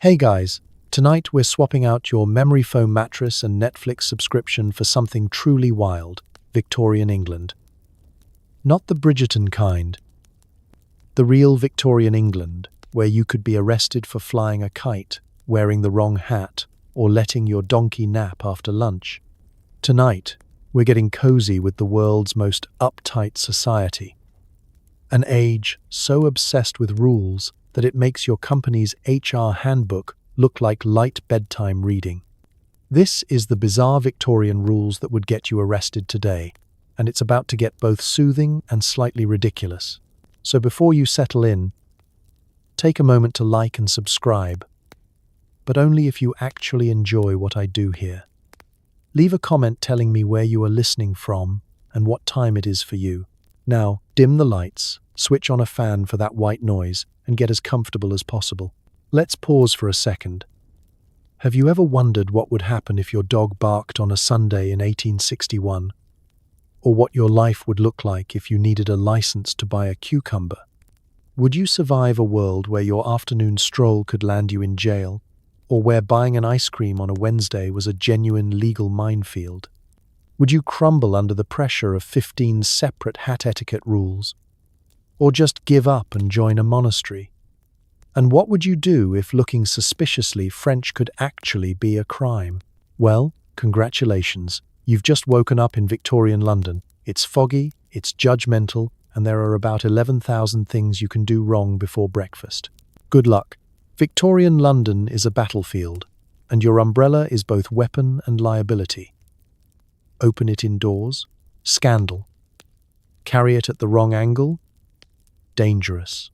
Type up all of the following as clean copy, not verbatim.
Hey guys, tonight we're swapping out your memory foam mattress and Netflix subscription for something truly wild, Victorian England. Not the Bridgerton kind. The real Victorian England, where you could be arrested for flying a kite, wearing the wrong hat, or letting your donkey nap after lunch. Tonight, we're getting cozy with the world's most uptight society. An age so obsessed with rules that it makes your company's HR handbook look like light bedtime reading. This is the bizarre Victorian rules that would get you arrested today, and it's about to get both soothing and slightly ridiculous. So before you settle in, take a moment to like and subscribe, but only if you actually enjoy what I do here. Leave a comment telling me where you are listening from and what time it is for you. Now, dim the lights, switch on a fan for that white noise, and get as comfortable as possible. Let's pause for a second. Have you ever wondered what would happen if your dog barked on a Sunday in 1861? Or what your life would look like if you needed a license to buy a cucumber? Would you survive a world where your afternoon stroll could land you in jail, or where buying an ice cream on a Wednesday was a genuine legal minefield? Would you crumble under the pressure of 15 separate hat etiquette rules? Or just give up and join a monastery? And what would you do if looking suspiciously French could actually be a crime? Well, congratulations, you've just woken up in Victorian London. It's foggy, it's judgmental, and there are about 11,000 things you can do wrong before breakfast. Good luck. Victorian London is a battlefield, and your umbrella is both weapon and liability. Open it indoors? Scandal. Carry it at the wrong angle? Dangerous.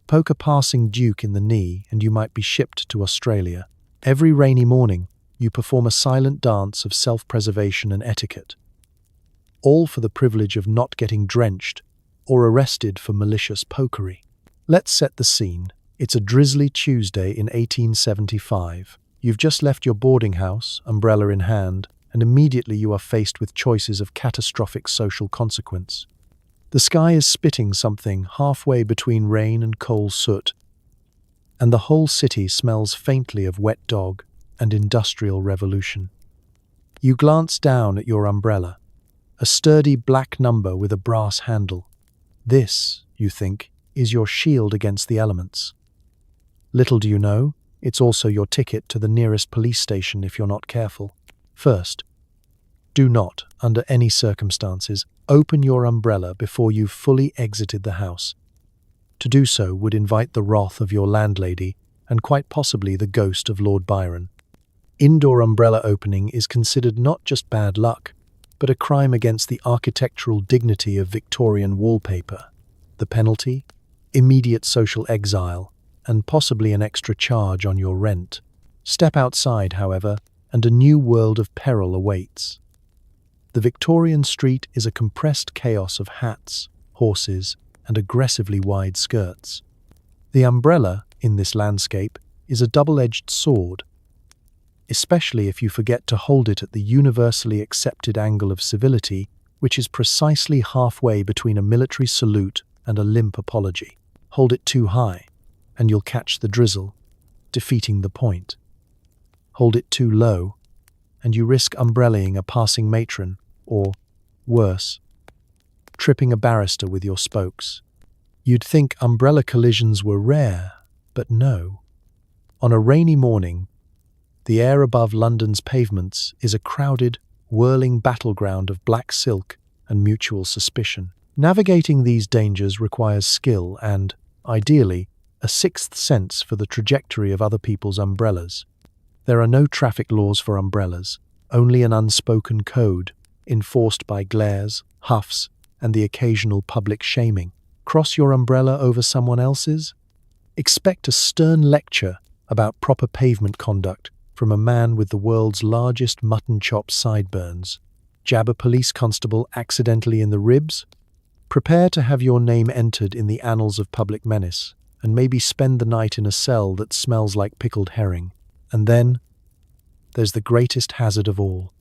Poke a passing duke in the knee and you might be shipped to Australia. Every rainy morning, you perform a silent dance of self-preservation and etiquette. All for the privilege of not getting drenched or arrested for malicious pokery. Let's set the scene. It's a drizzly Tuesday in 1875. You've just left your boarding house, umbrella in hand, and immediately you are faced with choices of catastrophic social consequence. The sky is spitting something halfway between rain and coal soot, and the whole city smells faintly of wet dog and industrial revolution. You glance down at your umbrella, a sturdy black number with a brass handle. This, you think, is your shield against the elements. Little do you know, it's also your ticket to the nearest police station if you're not careful. First, do not, under any circumstances, open your umbrella before you've fully exited the house. To do so would invite the wrath of your landlady and quite possibly the ghost of Lord Byron. Indoor umbrella opening is considered not just bad luck, but a crime against the architectural dignity of Victorian wallpaper. The penalty? Immediate social exile, and possibly an extra charge on your rent. Step outside, however, and a new world of peril awaits. The Victorian street is a compressed chaos of hats, horses, and aggressively wide skirts. The umbrella, in this landscape, is a double-edged sword, especially if you forget to hold it at the universally accepted angle of civility, which is precisely halfway between a military salute and a limp apology. Hold it too high, and you'll catch the drizzle, defeating the point. Hold it too low, and you risk umbrellaing a passing matron, or, worse, tripping a barrister with your spokes. You'd think umbrella collisions were rare, but no. On a rainy morning, the air above London's pavements is a crowded, whirling battleground of black silk and mutual suspicion. Navigating these dangers requires skill and, ideally, a sixth sense for the trajectory of other people's umbrellas. There are no traffic laws for umbrellas, only an unspoken code, enforced by glares, huffs, and the occasional public shaming. Cross your umbrella over someone else's? Expect a stern lecture about proper pavement conduct from a man with the world's largest mutton chop sideburns. Jab a police constable accidentally in the ribs? Prepare to have your name entered in the annals of public menace, and maybe spend the night in a cell that smells like pickled herring. And then, there's the greatest hazard of all,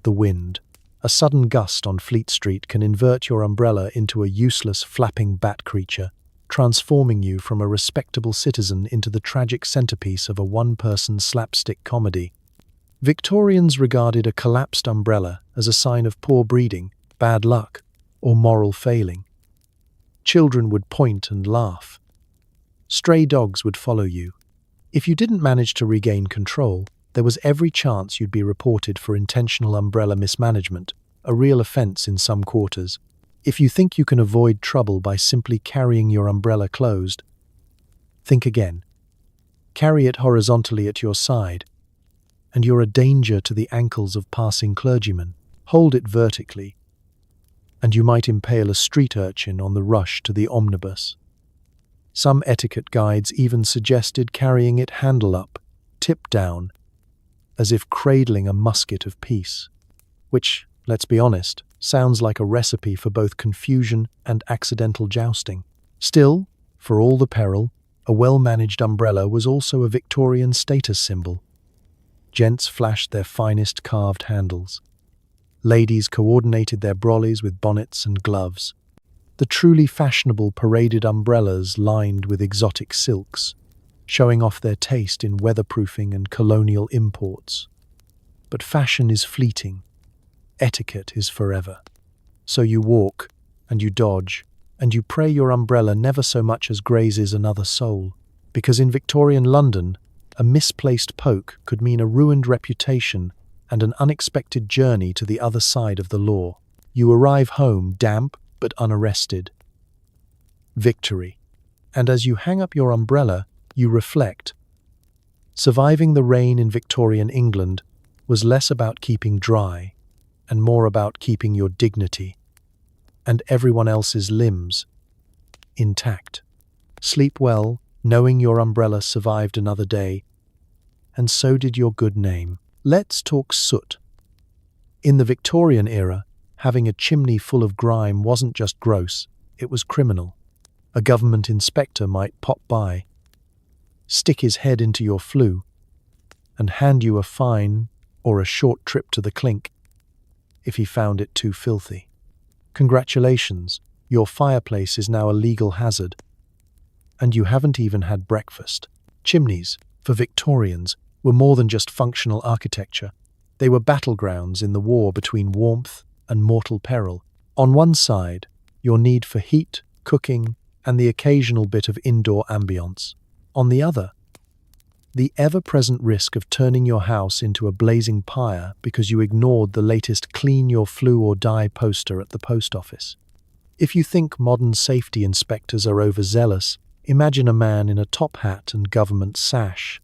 the wind. A sudden gust on Fleet Street can invert your umbrella into a useless flapping bat creature, transforming you from a respectable citizen into the tragic centerpiece of a one-person slapstick comedy. Victorians regarded a collapsed umbrella as a sign of poor breeding, bad luck, or moral failing. Children would point and laugh. Stray dogs would follow you. If you didn't manage to regain control, there was every chance you'd be reported for intentional umbrella mismanagement, a real offense in some quarters. If you think you can avoid trouble by simply carrying your umbrella closed, think again. Carry it horizontally at your side, and you're a danger to the ankles of passing clergymen. Hold it vertically, and you might impale a street urchin on the rush to the omnibus. Some etiquette guides even suggested carrying it handle up, tip down, as if cradling a musket of peace, which, let's be honest, sounds like a recipe for both confusion and accidental jousting. Still, for all the peril, a well-managed umbrella was also a Victorian status symbol. Gents flashed their finest carved handles. Ladies coordinated their brollies with bonnets and gloves. The truly fashionable paraded umbrellas lined with exotic silks, showing off their taste in weatherproofing and colonial imports. But fashion is fleeting. Etiquette is forever. So you walk, and you dodge, and you pray your umbrella never so much as grazes another soul. Because in Victorian London, a misplaced poke could mean a ruined reputation and an unexpected journey to the other side of the law. You arrive home damp but unarrested. Victory. And as you hang up your umbrella, you reflect. Surviving the rain in Victorian England was less about keeping dry and more about keeping your dignity and everyone else's limbs intact. Sleep well, knowing your umbrella survived another day, and so did your good name. Let's talk soot. In the Victorian era, having a chimney full of grime wasn't just gross, it was criminal. A government inspector might pop by, stick his head into your flue, and hand you a fine or a short trip to the clink if he found it too filthy. Congratulations, your fireplace is now a legal hazard, and you haven't even had breakfast. Chimneys, for Victorians, were more than just functional architecture. They were battlegrounds in the war between warmth and mortal peril. On one side, your need for heat, cooking, and the occasional bit of indoor ambience. On the other, the ever-present risk of turning your house into a blazing pyre because you ignored the latest clean your flue or die poster at the post office. If you think modern safety inspectors are overzealous, imagine a man in a top hat and government sash,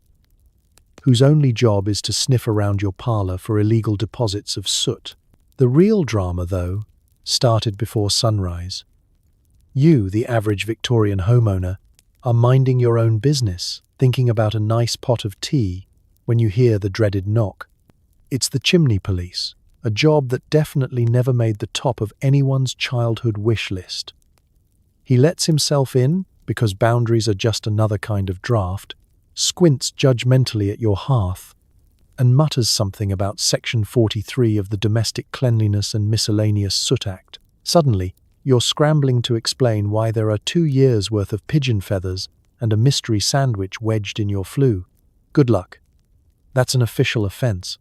whose only job is to sniff around your parlour for illegal deposits of soot. The real drama, though, started before sunrise. You, the average Victorian homeowner, are minding your own business, thinking about a nice pot of tea, when you hear the dreaded knock. It's the chimney police, a job that definitely never made the top of anyone's childhood wish list. He lets himself in, because boundaries are just another kind of draft, squints judgmentally at your hearth, and mutters something about Section 43 of the Domestic Cleanliness and Miscellaneous Soot Act. Suddenly, you're scrambling to explain why there are 2 years' worth of pigeon feathers and a mystery sandwich wedged in your flue. Good luck. That's an official offence.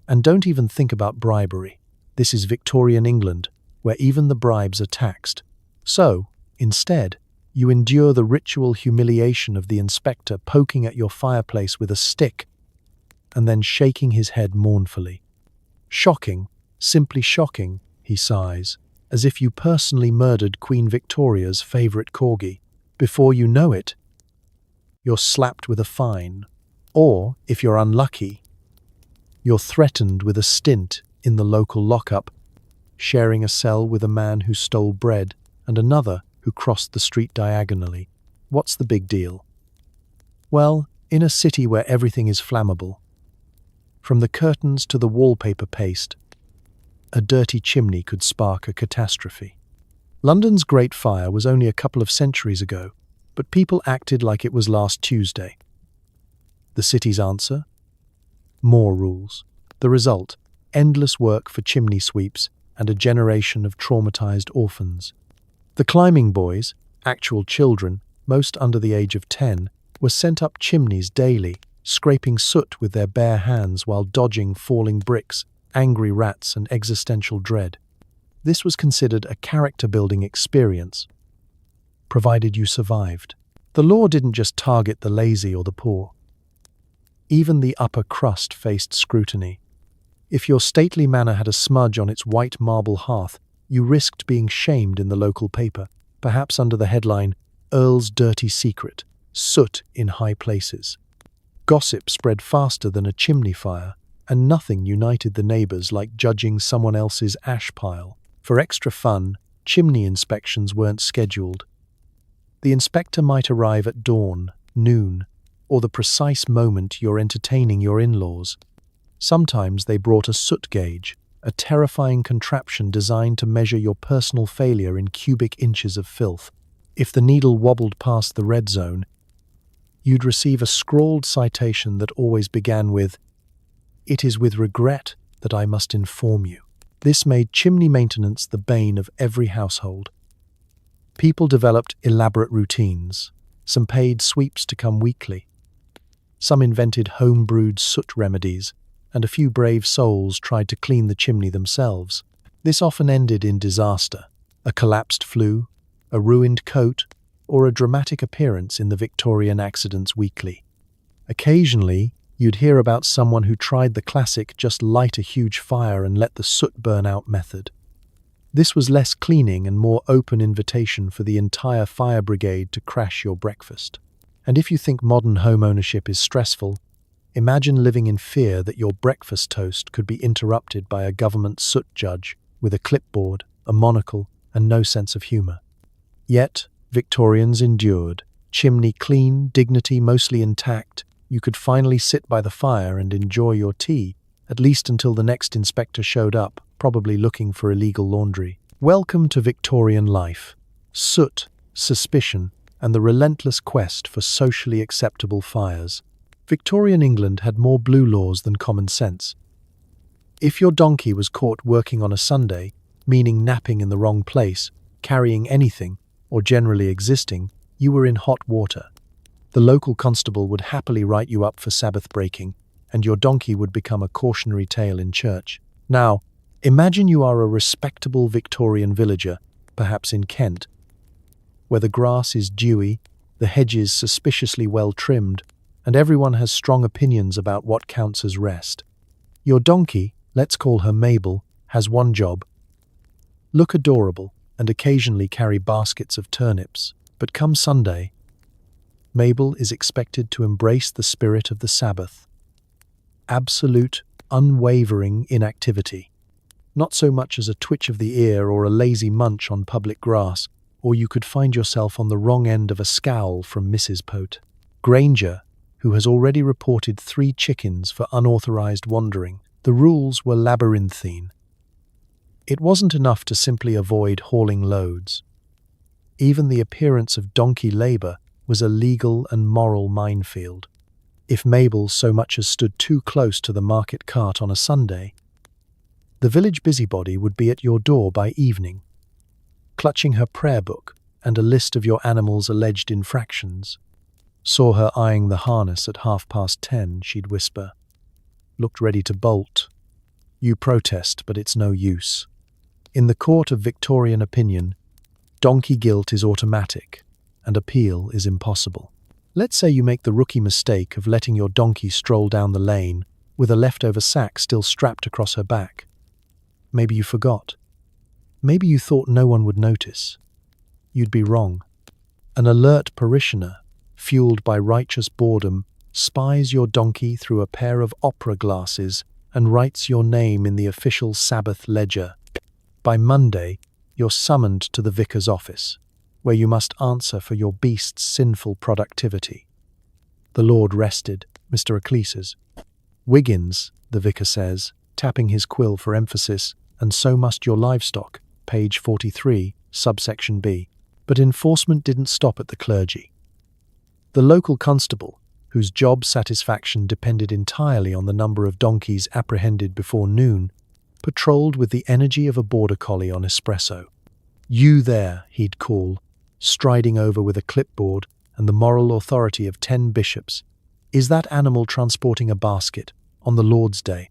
And don't even think about bribery. This is Victorian England, where even the bribes are taxed. So, instead, you endure the ritual humiliation of the inspector poking at your fireplace with a stick and then shaking his head mournfully. Shocking, simply shocking, he sighs, as if you personally murdered Queen Victoria's favourite corgi. Before you know it, you're slapped with a fine, or, if you're unlucky, you're threatened with a stint in the local lockup, sharing a cell with a man who stole bread and another who crossed the street diagonally. What's the big deal? Well, in a city where everything is flammable, from the curtains to the wallpaper paste, a dirty chimney could spark a catastrophe. London's Great Fire was only a couple of centuries ago, but people acted like it was last Tuesday. The city's answer? More rules. The result? Endless work for chimney sweeps and a generation of traumatized orphans. The climbing boys, actual children, most under the age of 10, were sent up chimneys daily, scraping soot with their bare hands while dodging falling bricks, angry rats, and existential dread. This was considered a character-building experience, provided you survived. The law didn't just target the lazy or the poor. Even the upper crust faced scrutiny. If your stately manor had a smudge on its white marble hearth, you risked being shamed in the local paper, perhaps under the headline, "Earl's Dirty Secret, Soot in High Places." Gossip spread faster than a chimney fire, and nothing united the neighbors like judging someone else's ash pile. For extra fun, chimney inspections weren't scheduled. The inspector might arrive at dawn, noon, or the precise moment you're entertaining your in-laws. Sometimes they brought a soot gauge, a terrifying contraption designed to measure your personal failure in cubic inches of filth. If the needle wobbled past the red zone, you'd receive a scrawled citation that always began with, "It is with regret that I must inform you." This made chimney maintenance the bane of every household. People developed elaborate routines, some paid sweeps to come weekly. Some invented home-brewed soot remedies, and a few brave souls tried to clean the chimney themselves. This often ended in disaster: a collapsed flue, a ruined coat, or a dramatic appearance in the Victorian Accidents Weekly. Occasionally, you'd hear about someone who tried the classic just light a huge fire and let the soot burn out method. This was less cleaning and more open invitation for the entire fire brigade to crash your breakfast. And if you think modern home ownership is stressful, imagine living in fear that your breakfast toast could be interrupted by a government soot judge with a clipboard, a monocle, and no sense of humor. Yet, Victorians endured. Chimney clean, dignity mostly intact, you could finally sit by the fire and enjoy your tea, at least until the next inspector showed up, probably looking for illegal laundry. Welcome to Victorian life. Soot, suspicion, and the relentless quest for socially acceptable fires. Victorian England had more blue laws than common sense. If your donkey was caught working on a Sunday, meaning napping in the wrong place, carrying anything, or generally existing, you were in hot water. The local constable would happily write you up for Sabbath breaking, and your donkey would become a cautionary tale in church. Now, imagine you are a respectable Victorian villager, perhaps in Kent, where the grass is dewy, the hedges suspiciously well trimmed, and everyone has strong opinions about what counts as rest. Your donkey, let's call her Mabel, has one job: look adorable and occasionally carry baskets of turnips. But come Sunday, Mabel is expected to embrace the spirit of the Sabbath. Absolute, unwavering inactivity. Not so much as a twitch of the ear or a lazy munch on public grass, or you could find yourself on the wrong end of a scowl from Mrs. Pote. Granger, who has already reported 3 chickens for unauthorized wandering. The rules were labyrinthine. It wasn't enough to simply avoid hauling loads. Even the appearance of donkey labor was a legal and moral minefield. If Mabel so much as stood too close to the market cart on a Sunday, the village busybody would be at your door by evening, clutching her prayer book and a list of your animal's alleged infractions. Saw her eyeing the harness at 10:30, she'd whisper. Looked ready to bolt. You protest, but it's no use. In the court of Victorian opinion, donkey guilt is automatic, and appeal is impossible. Let's say you make the rookie mistake of letting your donkey stroll down the lane with a leftover sack still strapped across her back. Maybe you forgot. Maybe you thought no one would notice. You'd be wrong. An alert parishioner, fueled by righteous boredom, spies your donkey through a pair of opera glasses and writes your name in the official Sabbath ledger. By Monday, you're summoned to the vicar's office, where you must answer for your beast's sinful productivity. The Lord rested, Mr. Ecclesias. Wiggins, the vicar says, tapping his quill for emphasis, and so must your livestock, page 43, subsection B. But enforcement didn't stop at the clergy. The local constable, whose job satisfaction depended entirely on the number of donkeys apprehended before noon, patrolled with the energy of a border collie on espresso. You there, he'd call, striding over with a clipboard, and the moral authority of 10 bishops, is that animal transporting a basket on the Lord's Day?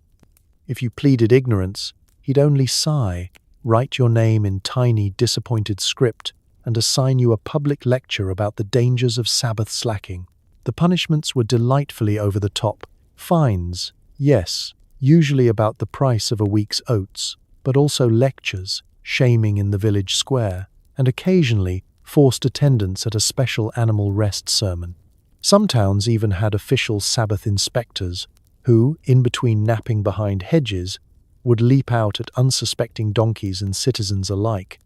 If you pleaded ignorance, he'd only sigh, write your name in tiny, disappointed script, and assign you a public lecture about the dangers of Sabbath slacking. The punishments were delightfully over the top. Fines, yes, usually about the price of a week's oats, but also lectures, shaming in the village square, and occasionally forced attendance at a special animal rest sermon. Some towns even had official Sabbath inspectors who, in between napping behind hedges, would leap out at unsuspecting donkeys and citizens alike,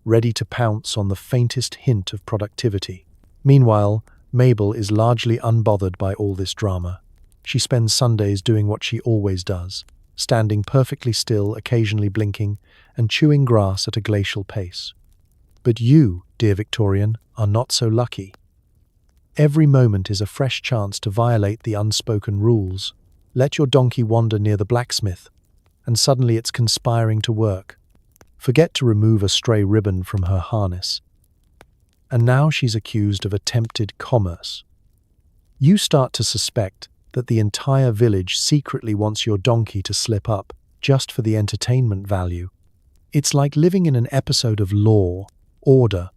ready to pounce on the faintest hint of productivity. Meanwhile, Mabel is largely unbothered by all this drama. She spends Sundays doing what she always does, standing perfectly still, occasionally blinking, and chewing grass at a glacial pace. But you, dear Victorian, are not so lucky. Every moment is a fresh chance to violate the unspoken rules. Let your donkey wander near the blacksmith, and suddenly it's conspiring to work. Forget to remove a stray ribbon from her harness, and now she's accused of attempted commerce. You start to suspect that the entire village secretly wants your donkey to slip up just for the entertainment value. It's like living in an episode of Law, Order,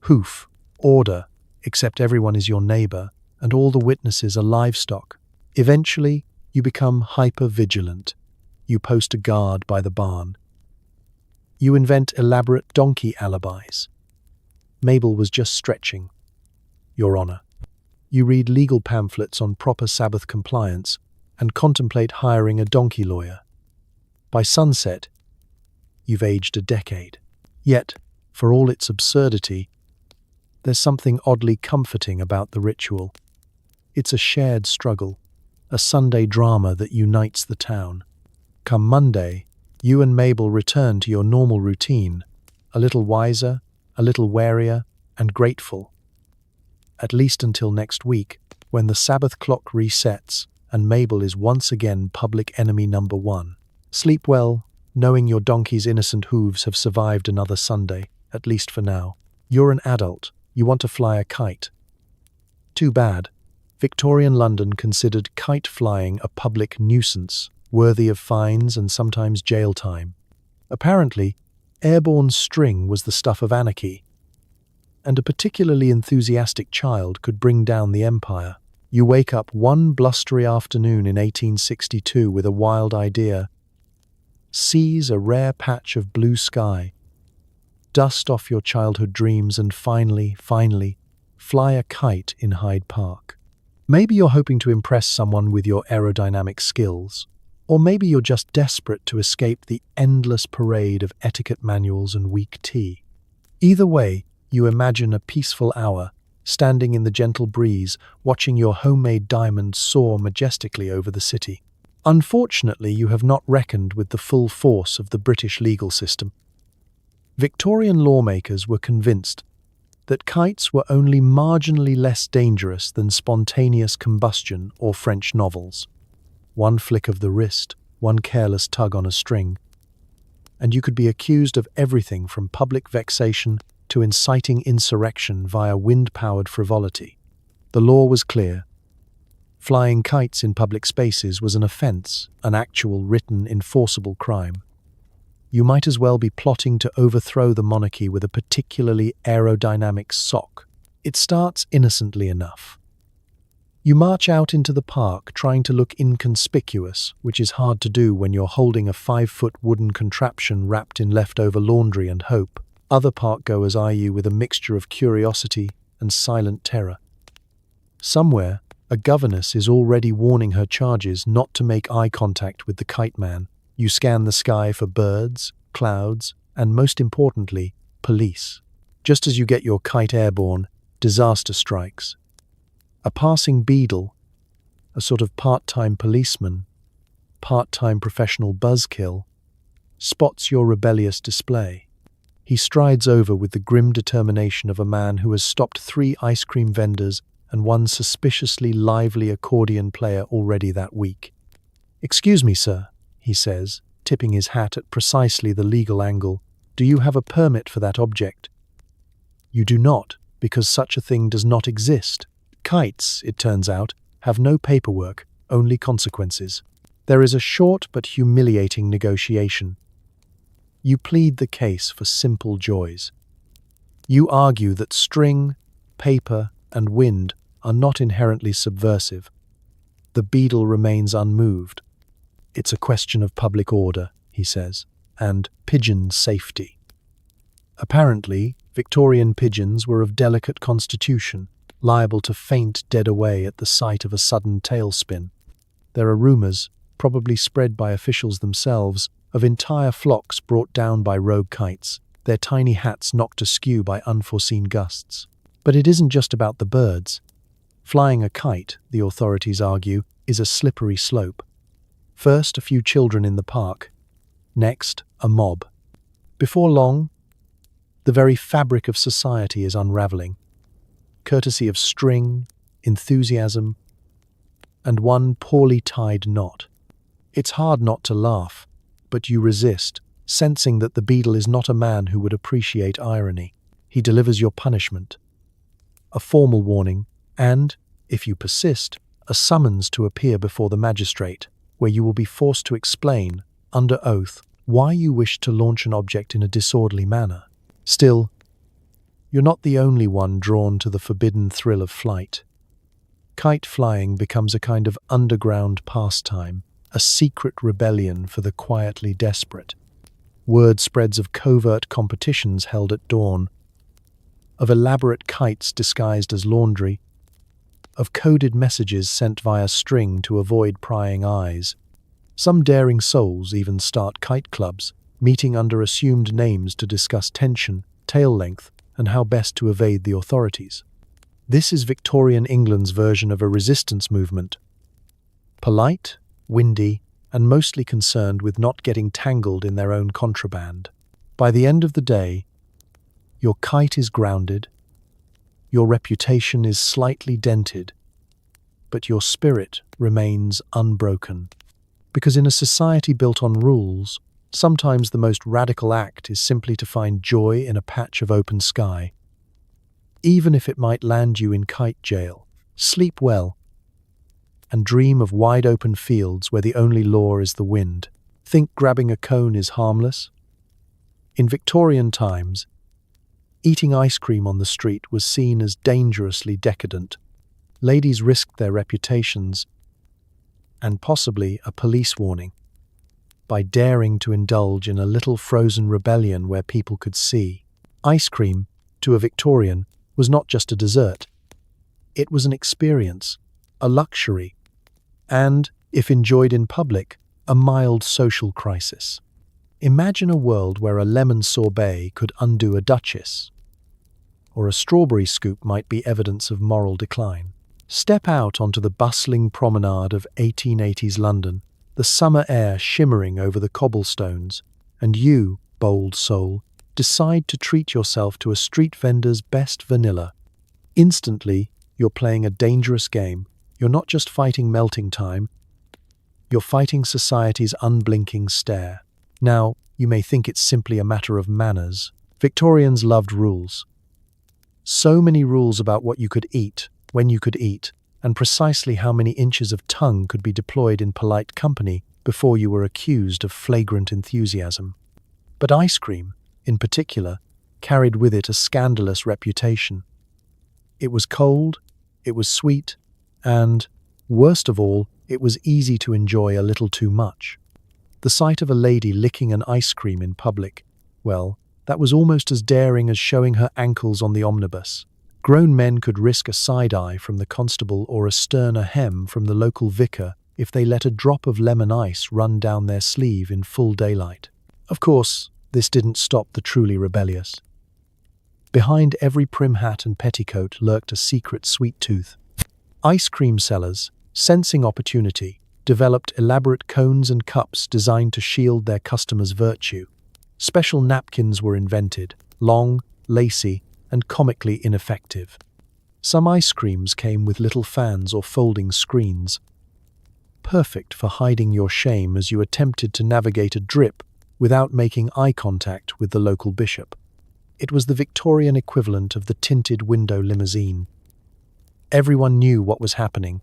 Hoof, Order, except everyone is your neighbor and all the witnesses are livestock. Eventually, you become hyper-vigilant. You post a guard by the barn. You invent elaborate donkey alibis. Mabel was just stretching, Your Honor. You read legal pamphlets on proper Sabbath compliance and contemplate hiring a donkey lawyer. By sunset, you've aged a decade. Yet, for all its absurdity, there's something oddly comforting about the ritual. It's a shared struggle, a Sunday drama that unites the town. Come Monday, you and Mabel return to your normal routine, a little wiser, a little warier, and grateful. At least until next week, when the Sabbath clock resets and Mabel is once again public enemy number 1. Sleep well, knowing your donkey's innocent hooves have survived another Sunday, at least for now. You're an adult. You want to fly a kite. Too bad. Victorian London considered kite flying a public nuisance, worthy of fines and sometimes jail time. Apparently, airborne string was the stuff of anarchy, and a particularly enthusiastic child could bring down the empire. You wake up one blustery afternoon in 1862 with a wild idea, seize a rare patch of blue sky, dust off your childhood dreams, and finally, fly a kite in Hyde Park. Maybe you're hoping to impress someone with your aerodynamic skills, or maybe you're just desperate to escape the endless parade of etiquette manuals and weak tea. Either way, you imagine a peaceful hour, standing in the gentle breeze, watching your homemade diamond soar majestically over the city. Unfortunately, you have not reckoned with the full force of the British legal system. Victorian lawmakers were convinced that kites were only marginally less dangerous than spontaneous combustion or French novels. One flick of the wrist, one careless tug on a string, and you could be accused of everything from public vexation to inciting insurrection via wind-powered frivolity. The law was clear. Flying kites in public spaces was an offence, an actual written enforceable crime. You might as well be plotting to overthrow the monarchy with a particularly aerodynamic sock. It starts innocently enough. You march out into the park trying to look inconspicuous, which is hard to do when you're holding a 5-foot wooden contraption wrapped in leftover laundry and hope. Other park-goers eye you with a mixture of curiosity and silent terror. Somewhere, a governess is already warning her charges not to make eye contact with the kite man. You scan the sky for birds, clouds, and most importantly, police. Just as you get your kite airborne, disaster strikes. A passing beadle, a sort of part-time policeman, part-time professional buzzkill, spots your rebellious display. He strides over with the grim determination of a man who has stopped 3 ice cream vendors and one suspiciously lively accordion player already that week. "Excuse me, sir," he says, tipping his hat at precisely the legal angle. "Do you have a permit for that object?" You do not, because such a thing does not exist. Kites, it turns out, have no paperwork, only consequences. There is a short but humiliating negotiation. You plead the case for simple joys. You argue that string, paper, and wind are not inherently subversive. The beadle remains unmoved. It's a question of public order, he says, and pigeon safety. Apparently, Victorian pigeons were of delicate constitution, liable to faint dead away at the sight of a sudden tailspin. There are rumours, probably spread by officials themselves, of entire flocks brought down by rogue kites, their tiny hats knocked askew by unforeseen gusts. But it isn't just about the birds. Flying a kite, the authorities argue, is a slippery slope. First, a few children in the park. Next, a mob. Before long, the very fabric of society is unraveling, courtesy of string, enthusiasm, and one poorly tied knot. It's hard not to laugh, but you resist, sensing that the beadle is not a man who would appreciate irony. He delivers your punishment, a formal warning, and, if you persist, a summons to appear before the magistrate, where you will be forced to explain, under oath, why you wish to launch an object in a disorderly manner. Still, you're not the only one drawn to the forbidden thrill of flight. Kite flying becomes a kind of underground pastime, a secret rebellion for the quietly desperate. Word spreads of covert competitions held at dawn, of elaborate kites disguised as laundry, of coded messages sent via string to avoid prying eyes. Some daring souls even start kite clubs, meeting under assumed names to discuss tension, tail length, and how best to evade the authorities. This is Victorian England's version of a resistance movement. Polite, windy, and mostly concerned with not getting tangled in their own contraband. By the end of the day, your kite is grounded, your reputation is slightly dented, but your spirit remains unbroken. Because in a society built on rules, sometimes the most radical act is simply to find joy in a patch of open sky. Even if it might land you in kite jail, sleep well, and dream of wide-open fields where the only law is the wind. Think grabbing a cone is harmless? In Victorian times, eating ice cream on the street was seen as dangerously decadent. Ladies risked their reputations, and possibly a police warning, by daring to indulge in a little frozen rebellion where people could see. Ice cream, to a Victorian, was not just a dessert. It was an experience, a luxury, and, if enjoyed in public, a mild social crisis. Imagine a world where a lemon sorbet could undo a duchess, or a strawberry scoop might be evidence of moral decline. Step out onto the bustling promenade of 1880s London, the summer air shimmering over the cobblestones, and you, bold soul, decide to treat yourself to a street vendor's best vanilla. Instantly, you're playing a dangerous game. You're not just fighting melting time, you're fighting society's unblinking stare. Now, you may think it's simply a matter of manners. Victorians loved rules. So many rules about what you could eat, when you could eat, and precisely how many inches of tongue could be deployed in polite company before you were accused of flagrant enthusiasm. But ice cream, in particular, carried with it a scandalous reputation. It was cold, it was sweet, and, worst of all, it was easy to enjoy a little too much. The sight of a lady licking an ice cream in public, well, that was almost as daring as showing her ankles on the omnibus. Grown men could risk a side-eye from the constable or a sterner hem from the local vicar if they let a drop of lemon ice run down their sleeve in full daylight. Of course, this didn't stop the truly rebellious. Behind every prim hat and petticoat lurked a secret sweet tooth. Ice cream sellers, sensing opportunity, developed elaborate cones and cups designed to shield their customers' virtue. Special napkins were invented, long, lacy, and comically ineffective. Some ice creams came with little fans or folding screens, perfect for hiding your shame as you attempted to navigate a drip without making eye contact with the local bishop. It was the Victorian equivalent of the tinted window limousine. Everyone knew what was happening,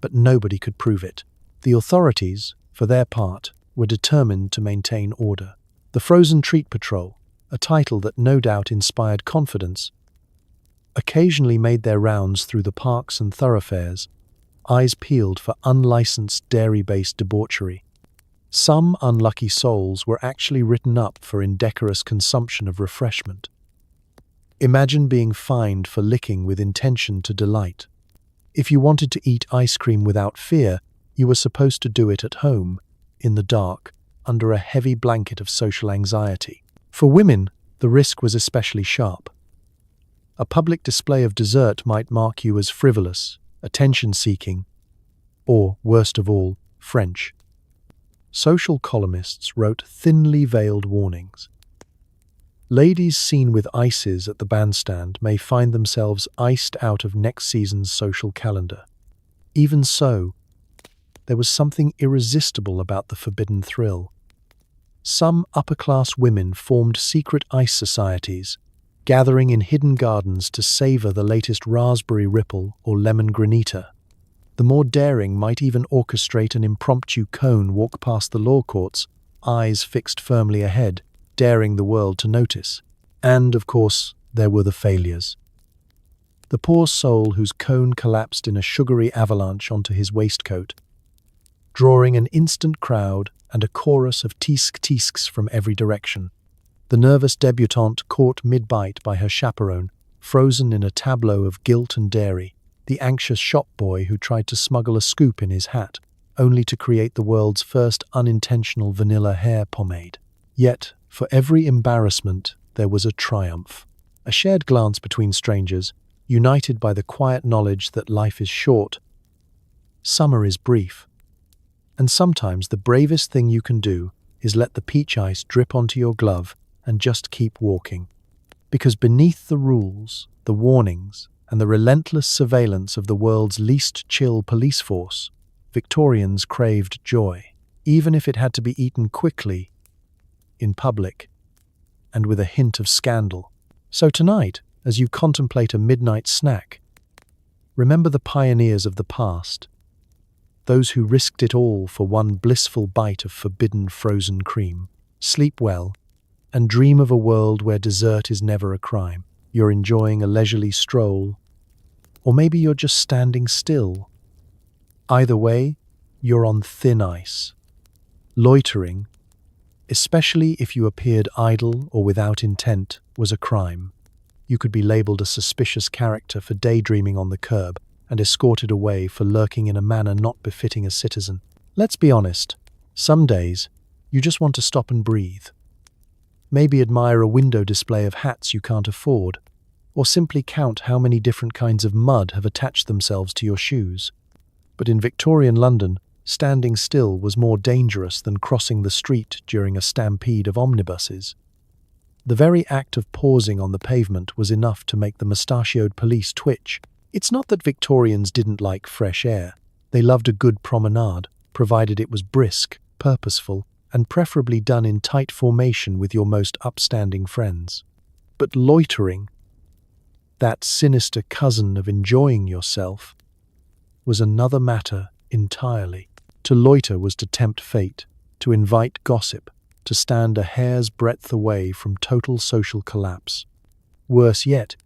but nobody could prove it. The authorities, for their part, were determined to maintain order. The Frozen Treat Patrol, a title that no doubt inspired confidence, occasionally made their rounds through the parks and thoroughfares, eyes peeled for unlicensed dairy-based debauchery. Some unlucky souls were actually written up for indecorous consumption of refreshment. Imagine being fined for licking with intention to delight. If you wanted to eat ice cream without fear, you were supposed to do it at home, in the dark, under a heavy blanket of social anxiety. For women, the risk was especially sharp. A public display of dessert might mark you as frivolous, attention-seeking, or, worst of all, French. Social columnists wrote thinly veiled warnings. Ladies seen with ices at the bandstand may find themselves iced out of next season's social calendar. Even so, there was something irresistible about the forbidden thrill. Some upper-class women formed secret ice societies, gathering in hidden gardens to savor the latest raspberry ripple or lemon granita. The more daring might even orchestrate an impromptu cone walk past the law courts, eyes fixed firmly ahead, daring the world to notice. And, of course, there were the failures. The poor soul whose cone collapsed in a sugary avalanche onto his waistcoat, drawing an instant crowd and a chorus of tisk-tisks from every direction. The nervous debutante caught mid-bite by her chaperone, frozen in a tableau of guilt and dairy. The anxious shop boy who tried to smuggle a scoop in his hat, only to create the world's first unintentional vanilla hair pomade. Yet, for every embarrassment, there was a triumph. A shared glance between strangers, united by the quiet knowledge that life is short, summer is brief, and sometimes the bravest thing you can do is let the peach ice drip onto your glove and just keep walking. Because beneath the rules, the warnings, and the relentless surveillance of the world's least chill police force, Victorians craved joy, even if it had to be eaten quickly, in public, and with a hint of scandal. So tonight, as you contemplate a midnight snack, remember the pioneers of the past, those who risked it all for one blissful bite of forbidden frozen cream. Sleep well, and dream of a world where dessert is never a crime. You're enjoying a leisurely stroll, or maybe you're just standing still. Either way, you're on thin ice. Loitering, especially if you appeared idle or without intent, was a crime. You could be labeled a suspicious character for daydreaming on the curb and escorted away for lurking in a manner not befitting a citizen. Let's be honest, some days, you just want to stop and breathe. Maybe admire a window display of hats you can't afford, or simply count how many different kinds of mud have attached themselves to your shoes. But in Victorian London, standing still was more dangerous than crossing the street during a stampede of omnibuses. The very act of pausing on the pavement was enough to make the mustachioed police twitch. It's not that Victorians didn't like fresh air. They loved a good promenade, provided it was brisk, purposeful, and preferably done in tight formation with your most upstanding friends. But loitering, that sinister cousin of enjoying yourself, was another matter entirely. To loiter was to tempt fate, to invite gossip, to stand a hair's breadth away from total social collapse. Worse yet,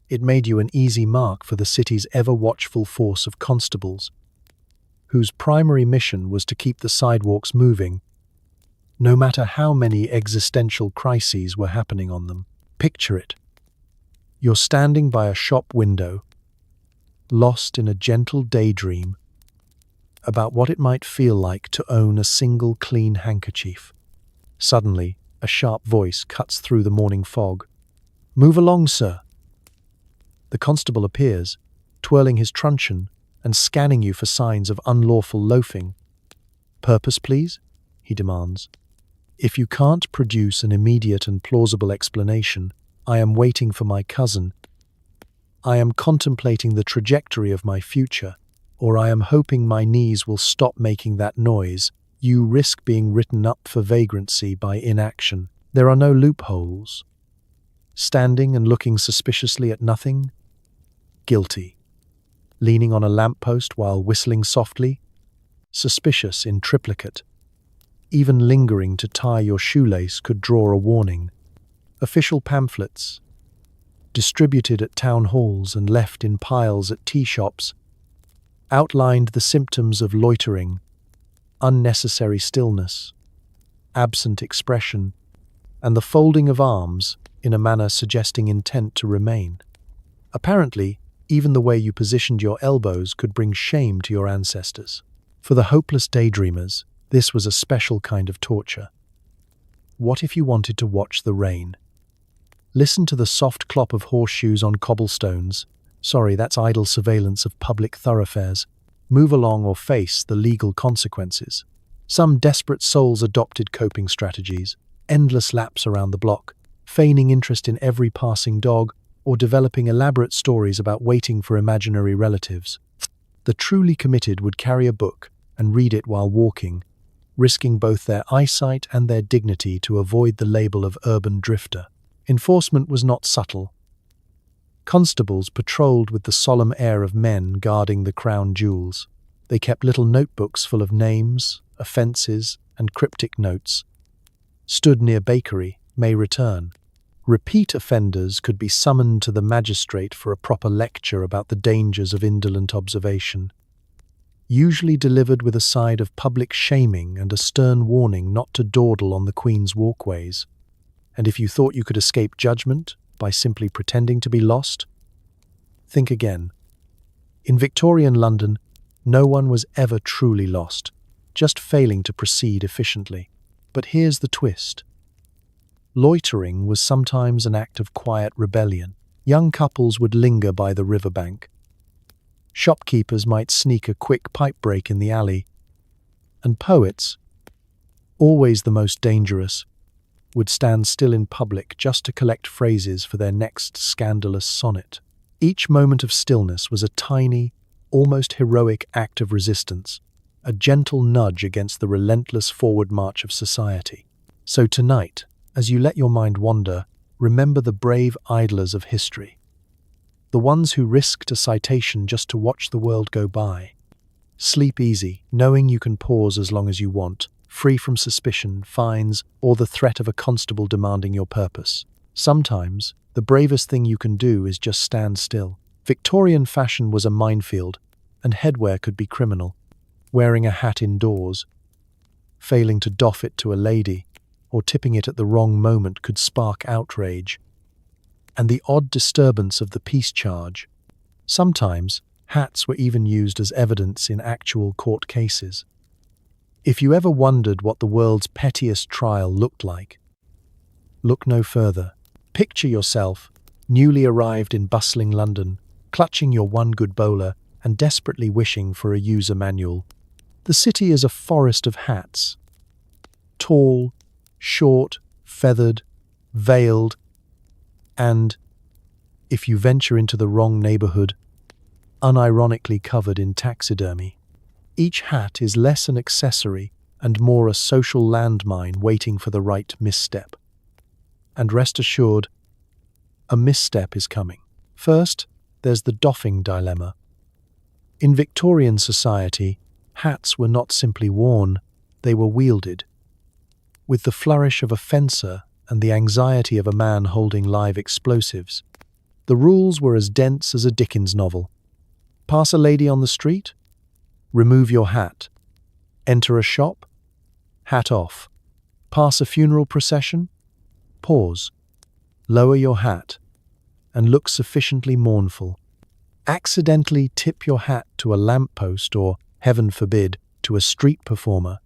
it made you an easy mark for the city's ever-watchful force of constables, whose primary mission was to keep the sidewalks moving, no matter how many existential crises were happening on them. Picture it. You're standing by a shop window, lost in a gentle daydream about what it might feel like to own a single clean handkerchief. Suddenly, a sharp voice cuts through the morning fog. "Move along, sir." The constable appears, twirling his truncheon and scanning you for signs of unlawful loafing. "Purpose, please?" he demands. "If you can't produce an immediate and plausible explanation, I am waiting for my cousin. I am contemplating the trajectory of my future, or I am hoping my knees will stop making that noise. You risk being written up for vagrancy by inaction. There are no loopholes. Standing and looking suspiciously at nothing? Guilty. Leaning on a lamppost while whistling softly? Suspicious in triplicate. Even lingering to tie your shoelace could draw a warning. Official pamphlets, distributed at town halls and left in piles at tea shops, outlined the symptoms of loitering: unnecessary stillness, absent expression, and the folding of arms in a manner suggesting intent to remain. Apparently, even the way you positioned your elbows could bring shame to your ancestors. For the hopeless daydreamers, this was a special kind of torture. What if you wanted to watch the rain? Listen to the soft clop of horseshoes on cobblestones. Sorry, that's idle surveillance of public thoroughfares. Move along or face the legal consequences. Some desperate souls adopted coping strategies: endless laps around the block, feigning interest in every passing dog, or developing elaborate stories about waiting for imaginary relatives. The truly committed would carry a book and read it while walking, risking both their eyesight and their dignity to avoid the label of urban drifter. Enforcement was not subtle. Constables patrolled with the solemn air of men guarding the crown jewels. They kept little notebooks full of names, offences, and cryptic notes. Stood near bakery, may return. Repeat offenders could be summoned to the magistrate for a proper lecture about the dangers of indolent observation, usually delivered with a side of public shaming and a stern warning not to dawdle on the Queen's walkways. And if you thought you could escape judgment by simply pretending to be lost, think again. In Victorian London, no one was ever truly lost, just failing to proceed efficiently. But here's the twist. Loitering was sometimes an act of quiet rebellion. Young couples would linger by the riverbank. Shopkeepers might sneak a quick pipe break in the alley. And poets, always the most dangerous, would stand still in public just to collect phrases for their next scandalous sonnet. Each moment of stillness was a tiny, almost heroic act of resistance, a gentle nudge against the relentless forward march of society. So tonight, as you let your mind wander, remember the brave idlers of history, the ones who risked a citation just to watch the world go by. Sleep easy, knowing you can pause as long as you want, free from suspicion, fines, or the threat of a constable demanding your purpose. Sometimes, the bravest thing you can do is just stand still. Victorian fashion was a minefield, and headwear could be criminal. Wearing a hat indoors, failing to doff it to a lady, or tipping it at the wrong moment could spark outrage. And the odd disturbance of the peace charge. Sometimes, hats were even used as evidence in actual court cases. If you ever wondered what the world's pettiest trial looked like, look no further. Picture yourself, newly arrived in bustling London, clutching your one good bowler and desperately wishing for a user manual. The city is a forest of hats. Tall, short, feathered, veiled, and, if you venture into the wrong neighborhood, unironically covered in taxidermy. Each hat is less an accessory and more a social landmine waiting for the right misstep. And rest assured, a misstep is coming. First, there's the doffing dilemma. In Victorian society, hats were not simply worn, they were wielded. With the flourish of a fencer and the anxiety of a man holding live explosives. The rules were as dense as a Dickens novel. Pass a lady on the street? Remove your hat. Enter a shop? Hat off. Pass a funeral procession? Pause. Lower your hat and look sufficiently mournful. Accidentally tip your hat to a lamppost or, heaven forbid, to a street performer.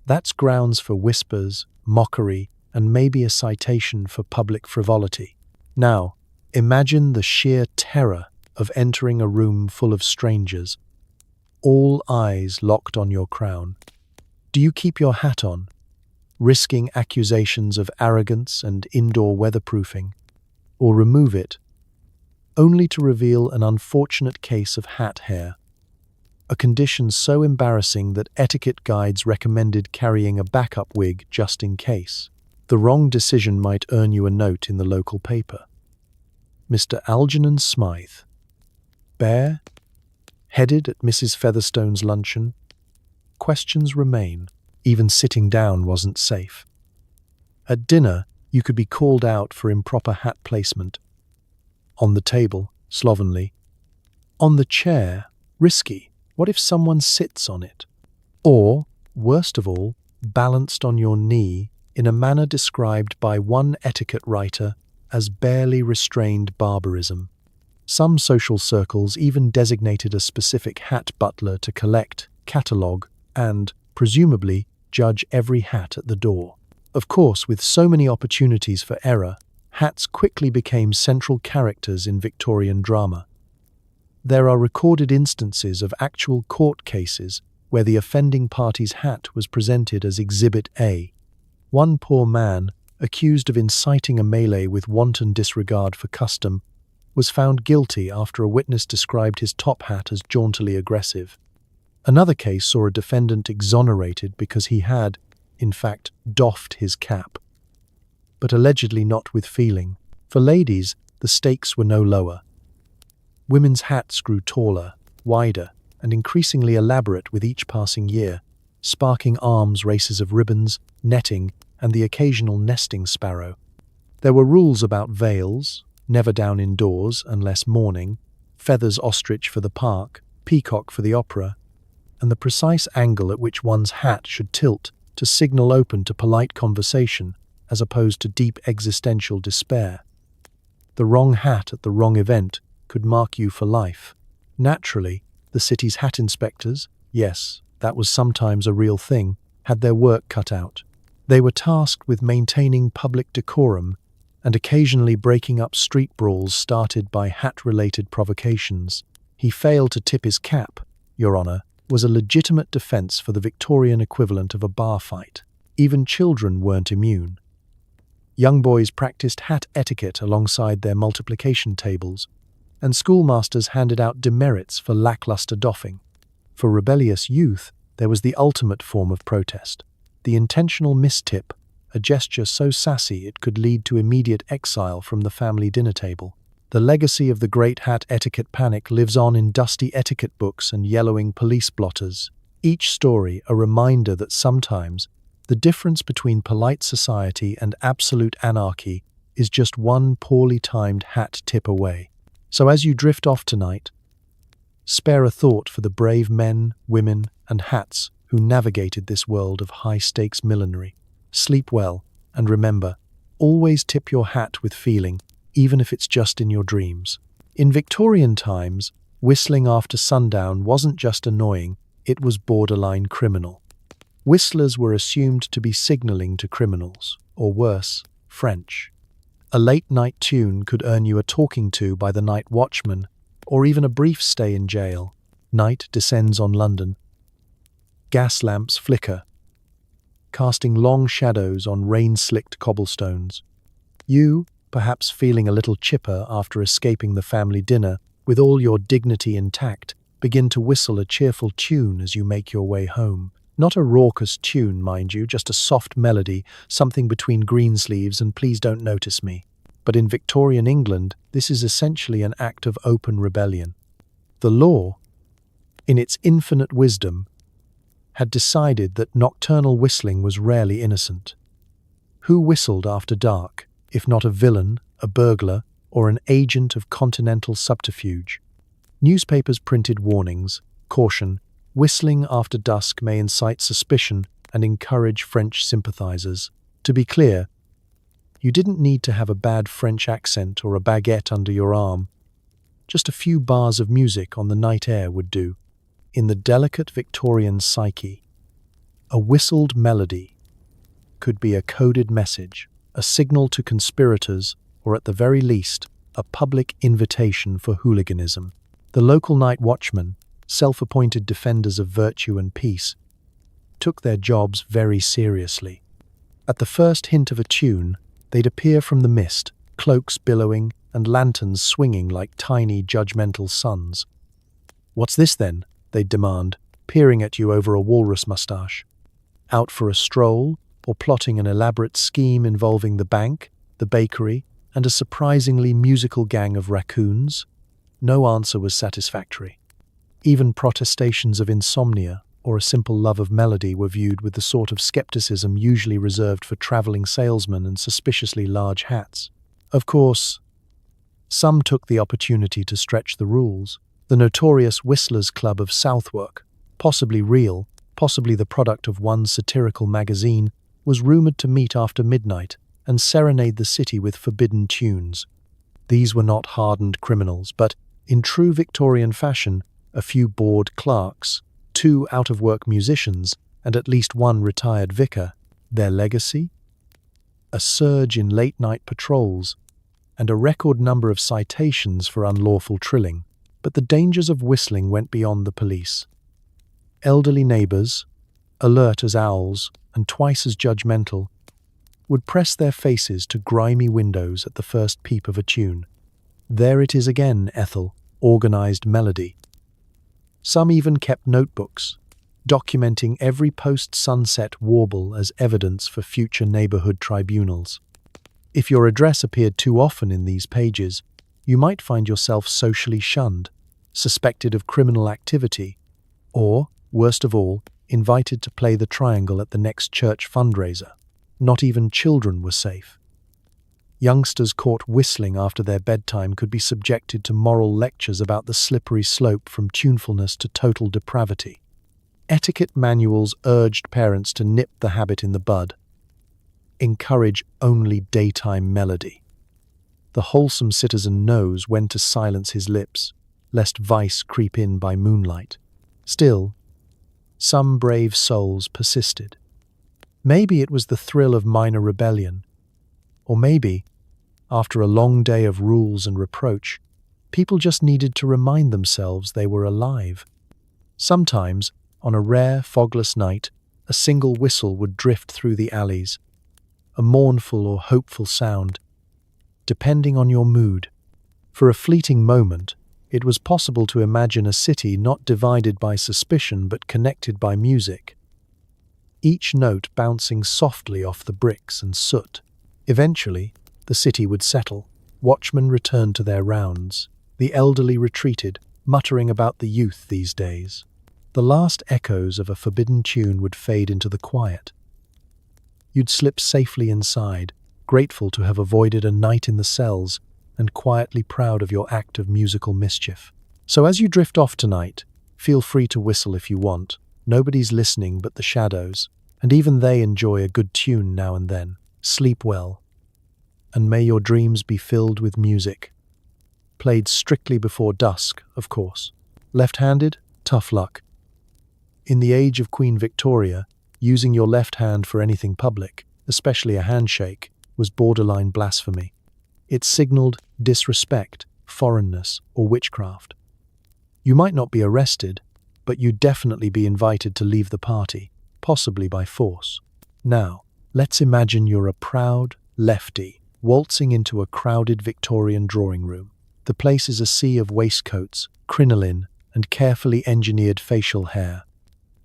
That's grounds for whispers, mockery, and maybe a citation for public frivolity. Now, imagine the sheer terror of entering a room full of strangers, all eyes locked on your crown. Do you keep your hat on, risking accusations of arrogance and indoor weatherproofing, or remove it, only to reveal an unfortunate case of hat hair, a condition so embarrassing that etiquette guides recommended carrying a backup wig just in case? The wrong decision might earn you a note in the local paper. Mr. Algernon Smythe, bare, headed at Mrs. Featherstone's luncheon. Questions remain. Even sitting down wasn't safe. At dinner, you could be called out for improper hat placement. On the table, slovenly. On the chair, risky. What if someone sits on it? Or, worst of all, balanced on your knee in a manner described by one etiquette writer as barely restrained barbarism. Some social circles even designated a specific hat butler to collect, catalogue, and, presumably, judge every hat at the door. Of course, with so many opportunities for error, hats quickly became central characters in Victorian drama. There are recorded instances of actual court cases where the offending party's hat was presented as Exhibit A. One poor man, accused of inciting a melee with wanton disregard for custom, was found guilty after a witness described his top hat as jauntily aggressive. Another case saw a defendant exonerated because he had, in fact, doffed his cap. But allegedly not with feeling. For ladies, the stakes were no lower. Women's hats grew taller, wider, and increasingly elaborate with each passing year, sparking arms races of ribbons, netting, and the occasional nesting sparrow. There were rules about veils, never down indoors unless morning, feathers ostrich for the park, peacock for the opera, and the precise angle at which one's hat should tilt to signal open to polite conversation as opposed to deep existential despair. The wrong hat at the wrong event could mark you for life. Naturally, the city's hat inspectors, yes, that was sometimes a real thing, had their work cut out. They were tasked with maintaining public decorum and occasionally breaking up street brawls started by hat-related provocations. He failed to tip his cap, Your Honour, was a legitimate defence for the Victorian equivalent of a bar fight. Even children weren't immune. Young boys practiced hat etiquette alongside their multiplication tables, and schoolmasters handed out demerits for lackluster doffing. For rebellious youth, there was the ultimate form of protest, the intentional mistip, a gesture so sassy it could lead to immediate exile from the family dinner table. The legacy of the great hat etiquette panic lives on in dusty etiquette books and yellowing police blotters, each story a reminder that sometimes the difference between polite society and absolute anarchy is just one poorly timed hat tip away. So as you drift off tonight, spare a thought for the brave men, women, and hats who navigated this world of high-stakes millinery. Sleep well, and remember, always tip your hat with feeling, even if it's just in your dreams. In Victorian times, whistling after sundown wasn't just annoying, it was borderline criminal. Whistlers were assumed to be signalling to criminals, or worse, French. A late-night tune could earn you a talking to by the night watchman, or even a brief stay in jail. Night descends on London. Gas lamps flicker, casting long shadows on rain-slicked cobblestones. You, perhaps feeling a little chipper after escaping the family dinner, with all your dignity intact, begin to whistle a cheerful tune as you make your way home. Not a raucous tune, mind you, just a soft melody, something between Greensleeves and Please Don't Notice Me. But in Victorian England, this is essentially an act of open rebellion. The law, in its infinite wisdom, had decided that nocturnal whistling was rarely innocent. Who whistled after dark, if not a villain, a burglar, or an agent of continental subterfuge? Newspapers printed warnings, caution, whistling after dusk may incite suspicion and encourage French sympathizers. To be clear, you didn't need to have a bad French accent or a baguette under your arm. Just a few bars of music on the night air would do. In the delicate Victorian psyche, a whistled melody could be a coded message, a signal to conspirators, or at the very least, a public invitation for hooliganism. The local night watchmen, self-appointed defenders of virtue and peace, took their jobs very seriously. At the first hint of a tune, they'd appear from the mist, cloaks billowing and lanterns swinging like tiny judgmental suns. "What's this then?" they'd demand, peering at you over a walrus mustache. "Out for a stroll, or plotting an elaborate scheme involving the bank, the bakery, and a surprisingly musical gang of raccoons? No answer was satisfactory. Even protestations of insomnia or a simple love of melody were viewed with the sort of skepticism usually reserved for traveling salesmen and suspiciously large hats. Of course, some took the opportunity to stretch the rules. The notorious Whistlers Club of Southwark, possibly real, possibly the product of one satirical magazine, was rumoured to meet after midnight and serenade the city with forbidden tunes. These were not hardened criminals, but, in true Victorian fashion, a few bored clerks, 2 out-of-work musicians, and at least 1 retired vicar. Their legacy? A surge in late-night patrols, and a record number of citations for unlawful trilling. But the dangers of whistling went beyond the police. Elderly neighbours, alert as owls and twice as judgmental, would press their faces to grimy windows at the first peep of a tune. There it is again, Ethel, organised melody. Some even kept notebooks, documenting every post-sunset warble as evidence for future neighbourhood tribunals. If your address appeared too often in these pages, you might find yourself socially shunned, suspected of criminal activity, or, worst of all, invited to play the triangle at the next church fundraiser. Not even children were safe. Youngsters caught whistling after their bedtime could be subjected to moral lectures about the slippery slope from tunefulness to total depravity. Etiquette manuals urged parents to nip the habit in the bud. Encourage only daytime melody. The wholesome citizen knows when to silence his lips, lest vice creep in by moonlight. Still, some brave souls persisted. Maybe it was the thrill of minor rebellion, or maybe, after a long day of rules and reproach, people just needed to remind themselves they were alive. Sometimes, on a rare, fogless night, a single whistle would drift through the alleys, a mournful or hopeful sound, depending on your mood. For a fleeting moment, it was possible to imagine a city not divided by suspicion but connected by music, each note bouncing softly off the bricks and soot. Eventually, the city would settle. Watchmen returned to their rounds. The elderly retreated, muttering about the youth these days. The last echoes of a forbidden tune would fade into the quiet. You'd slip safely inside, grateful to have avoided a night in the cells and quietly proud of your act of musical mischief. So as you drift off tonight, feel free to whistle if you want. Nobody's listening but the shadows, and even they enjoy a good tune now and then. Sleep well, and may your dreams be filled with music. Played strictly before dusk, of course. Left-handed? Tough luck. In the age of Queen Victoria, using your left hand for anything public, especially a handshake, was borderline blasphemy. It signaled disrespect, foreignness, or witchcraft. You might not be arrested, but you'd definitely be invited to leave the party, possibly by force. Now, let's imagine you're a proud lefty waltzing into a crowded Victorian drawing room. The place is a sea of waistcoats, crinoline, and carefully engineered facial hair.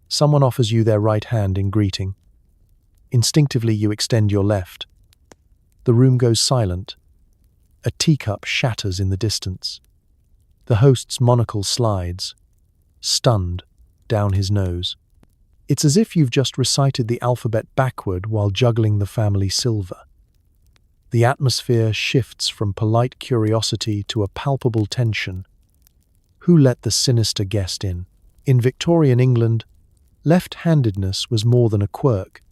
Someone offers you their right hand in greeting. Instinctively, you extend your left. The room goes silent. A teacup shatters in the distance. The host's monocle slides, stunned, down his nose. It's as if you've just recited the alphabet backward while juggling the family silver. The atmosphere shifts from polite curiosity to a palpable tension. Who let the sinister guest in? In Victorian England, left-handedness was more than a quirk.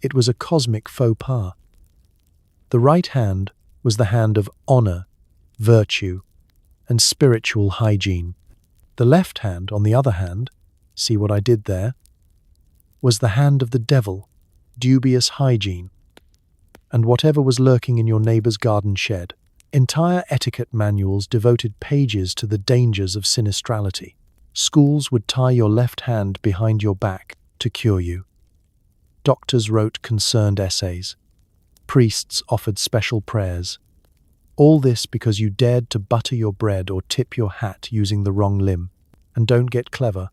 It was a cosmic faux pas. The right hand was the hand of honour, virtue, and spiritual hygiene. The left hand, on the other hand, see what I did there, was the hand of the devil, dubious hygiene, and whatever was lurking in your neighbour's garden shed. Entire etiquette manuals devoted pages to the dangers of sinistrality. Schools would tie your left hand behind your back to cure you. Doctors wrote concerned essays. Priests offered special prayers. All this because you dared to butter your bread or tip your hat using the wrong limb. And don't get clever.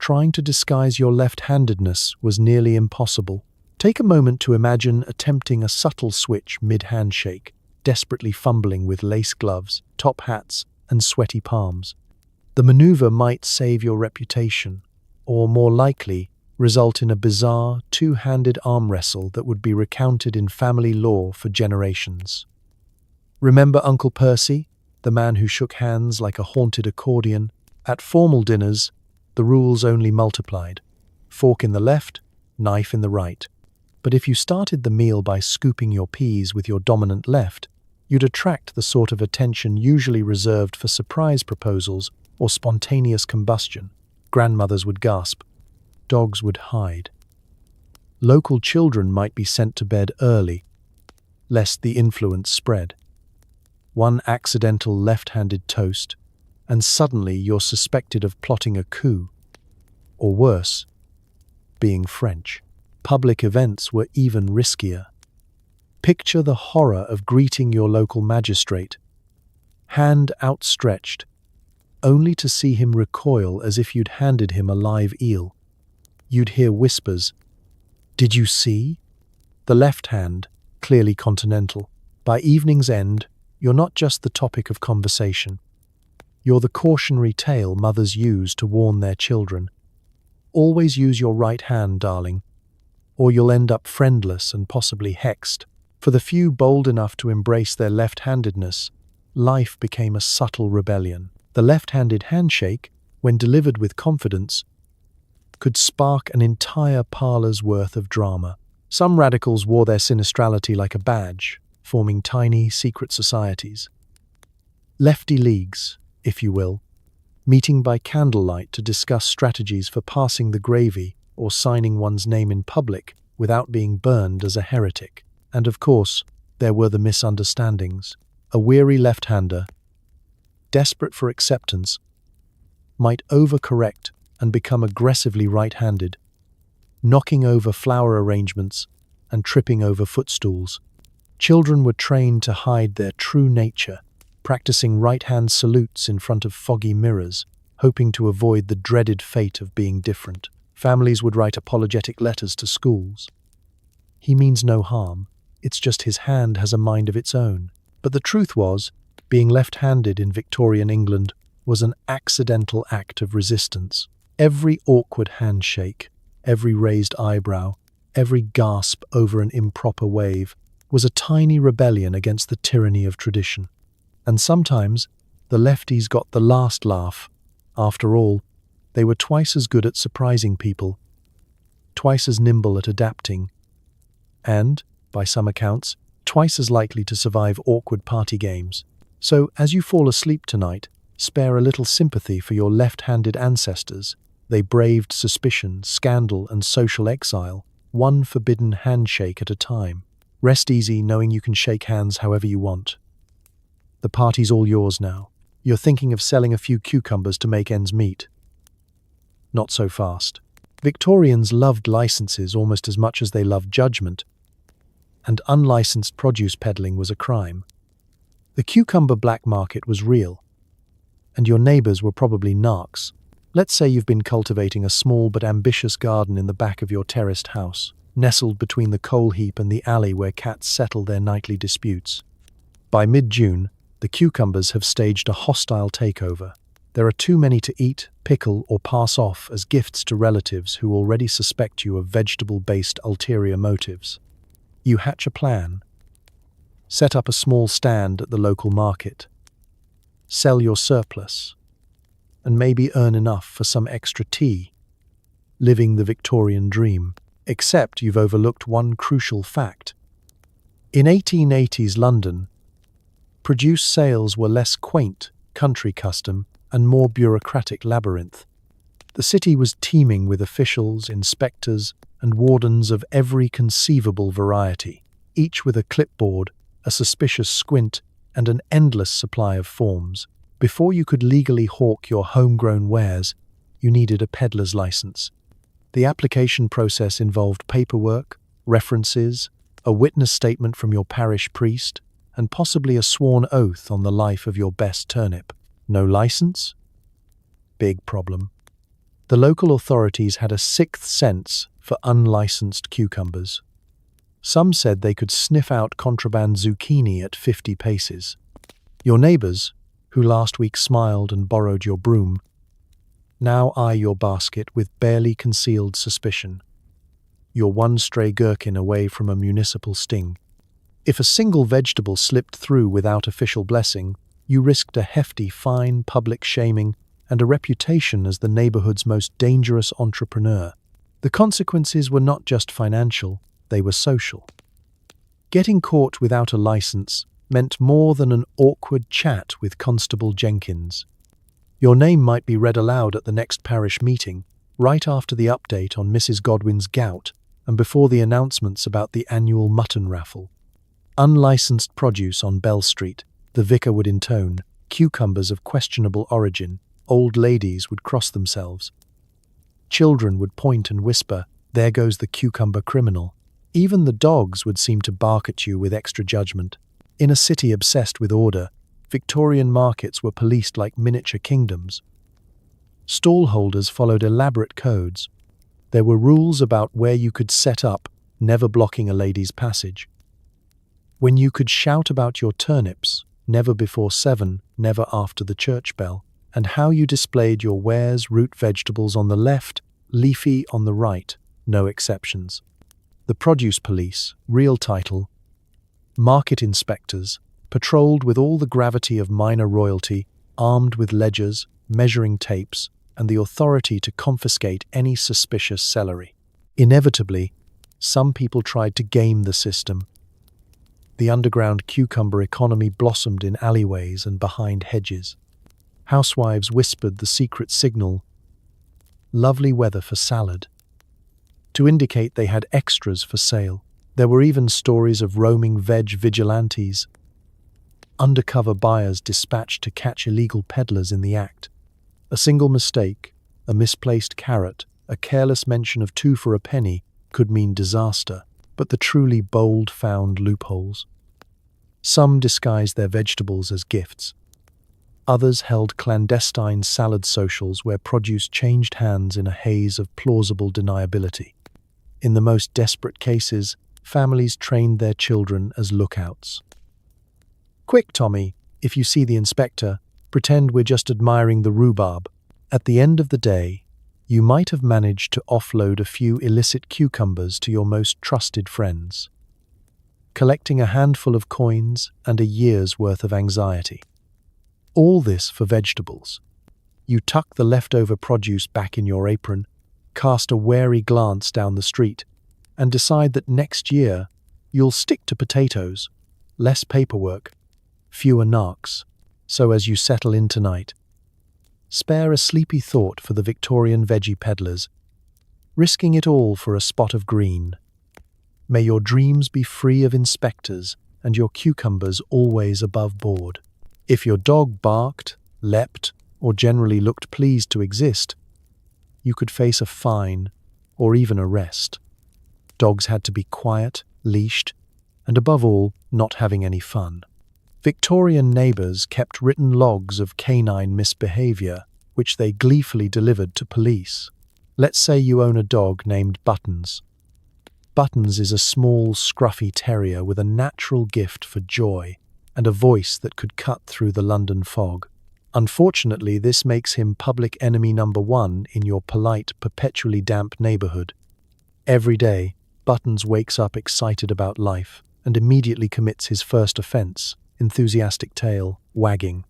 Trying to disguise your left-handedness was nearly impossible. Take a moment to imagine attempting a subtle switch mid-handshake, desperately fumbling with lace gloves, top hats, and sweaty palms. The maneuver might save your reputation, or more likely, result in a bizarre, two-handed arm wrestle that would be recounted in family lore for generations. Remember Uncle Percy, the man who shook hands like a haunted accordion? At formal dinners, the rules only multiplied. Fork in the left, knife in the right. But if you started the meal by scooping your peas with your dominant left, you'd attract the sort of attention usually reserved for surprise proposals or spontaneous combustion. Grandmothers would gasp. Dogs would hide. Local children might be sent to bed early, lest the influence spread. One accidental left-handed toast, and suddenly you're suspected of plotting a coup. Or worse, being French. Public events were even riskier. Picture the horror of greeting your local magistrate, hand outstretched, only to see him recoil as if you'd handed him a live eel. You'd hear whispers. Did you see? The left hand, clearly continental. By evening's end, you're not just the topic of conversation. You're the cautionary tale mothers use to warn their children. Always use your right hand, darling, or you'll end up friendless and possibly hexed. For the few bold enough to embrace their left-handedness, life became a subtle rebellion. The left-handed handshake, when delivered with confidence, could spark an entire parlour's worth of drama. Some radicals wore their sinistrality like a badge, forming tiny secret societies. Lefty leagues, if you will, meeting by candlelight to discuss strategies for passing the gravy or signing one's name in public without being burned as a heretic. And of course, there were the misunderstandings. A weary left-hander, desperate for acceptance, might overcorrect and become aggressively right-handed, knocking over flower arrangements and tripping over footstools. Children were trained to hide their true nature, practicing right-hand salutes in front of foggy mirrors, hoping to avoid the dreaded fate of being different. Families would write apologetic letters to schools. He means no harm. It's just his hand has a mind of its own. But the truth was, being left-handed in Victorian England was an accidental act of resistance. Every awkward handshake, every raised eyebrow, every gasp over an improper wave was a tiny rebellion against the tyranny of tradition. And sometimes, the lefties got the last laugh. After all, they were twice as good at surprising people, twice as nimble at adapting, and, by some accounts, twice as likely to survive awkward party games. So, as you fall asleep tonight, spare a little sympathy for your left-handed ancestors. They braved suspicion, scandal, and social exile, one forbidden handshake at a time. Rest easy knowing you can shake hands however you want. The party's all yours now. You're thinking of selling a few cucumbers to make ends meet. Not so fast. Victorians loved licenses almost as much as they loved judgment, and unlicensed produce peddling was a crime. The cucumber black market was real, and your neighbours were probably narcs. Let's say you've been cultivating a small but ambitious garden in the back of your terraced house, nestled between the coal heap and the alley where cats settle their nightly disputes. By mid-June, the cucumbers have staged a hostile takeover. There are too many to eat, pickle, or pass off as gifts to relatives who already suspect you of vegetable-based ulterior motives. You hatch a plan. Set up a small stand at the local market. Sell your surplus. And maybe earn enough for some extra tea. Living the Victorian dream. Except you've overlooked one crucial fact. In 1880s London, produce sales were less quaint, country custom, and more bureaucratic labyrinth. The city was teeming with officials, inspectors, and wardens of every conceivable variety, each with a clipboard, a suspicious squint, and an endless supply of forms. Before you could legally hawk your homegrown wares, you needed a peddler's license. The application process involved paperwork, references, a witness statement from your parish priest, and possibly a sworn oath on the life of your best turnip. No license? Big problem. The local authorities had a sixth sense for unlicensed cucumbers. Some said they could sniff out contraband zucchini at 50 paces. Your neighbours, who last week smiled and borrowed your broom, now eye your basket with barely concealed suspicion. You're one stray gherkin away from a municipal sting. If a single vegetable slipped through without official blessing, you risked a hefty fine, public shaming, and a reputation as the neighbourhood's most dangerous entrepreneur. The consequences were not just financial, they were social. Getting caught without a licence meant more than an awkward chat with Constable Jenkins. Your name might be read aloud at the next parish meeting, right after the update on Mrs. Godwin's gout and before the announcements about the annual mutton raffle. Unlicensed produce on Bell Street, the vicar would intone, cucumbers of questionable origin, old ladies would cross themselves. Children would point and whisper, "There goes the cucumber criminal." Even the dogs would seem to bark at you with extra judgment. In a city obsessed with order, Victorian markets were policed like miniature kingdoms. Stallholders followed elaborate codes. There were rules about where you could set up, never blocking a lady's passage. When you could shout about your turnips, never before 7, never after the church bell, and how you displayed your wares, root vegetables on the left, leafy on the right, no exceptions. The produce police, real title, market inspectors, patrolled with all the gravity of minor royalty, armed with ledgers, measuring tapes, and the authority to confiscate any suspicious celery. Inevitably, some people tried to game the system. The underground cucumber economy blossomed in alleyways and behind hedges. Housewives whispered the secret signal, "Lovely weather for salad," to indicate they had extras for sale. There were even stories of roaming veg vigilantes, undercover buyers dispatched to catch illegal peddlers in the act. A single mistake, a misplaced carrot, a careless mention of 2 for a penny could mean disaster, but the truly bold found loopholes. Some disguised their vegetables as gifts. Others held clandestine salad socials where produce changed hands in a haze of plausible deniability. In the most desperate cases, families trained their children as lookouts. "Quick, Tommy, if you see the inspector, pretend we're just admiring the rhubarb." At the end of the day, you might have managed to offload a few illicit cucumbers to your most trusted friends, collecting a handful of coins and a year's worth of anxiety. All this for vegetables. You tuck the leftover produce back in your apron, cast a wary glance down the street, and decide that next year you'll stick to potatoes, less paperwork, fewer narcs. So as you settle in tonight, spare a sleepy thought for the Victorian veggie peddlers, risking it all for a spot of green. May your dreams be free of inspectors and your cucumbers always above board. If your dog barked, leapt, or generally looked pleased to exist, you could face a fine or even arrest. Dogs had to be quiet, leashed, and above all, not having any fun. Victorian neighbours kept written logs of canine misbehaviour, which they gleefully delivered to police. Let's say you own a dog named Buttons. Buttons is a small, scruffy terrier with a natural gift for joy and a voice that could cut through the London fog. Unfortunately, this makes him public enemy number 1 in your polite, perpetually damp neighbourhood. Every day, Buttons wakes up excited about life and immediately commits his first offence, enthusiastic tail wagging.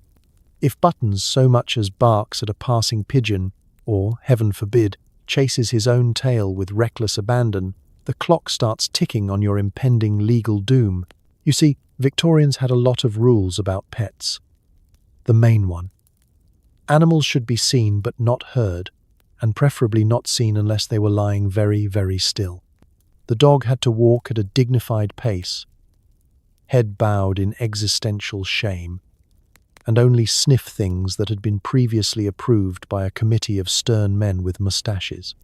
If Buttons so much as barks at a passing pigeon, or, heaven forbid, chases his own tail with reckless abandon, the clock starts ticking on your impending legal doom. You see, Victorians had a lot of rules about pets. The main one: animals should be seen but not heard, and preferably not seen unless they were lying very, very still. The dog had to walk at a dignified pace, head bowed in existential shame, and only sniff things that had been previously approved by a committee of stern men with moustaches.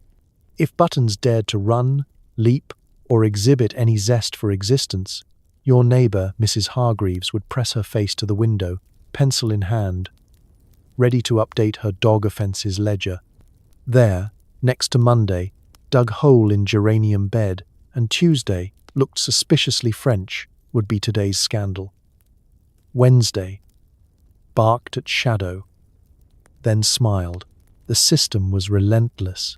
If Buttons dared to run, leap, or exhibit any zest for existence, your neighbour, Mrs. Hargreaves, would press her face to the window, pencil in hand, ready to update her dog offences ledger. There, next to Monday, dug hole in geranium bed, and Tuesday, looked suspiciously French, would be today's scandal. Wednesday, barked at shadow, then smiled. The system was relentless.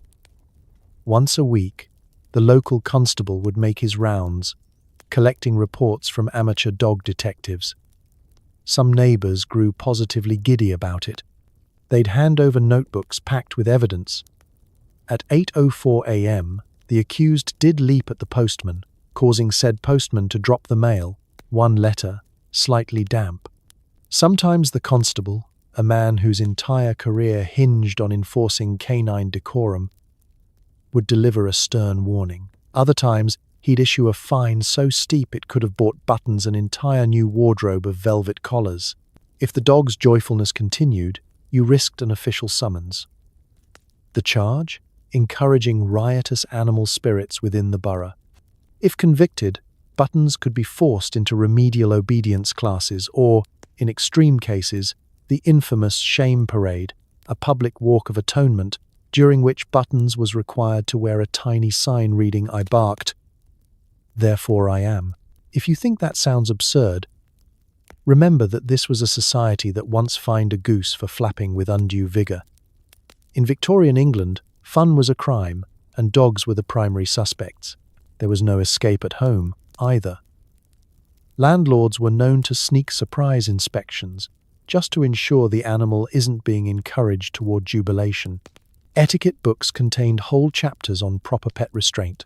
Once a week, the local constable would make his rounds, collecting reports from amateur dog detectives. Some neighbors grew positively giddy about it. They'd hand over notebooks packed with evidence. At 8:04 a.m., the accused did leap at the postman, causing said postman to drop the mail, one letter, slightly damp. Sometimes the constable, a man whose entire career hinged on enforcing canine decorum, would deliver a stern warning. Other times, he'd issue a fine so steep it could have bought Buttons an entire new wardrobe of velvet collars. If the dog's joyfulness continued, you risked an official summons. The charge? Encouraging riotous animal spirits within the borough. If convicted, Buttons could be forced into remedial obedience classes or, in extreme cases, the infamous shame parade, a public walk of atonement, during which Buttons was required to wear a tiny sign reading, "I barked, therefore I am." If you think that sounds absurd, remember that this was a society that once fined a goose for flapping with undue vigor. In Victorian England, fun was a crime, and dogs were the primary suspects. There was no escape at home, either. Landlords were known to sneak surprise inspections, just to ensure the animal isn't being encouraged toward jubilation. Etiquette books contained whole chapters on proper pet restraint,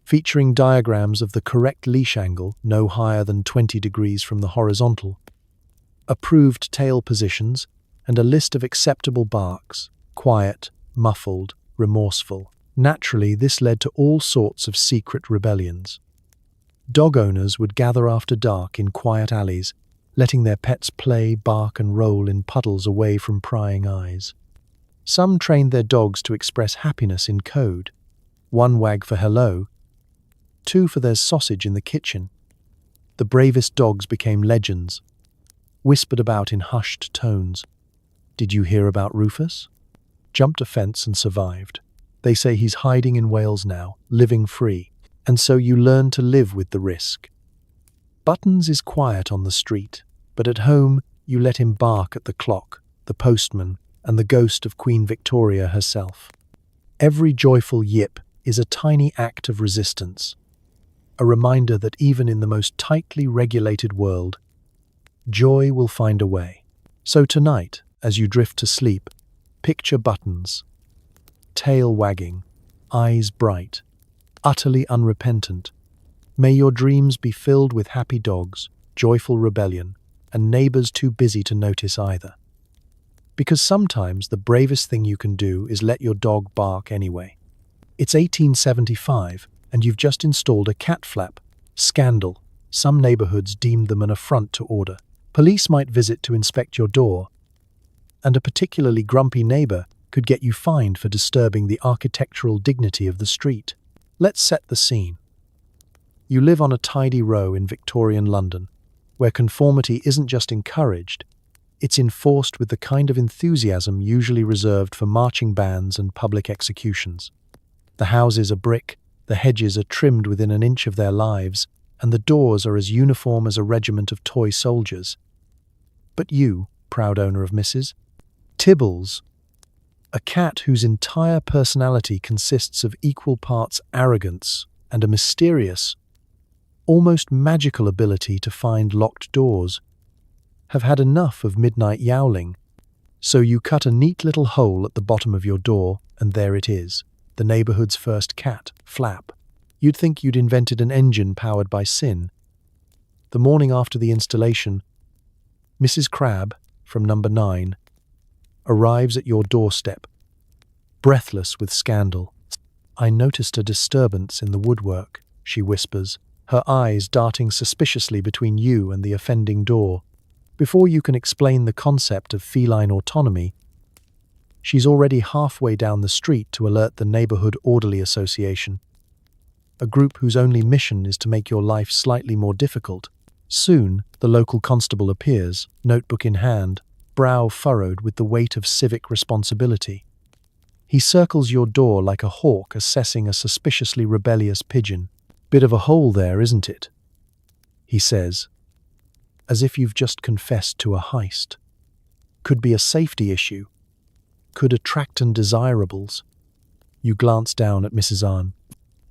featuring diagrams of the correct leash angle, no higher than 20 degrees from the horizontal, approved tail positions, and a list of acceptable barks, quiet, muffled, remorseful. Naturally, this led to all sorts of secret rebellions. Dog owners would gather after dark in quiet alleys, letting their pets play, bark, and roll in puddles away from prying eyes. Some trained their dogs to express happiness in code. One wag for hello, two for there's sausage in the kitchen. The bravest dogs became legends, whispered about in hushed tones. Did you hear about Rufus? Jumped a fence and survived. They say he's hiding in Wales now, living free. And so you learn to live with the risk. Buttons is quiet on the street, but at home you let him bark at the clock, the postman, and the ghost of Queen Victoria herself. Every joyful yip is a tiny act of resistance, a reminder that even in the most tightly regulated world, joy will find a way. So tonight, as you drift to sleep, picture Buttons, tail wagging, eyes bright, utterly unrepentant. May your dreams be filled with happy dogs, joyful rebellion, and neighbors too busy to notice either. Because sometimes the bravest thing you can do is let your dog bark anyway. It's 1875, and you've just installed a cat flap. Scandal. Some neighborhoods deemed them an affront to order. Police might visit to inspect your door, and a particularly grumpy neighbor could get you fined for disturbing the architectural dignity of the street. Let's set the scene. You live on a tidy row in Victorian London, where conformity isn't just encouraged, it's enforced with the kind of enthusiasm usually reserved for marching bands and public executions. The houses are brick, the hedges are trimmed within an inch of their lives, and the doors are as uniform as a regiment of toy soldiers. But you, proud owner of Mrs. Tibbles, a cat whose entire personality consists of equal parts arrogance and a mysterious, almost magical ability to find locked doors, have had enough of midnight yowling. So you cut a neat little hole at the bottom of your door, and there it is, the neighborhood's first cat, Flap. You'd think you'd invented an engine powered by sin. The morning after the installation, Mrs. Crab, from number 9, arrives at your doorstep, breathless with scandal. "I noticed a disturbance in the woodwork," she whispers, her eyes darting suspiciously between you and the offending door. Before you can explain the concept of feline autonomy, she's already halfway down the street to alert the Neighborhood Orderly Association, a group whose only mission is to make your life slightly more difficult. Soon, the local constable appears, notebook in hand, brow furrowed with the weight of civic responsibility. He circles your door like a hawk assessing a suspiciously rebellious pigeon. Bit of a hole there, isn't it? He says, as if you've just confessed to a heist. Could be a safety issue. Could attract undesirables. You glance down at Mrs. Arne.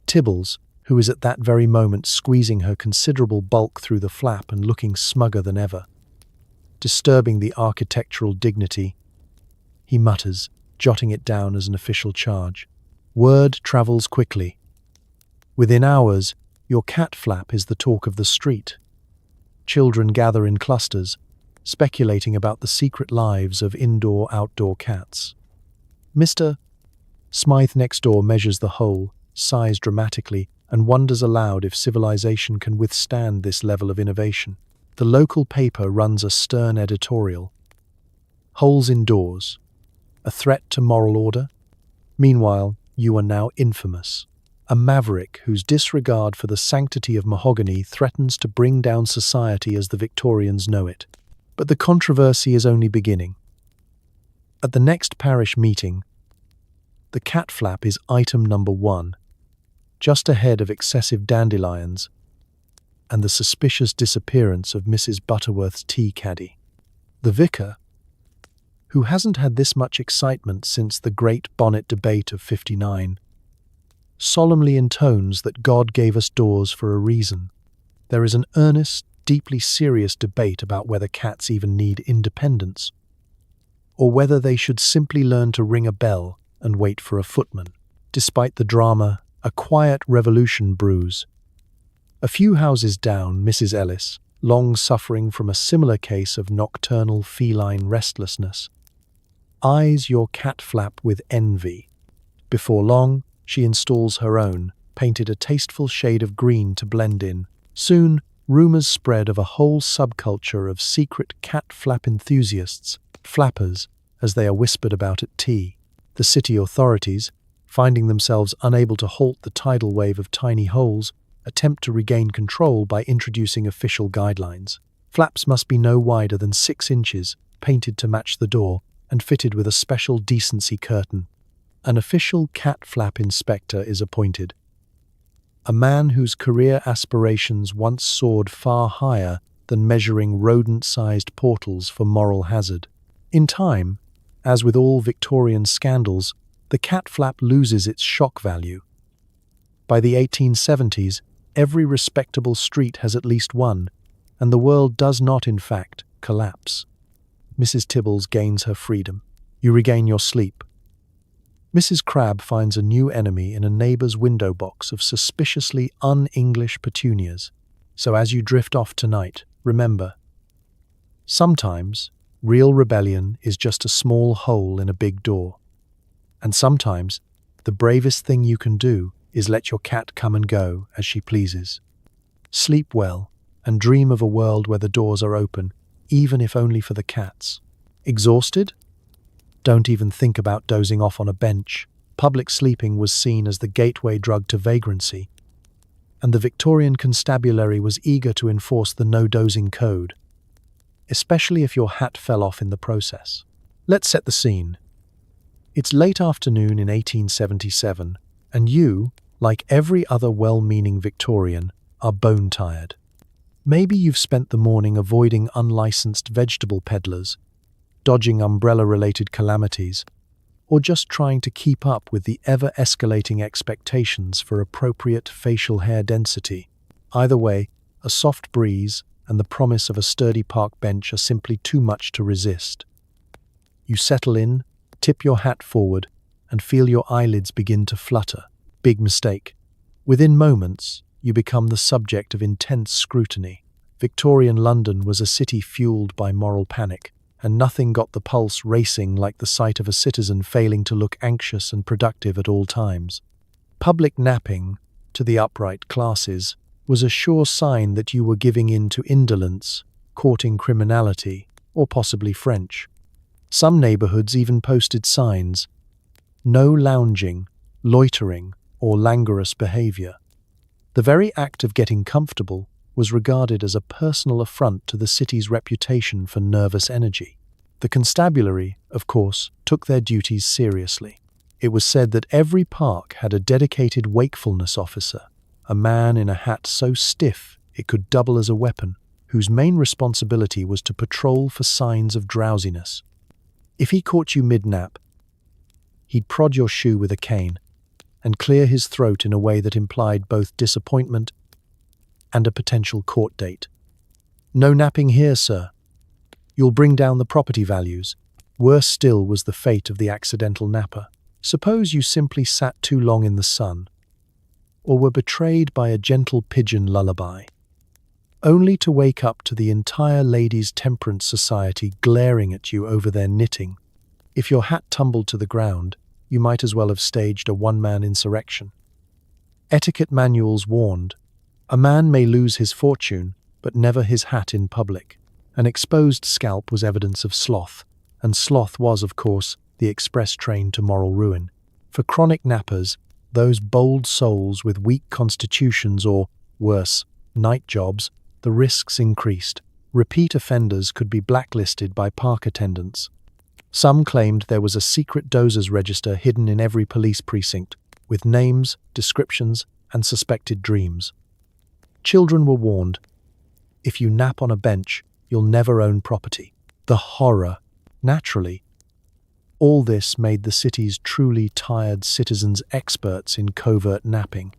Tibbles, who is at that very moment squeezing her considerable bulk through the flap and looking smugger than ever. Disturbing the architectural dignity, he mutters, jotting it down as an official charge. Word travels quickly. Within hours, your cat flap is the talk of the street. Children gather in clusters, speculating about the secret lives of indoor-outdoor cats. Mr. Smythe next door measures the hole, sighs dramatically, and wonders aloud if civilization can withstand this level of innovation. The local paper runs a stern editorial. Holes indoors. A threat to moral order? Meanwhile, you are now infamous. A maverick whose disregard for the sanctity of mahogany threatens to bring down society as the Victorians know it. But the controversy is only beginning. At the next parish meeting, the cat flap is item number 1, just ahead of excessive dandelions and the suspicious disappearance of Mrs. Butterworth's tea caddy. The vicar, who hasn't had this much excitement since the great bonnet debate of '59, solemnly intones that God gave us doors for a reason. There is an earnest, deeply serious debate about whether cats even need independence, or whether they should simply learn to ring a bell and wait for a footman. Despite the drama, a quiet revolution brews. A few houses down, Mrs. Ellis, long suffering from a similar case of nocturnal feline restlessness, eyes your cat flap with envy. Before long, she installs her own, painted a tasteful shade of green to blend in. Soon, rumors spread of a whole subculture of secret cat flap enthusiasts, flappers, as they are whispered about at tea. The city authorities, finding themselves unable to halt the tidal wave of tiny holes, attempt to regain control by introducing official guidelines. Flaps must be no wider than 6 inches, painted to match the door, and fitted with a special decency curtain. An official cat flap inspector is appointed. A man whose career aspirations once soared far higher than measuring rodent-sized portals for moral hazard. In time, as with all Victorian scandals, the cat flap loses its shock value. By the 1870s, every respectable street has at least one, and the world does not, in fact, collapse. Mrs. Tibbles gains her freedom. You regain your sleep. Mrs. Crabbe finds a new enemy in a neighbour's window box of suspiciously un-English petunias. So as you drift off tonight, remember, sometimes real rebellion is just a small hole in a big door. And sometimes the bravest thing you can do is let your cat come and go as she pleases. Sleep well and dream of a world where the doors are open, even if only for the cats. Exhausted? Don't even think about dozing off on a bench. Public sleeping was seen as the gateway drug to vagrancy, and the Victorian constabulary was eager to enforce the no-dozing code, especially if your hat fell off in the process. Let's set the scene. It's late afternoon in 1877, and you, like every other well-meaning Victorian, are bone-tired. Maybe you've spent the morning avoiding unlicensed vegetable peddlers, dodging umbrella-related calamities, or just trying to keep up with the ever-escalating expectations for appropriate facial hair density. Either way, a soft breeze and the promise of a sturdy park bench are simply too much to resist. You settle in, tip your hat forward, and feel your eyelids begin to flutter. Big mistake. Within moments, you become the subject of intense scrutiny. Victorian London was a city fueled by moral panic, and nothing got the pulse racing like the sight of a citizen failing to look anxious and productive at all times. Public napping, to the upright classes, was a sure sign that you were giving in to indolence, courting criminality, or possibly French. Some neighbourhoods even posted signs: no lounging, loitering, or languorous behaviour. The very act of getting comfortable was regarded as a personal affront to the city's reputation for nervous energy. The constabulary, of course, took their duties seriously. It was said that every park had a dedicated wakefulness officer, a man in a hat so stiff it could double as a weapon, whose main responsibility was to patrol for signs of drowsiness. If he caught you mid-nap, he'd prod your shoe with a cane and clear his throat in a way that implied both disappointment and a potential court date. "No napping here, sir. You'll bring down the property values." Worse still was the fate of the accidental napper. Suppose you simply sat too long in the sun, or were betrayed by a gentle pigeon lullaby, only to wake up to the entire Ladies' Temperance Society glaring at you over their knitting. If your hat tumbled to the ground, you might as well have staged a one-man insurrection. Etiquette manuals warned, a man may lose his fortune, but never his hat in public. An exposed scalp was evidence of sloth, and sloth was, of course, the express train to moral ruin. For chronic nappers, those bold souls with weak constitutions or, worse, night jobs, the risks increased. Repeat offenders could be blacklisted by park attendants. Some claimed there was a secret dozers register hidden in every police precinct, with names, descriptions, and suspected dreams. Children were warned, if you nap on a bench, you'll never own property. The horror. Naturally, all this made the city's truly tired citizens experts in covert napping.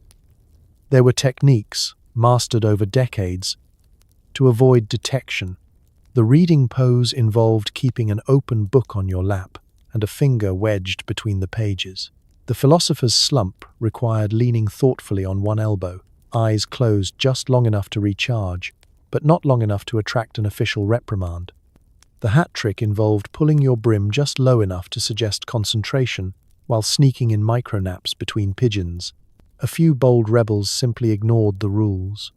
There were techniques, mastered over decades, to avoid detection. The reading pose involved keeping an open book on your lap and a finger wedged between the pages. The philosopher's slump required leaning thoughtfully on one elbow, eyes closed just long enough to recharge, but not long enough to attract an official reprimand. The hat trick involved pulling your brim just low enough to suggest concentration while sneaking in micronaps between pigeons. A few bold rebels simply ignored the rules.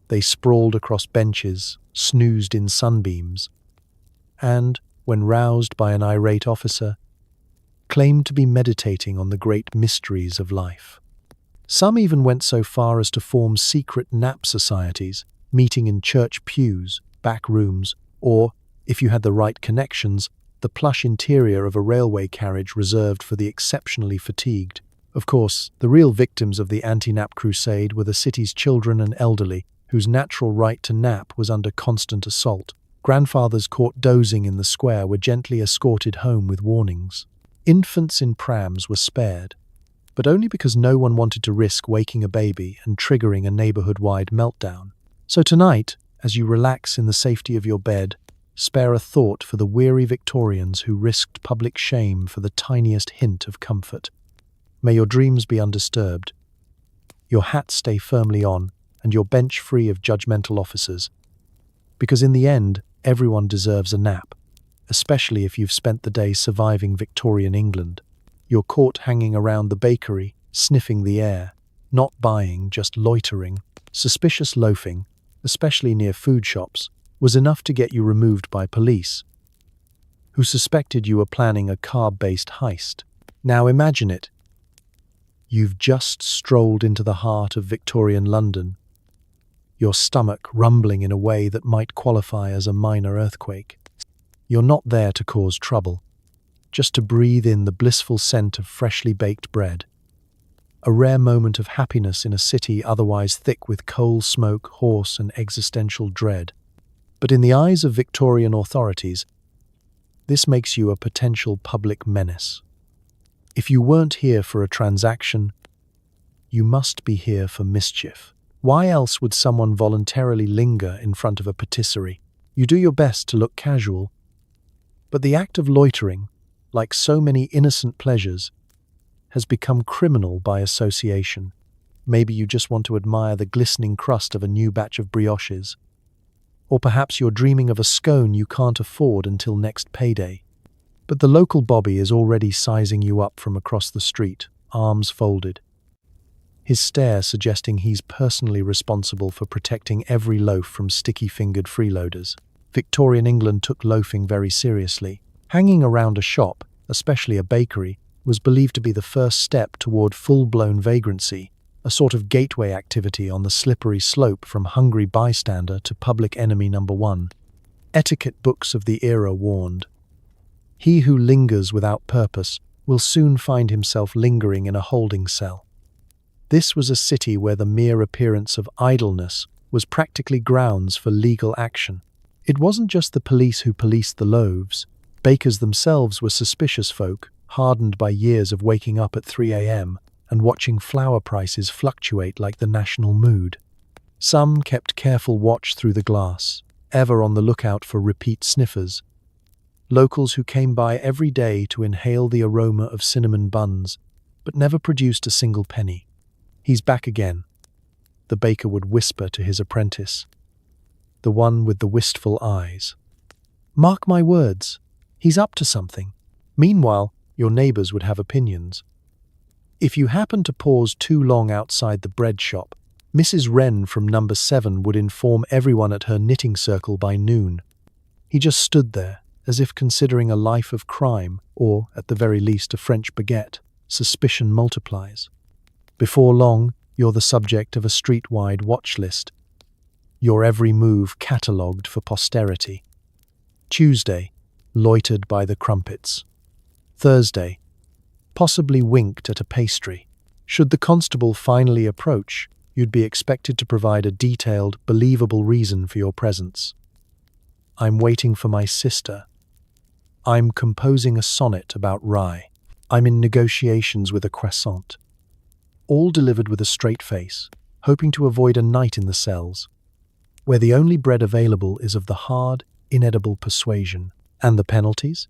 They sprawled across benches, snoozed in sunbeams, and, when roused by an irate officer, claimed to be meditating on the great mysteries of life. Some even went so far as to form secret nap societies, meeting in church pews, back rooms, or, if you had the right connections, the plush interior of a railway carriage reserved for the exceptionally fatigued. Of course, the real victims of the anti-nap crusade were the city's children and elderly, whose natural right to nap was under constant assault. Grandfathers caught dozing in the square were gently escorted home with warnings. Infants in prams were spared, but only because no one wanted to risk waking a baby and triggering a neighborhood-wide meltdown. So tonight, as you relax in the safety of your bed, spare a thought for the weary Victorians who risked public shame for the tiniest hint of comfort. May your dreams be undisturbed, your hat stay firmly on, and your bench free of judgmental officers. Because in the end, everyone deserves a nap, especially if you've spent the day surviving Victorian England. You're caught hanging around the bakery, sniffing the air, not buying, just loitering. Suspicious loafing, especially near food shops, was enough to get you removed by police, who suspected you were planning a carb-based heist. Now imagine it. You've just strolled into the heart of Victorian London, your stomach rumbling in a way that might qualify as a minor earthquake. You're not there to cause trouble, just to breathe in the blissful scent of freshly baked bread. A rare moment of happiness in a city otherwise thick with coal smoke, horse, and existential dread. But in the eyes of Victorian authorities, this makes you a potential public menace. If you weren't here for a transaction, you must be here for mischief. Why else would someone voluntarily linger in front of a patisserie? You do your best to look casual, but the act of loitering, like so many innocent pleasures, has become criminal by association. Maybe you just want to admire the glistening crust of a new batch of brioches. Or perhaps you're dreaming of a scone you can't afford until next payday. But the local bobby is already sizing you up from across the street, arms folded, his stare suggesting he's personally responsible for protecting every loaf from sticky-fingered freeloaders. Victorian England took loafing very seriously. Hanging around a shop, especially a bakery, was believed to be the first step toward full-blown vagrancy, a sort of gateway activity on the slippery slope from hungry bystander to public enemy number one. Etiquette books of the era warned, he who lingers without purpose will soon find himself lingering in a holding cell. This was a city where the mere appearance of idleness was practically grounds for legal action. It wasn't just the police who policed the loaves. Bakers themselves were suspicious folk, hardened by years of waking up at 3 a.m. and watching flour prices fluctuate like the national mood. Some kept careful watch through the glass, ever on the lookout for repeat sniffers. Locals who came by every day to inhale the aroma of cinnamon buns, but never produced a single penny. "He's back again," the baker would whisper to his apprentice, the one with the wistful eyes. "Mark my words, he's up to something." Meanwhile, your neighbors would have opinions. If you happened to pause too long outside the bread shop, Mrs. Wren from number 7 would inform everyone at her knitting circle by noon. He just stood there, as if considering a life of crime, or, at the very least, a French baguette. Suspicion multiplies. Before long, you're the subject of a street-wide watch list. Your every move catalogued for posterity. Tuesday, loitered by the crumpets. Thursday, possibly winked at a pastry. Should the constable finally approach, you'd be expected to provide a detailed, believable reason for your presence. "I'm waiting for my sister." "I'm composing a sonnet about rye." "I'm in negotiations with a croissant." All delivered with a straight face, hoping to avoid a night in the cells, where the only bread available is of the hard, inedible persuasion. And the penalties?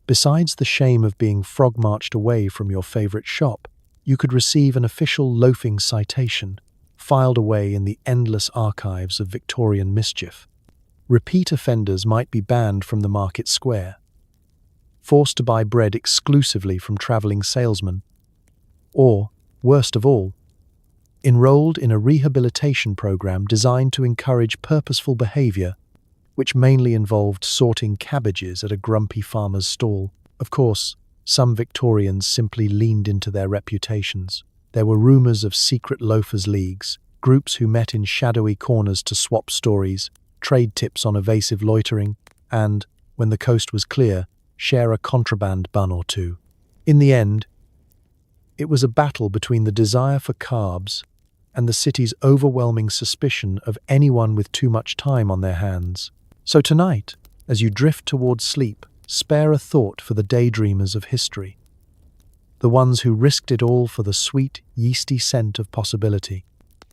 Besides the shame of being frog-marched away from your favorite shop, you could receive an official loafing citation, filed away in the endless archives of Victorian mischief. Repeat offenders might be banned from the market square, forced to buy bread exclusively from travelling salesmen, or, worst of all, enrolled in a rehabilitation program designed to encourage purposeful behaviour, which mainly involved sorting cabbages at a grumpy farmer's stall. Of course, some Victorians simply leaned into their reputations. There were rumours of secret loafers' leagues, groups who met in shadowy corners to swap stories, trade tips on evasive loitering, and, when the coast was clear, share a contraband bun or two. In the end, it was a battle between the desire for carbs and the city's overwhelming suspicion of anyone with too much time on their hands. So tonight, as you drift towards sleep, spare a thought for the daydreamers of history, the ones who risked it all for the sweet, yeasty scent of possibility.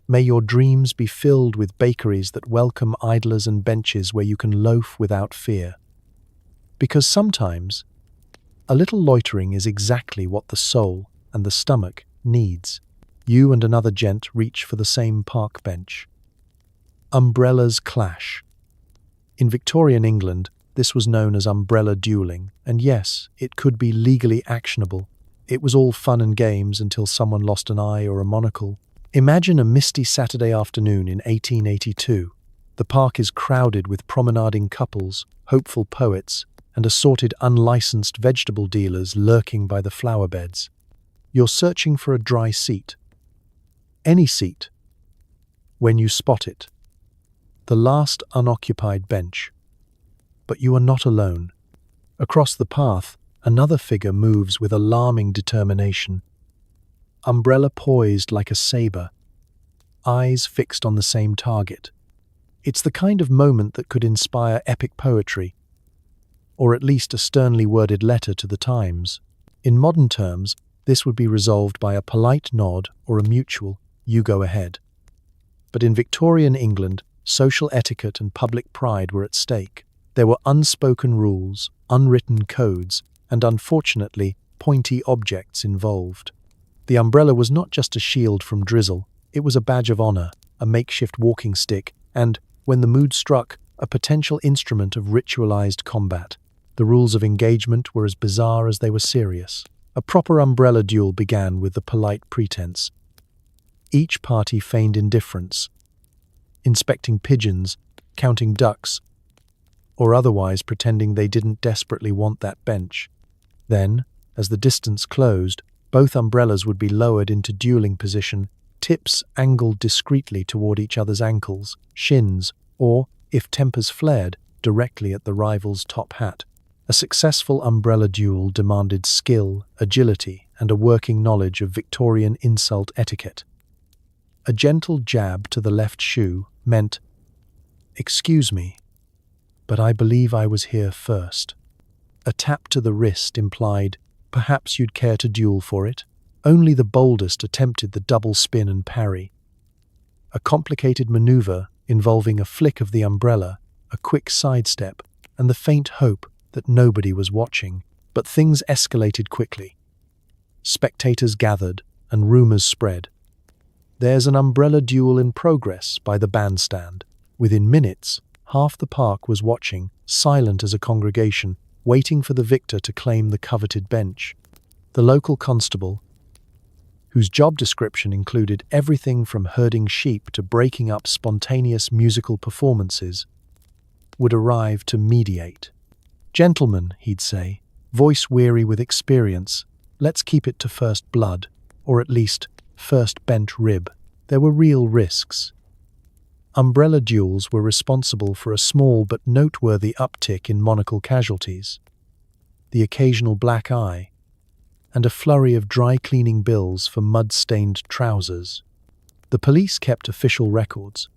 May your dreams be filled with bakeries that welcome idlers and benches where you can loaf without fear. Because sometimes, a little loitering is exactly what the soul and the stomach needs. You and another gent reach for the same park bench. Umbrellas clash. In Victorian England, this was known as umbrella dueling, and yes, it could be legally actionable. It was all fun and games until someone lost an eye or a monocle. Imagine a misty Saturday afternoon in 1882. The park is crowded with promenading couples, hopeful poets, and assorted unlicensed vegetable dealers lurking by the flower beds. You're searching for a dry seat. Any seat. When you spot it. The last unoccupied bench. But you are not alone. Across the path, another figure moves with alarming determination. Umbrella poised like a saber, eyes fixed on the same target. It's the kind of moment that could inspire epic poetry, or at least a sternly worded letter to the Times. In modern terms, this would be resolved by a polite nod or a mutual, "You go ahead." But in Victorian England, social etiquette and public pride were at stake. There were unspoken rules, unwritten codes, and unfortunately, pointy objects involved. The umbrella was not just a shield from drizzle, it was a badge of honor, a makeshift walking stick, and, when the mood struck, a potential instrument of ritualized combat. The rules of engagement were as bizarre as they were serious. A proper umbrella duel began with the polite pretense. Each party feigned indifference, inspecting pigeons, counting ducks, or otherwise pretending they didn't desperately want that bench. Then, as the distance closed, both umbrellas would be lowered into dueling position, tips angled discreetly toward each other's ankles, shins, or, if tempers flared, directly at the rival's top hat. A successful umbrella duel demanded skill, agility, and a working knowledge of Victorian insult etiquette. A gentle jab to the left shoe meant, "Excuse me, but I believe I was here first." A tap to the wrist implied, "Perhaps you'd care to duel for it?" Only the boldest attempted the double spin and parry. A complicated maneuver involving a flick of the umbrella, a quick sidestep, and the faint hope that nobody was watching. But things escalated quickly. Spectators gathered, and rumors spread. "There's an umbrella duel in progress" by the bandstand. Within minutes, half the park was watching, silent as a congregation, waiting for the victor to claim the coveted bench. The local constable, whose job description included everything from herding sheep to breaking up spontaneous musical performances, would arrive to mediate. "Gentlemen," he'd say, voice weary with experience, "let's keep it to first blood, or at least first bent rib." There were real risks. Umbrella duels were responsible for a small but noteworthy uptick in monocle casualties, the occasional black eye, and a flurry of dry-cleaning bills for mud-stained trousers. The police kept official records.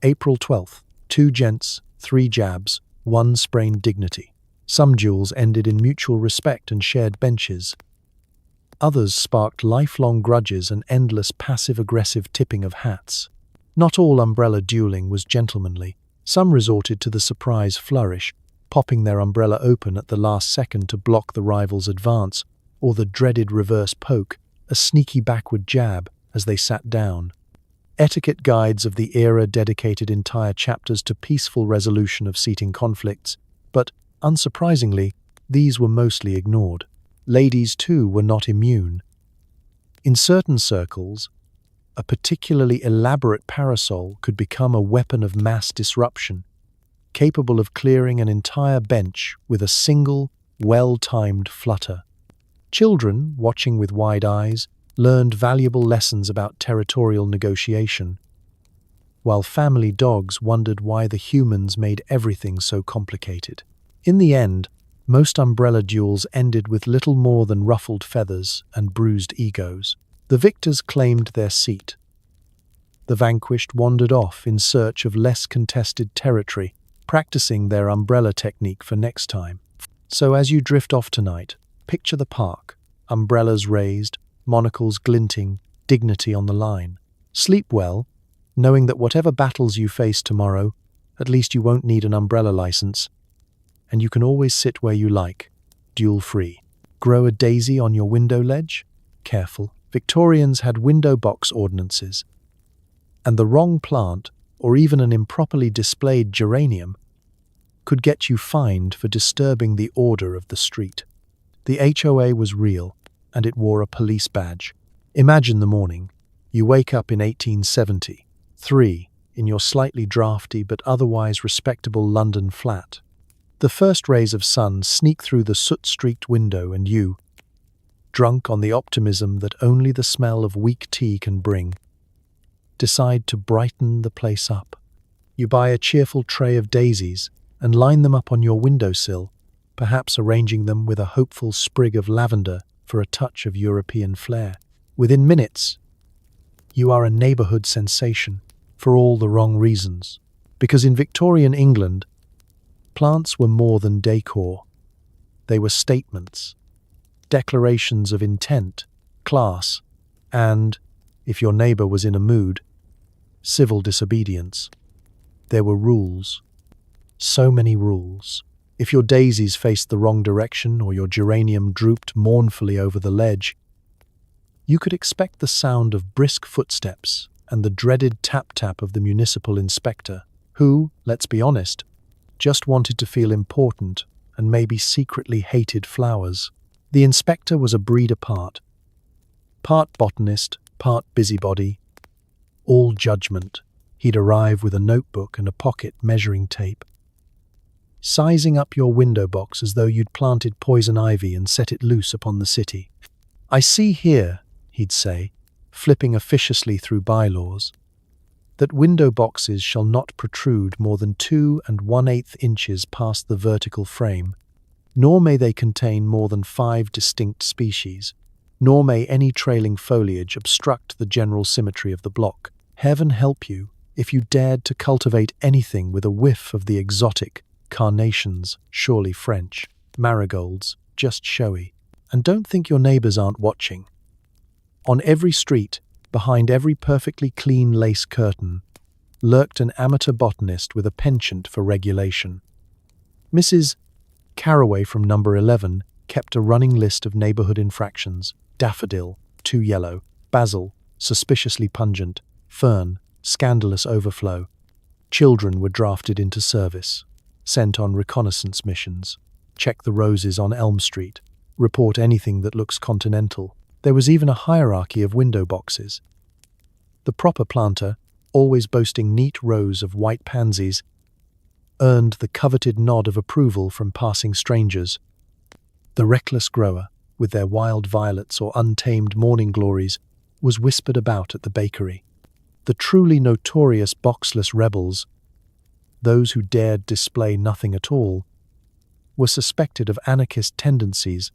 April 12th, 2 gents, 3 jabs, 1 sprained dignity. Some duels ended in mutual respect and shared benches. Others sparked lifelong grudges and endless passive-aggressive tipping of hats. Not all umbrella dueling was gentlemanly. Some resorted to the surprise flourish, popping their umbrella open at the last second to block the rival's advance, or the dreaded reverse poke, a sneaky backward jab, as they sat down. Etiquette guides of the era dedicated entire chapters to peaceful resolution of seating conflicts, but, unsurprisingly, these were mostly ignored. Ladies, too, were not immune. In certain circles, a particularly elaborate parasol could become a weapon of mass disruption, capable of clearing an entire bench with a single, well-timed flutter. Children, watching with wide eyes, learned valuable lessons about territorial negotiation, while family dogs wondered why the humans made everything so complicated. In the end, most umbrella duels ended with little more than ruffled feathers and bruised egos. The victors claimed their seat. The vanquished wandered off in search of less contested territory, practicing their umbrella technique for next time. So as you drift off tonight, picture the park, umbrellas raised, monocles glinting, dignity on the line. Sleep well, knowing that whatever battles you face tomorrow, at least you won't need an umbrella license, and you can always sit where you like, duel-free. Grow a daisy on your window ledge? Careful. Victorians had window box ordinances, and the wrong plant, or even an improperly displayed geranium, could get you fined for disturbing the order of the street. The HOA was real, and it wore a police badge. Imagine the morning. You wake up in 1873, in your slightly drafty but otherwise respectable London flat. The first rays of sun sneak through the soot-streaked window, and you, drunk on the optimism that only the smell of weak tea can bring, decide to brighten the place up. You buy a cheerful tray of daisies and line them up on your windowsill, perhaps arranging them with a hopeful sprig of lavender for a touch of European flair. Within minutes, you are a neighborhood sensation for all the wrong reasons. Because in Victorian England, plants were more than decor. They were statements, declarations of intent, class, and, if your neighbor was in a mood, civil disobedience. There were rules. So many rules. If your daisies faced the wrong direction or your geranium drooped mournfully over the ledge, you could expect the sound of brisk footsteps and the dreaded tap-tap of the municipal inspector, who, let's be honest, just wanted to feel important and maybe secretly hated flowers. The inspector was a breed apart. Part botanist, part busybody, all judgment. He'd arrive with a notebook and a pocket measuring tape, sizing up your window box as though you'd planted poison ivy and set it loose upon the city. "I see here," he'd say, flipping officiously through bylaws, "that window boxes shall not protrude more than 2 1/8 inches past the vertical frame, nor may they contain more than 5 distinct species. nor may any trailing foliage obstruct the general symmetry of the block. Heaven help you if you dared to cultivate anything with a whiff of the exotic, carnations, surely French, marigolds, just showy. And don't think your neighbors aren't watching. On every street, behind every perfectly clean lace curtain, lurked an amateur botanist with a penchant for regulation. Mrs. Caraway from number 11 kept a running list of neighborhood infractions: daffodil, too yellow; basil, suspiciously pungent; fern, scandalous overflow. Children were drafted into service, sent on reconnaissance missions. Check the roses on Elm Street. Report anything that looks continental. There was even a hierarchy of window boxes. The proper planter, always boasting neat rows of white pansies, earned the coveted nod of approval from passing strangers. The reckless grower, with their wild violets or untamed morning glories, was whispered about at the bakery. The truly notorious boxless rebels, those who dared display nothing at all, were suspected of anarchist tendencies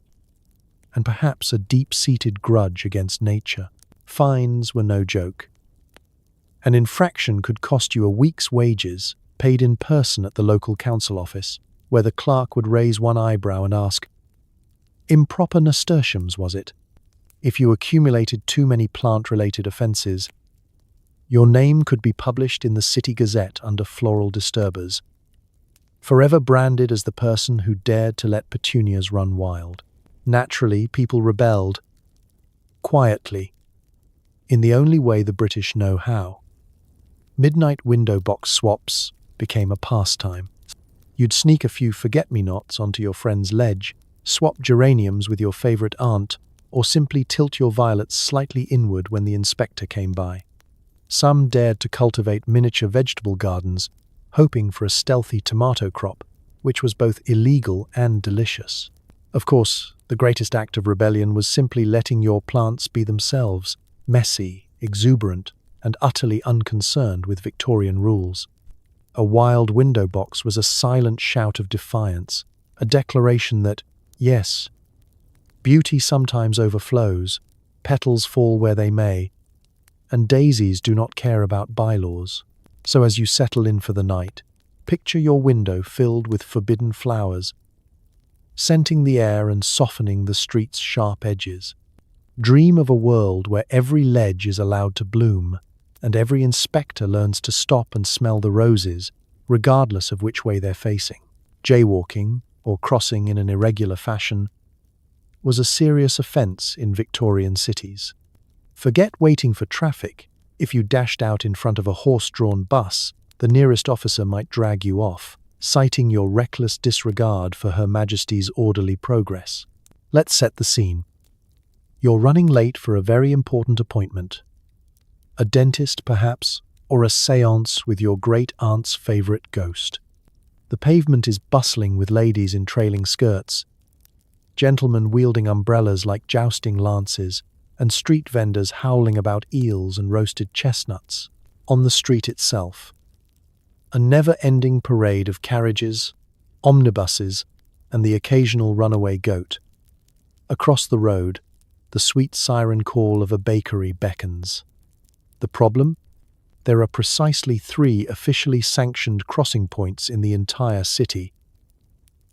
and perhaps a deep-seated grudge against nature. Fines were no joke. An infraction could cost you a week's wages, paid in person at the local council office, where the clerk would raise one eyebrow and ask, "Improper nasturtiums, was it?" If you accumulated too many plant-related offences, your name could be published in the City Gazette under floral disturbers, forever branded as the person who dared to let petunias run wild. Naturally, people rebelled, quietly, in the only way the British know how. Midnight window box swaps became a pastime. You'd sneak a few forget-me-nots onto your friend's ledge, swap geraniums with your favorite aunt, or simply tilt your violets slightly inward when the inspector came by. Some dared to cultivate miniature vegetable gardens, hoping for a stealthy tomato crop, which was both illegal and delicious. Of course, the greatest act of rebellion was simply letting your plants be themselves, messy, exuberant, and utterly unconcerned with Victorian rules. A wild window box was a silent shout of defiance, a declaration that, yes, beauty sometimes overflows, petals fall where they may, and daisies do not care about bylaws. So as you settle in for the night, picture your window filled with forbidden flowers, scenting the air and softening the street's sharp edges. Dream of a world where every ledge is allowed to bloom, and every inspector learns to stop and smell the roses, regardless of which way they're facing. Jaywalking, or crossing in an irregular fashion, was a serious offence in Victorian cities. Forget waiting for traffic. If you dashed out in front of a horse-drawn bus, the nearest officer might drag you off, citing your reckless disregard for Her Majesty's orderly progress. Let's set the scene. You're running late for a very important appointment. A dentist, perhaps, or a séance with your great-aunt's favourite ghost. The pavement is bustling with ladies in trailing skirts, gentlemen wielding umbrellas like jousting lances, and street vendors howling about eels and roasted chestnuts. On the street itself, a never-ending parade of carriages, omnibuses, and the occasional runaway goat. Across the road, the sweet siren call of a bakery beckons. The problem? There are precisely 3 officially sanctioned crossing points in the entire city,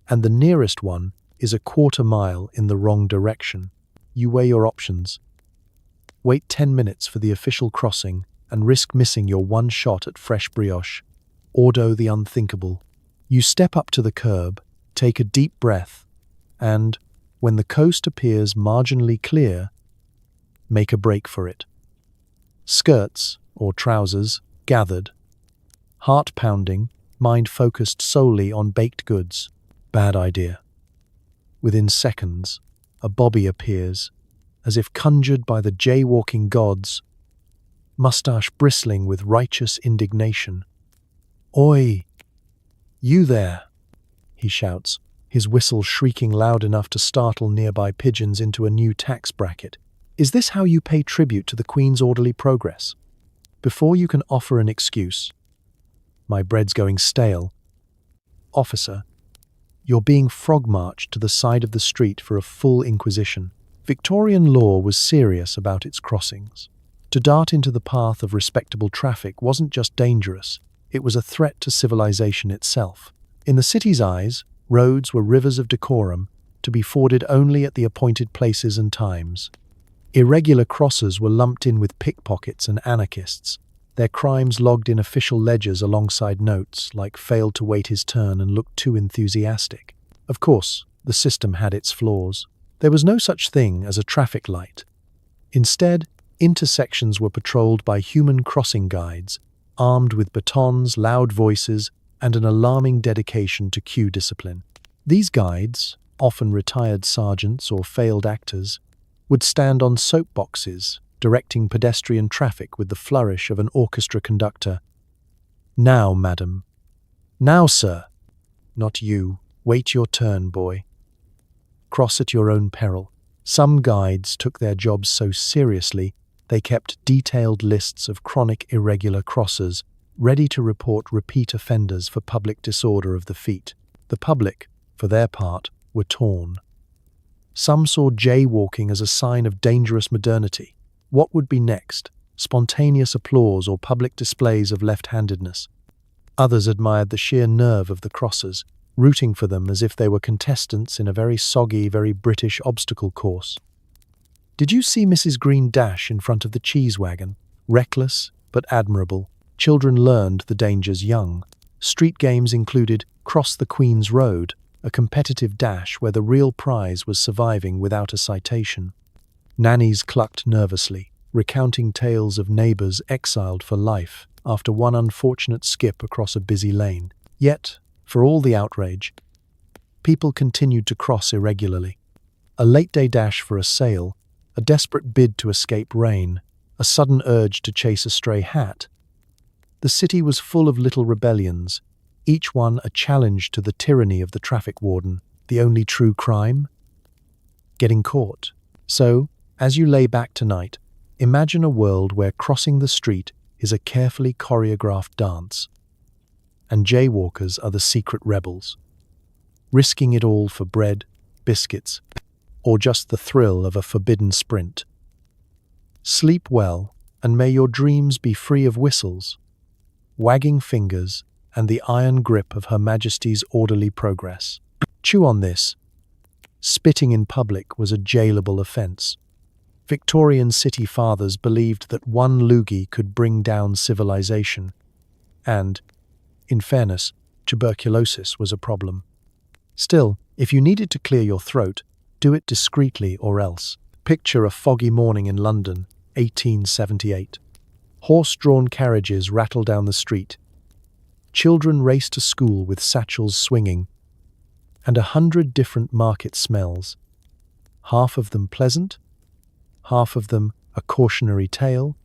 and the nearest one is a quarter-mile in the wrong direction. You weigh your options. Wait 10 minutes for the official crossing and risk missing your one shot at fresh brioche. Ordo the unthinkable. You step up to the curb, take a deep breath, and, when the coast appears marginally clear, make a break for it. Skirts, or trousers, gathered. Heart pounding, mind focused solely on baked goods. Bad idea. Within seconds, a bobby appears, as if conjured by the jaywalking gods, mustache bristling with righteous indignation. "Oi! You there!" he shouts, his whistle shrieking loud enough to startle nearby pigeons into a new tax bracket. "Is this how you pay tribute to the Queen's orderly progress?" Before you can offer an excuse, "My bread's going stale," "Officer, you're being frog-marched to the side of the street for a full inquisition." Victorian law was serious about its crossings. To dart into the path of respectable traffic wasn't just dangerous, it was a threat to civilization itself. In the city's eyes, roads were rivers of decorum, to be forded only at the appointed places and times. Irregular crossers were lumped in with pickpockets and anarchists, their crimes logged in official ledgers alongside notes like "failed to wait his turn and looked too enthusiastic." Of course, the system had its flaws. There was no such thing as a traffic light. Instead, intersections were patrolled by human crossing guides, armed with batons, loud voices, and an alarming dedication to queue discipline. These guides, often retired sergeants or failed actors, would stand on soapboxes, directing pedestrian traffic with the flourish of an orchestra conductor. "Now, madam." "Now, sir." "Not you. Wait your turn, boy." Cross at your own peril. Some guides took their jobs so seriously they kept detailed lists of chronic irregular crossers, ready to report repeat offenders for public disorder of the feet. The public, for their part, were torn. Some saw jaywalking as a sign of dangerous modernity. What would be next? Spontaneous applause or public displays of left-handedness? Others admired the sheer nerve of the crossers, rooting for them as if they were contestants in a very soggy, very British obstacle course. Did you see Mrs. Green dash in front of the cheese wagon? Reckless, but admirable. Children learned the dangers young. Street games included Cross the Queen's Road, a competitive dash where the real prize was surviving without a citation. Nannies clucked nervously, recounting tales of neighbours exiled for life after one unfortunate skip across a busy lane. Yet, for all the outrage, people continued to cross irregularly. A late-day dash for a sale, a desperate bid to escape rain, a sudden urge to chase a stray hat. The city was full of little rebellions, each one a challenge to the tyranny of the traffic warden. The only true crime? Getting caught. So, as you lay back tonight, imagine a world where crossing the street is a carefully choreographed dance, and jaywalkers are the secret rebels, risking it all for bread, biscuits, or just the thrill of a forbidden sprint. Sleep well, and may your dreams be free of whistles, wagging fingers, and the iron grip of Her Majesty's orderly progress. Chew on this. Spitting in public was a jailable offence. Victorian city fathers believed that one loogie could bring down civilization, and, in fairness, tuberculosis was a problem. Still, if you needed to clear your throat, do it discreetly or else. Picture a foggy morning in London, 1878. Horse-drawn carriages rattle down the street. Children race to school with satchels swinging, and 100 different market smells. Half of them pleasant, half of them a cautionary tale,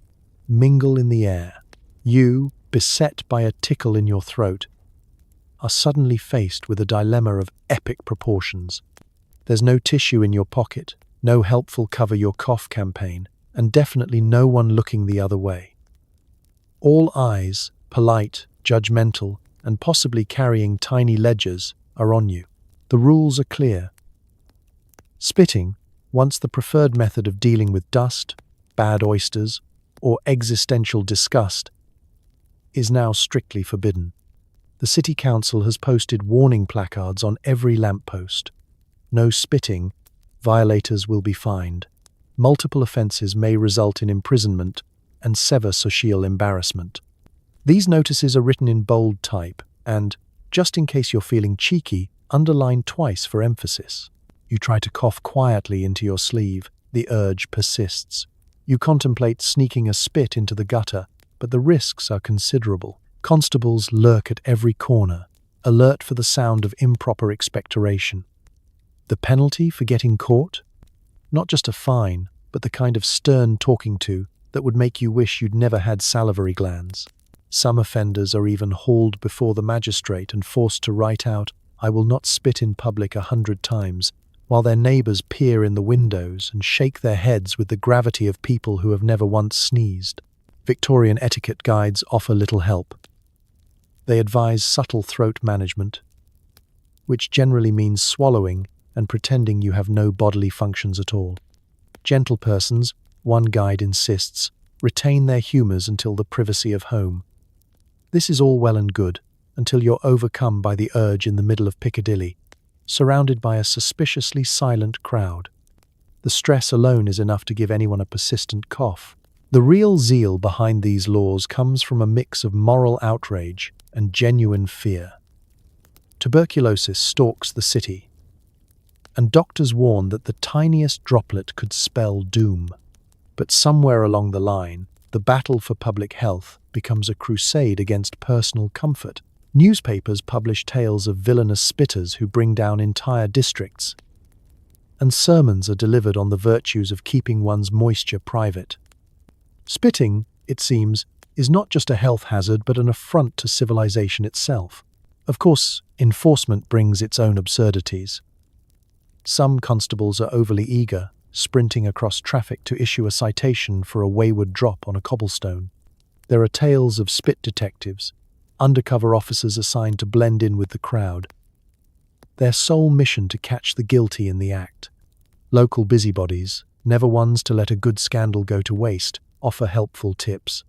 mingle in the air. You, beset by a tickle in your throat, are suddenly faced with a dilemma of epic proportions. There's no tissue in your pocket, no helpful cover your cough campaign, and definitely no one looking the other way. All eyes, polite, judgmental, and possibly carrying tiny ledgers, are on you. The rules are clear. Spitting, once the preferred method of dealing with dust, bad oysters, or existential disgust, is now strictly forbidden. The City Council has posted warning placards on every lamppost. No spitting, violators will be fined. Multiple offences may result in imprisonment and severe social embarrassment. These notices are written in bold type and, just in case you're feeling cheeky, underlined twice for emphasis. You try to cough quietly into your sleeve. The urge persists. You contemplate sneaking a spit into the gutter, but the risks are considerable. Constables lurk at every corner, alert for the sound of improper expectoration. The penalty for getting caught? Not just a fine, but the kind of stern talking to that would make you wish you'd never had salivary glands. Some offenders are even hauled before the magistrate and forced to write out, "I will not spit in public 100 times, while their neighbours peer in the windows and shake their heads with the gravity of people who have never once sneezed. Victorian etiquette guides offer little help. They advise subtle throat management, which generally means swallowing and pretending you have no bodily functions at all. Gentle persons, one guide insists, retain their humours until the privacy of home. This is all well and good, until you're overcome by the urge in the middle of Piccadilly, surrounded by a suspiciously silent crowd. The stress alone is enough to give anyone a persistent cough. The real zeal behind these laws comes from a mix of moral outrage and genuine fear. Tuberculosis stalks the city, and doctors warn that the tiniest droplet could spell doom. But somewhere along the line, the battle for public health becomes a crusade against personal comfort. Newspapers publish tales of villainous spitters who bring down entire districts, and sermons are delivered on the virtues of keeping one's moisture private. Spitting, it seems, is not just a health hazard but an affront to civilization itself. Of course, enforcement brings its own absurdities. Some constables are overly eager, sprinting across traffic to issue a citation for a wayward drop on a cobblestone. There are tales of spit detectives, undercover officers assigned to blend in with the crowd, their sole mission to catch the guilty in the act. Local busybodies, never ones to let a good scandal go to waste, offer helpful tips.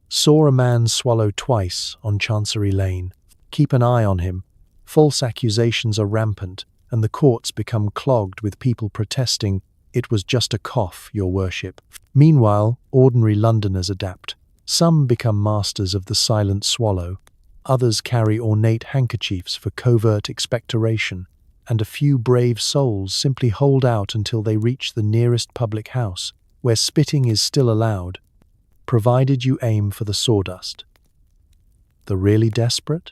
Saw a man swallow twice on Chancery Lane. Keep an eye on him. False accusations are rampant, and the courts become clogged with people protesting, "It was just a cough, your worship." Meanwhile, ordinary Londoners adapt. Some become masters of the silent swallow, others carry ornate handkerchiefs for covert expectoration, and a few brave souls simply hold out until they reach the nearest public house, where spitting is still allowed, provided you aim for the sawdust. The really desperate?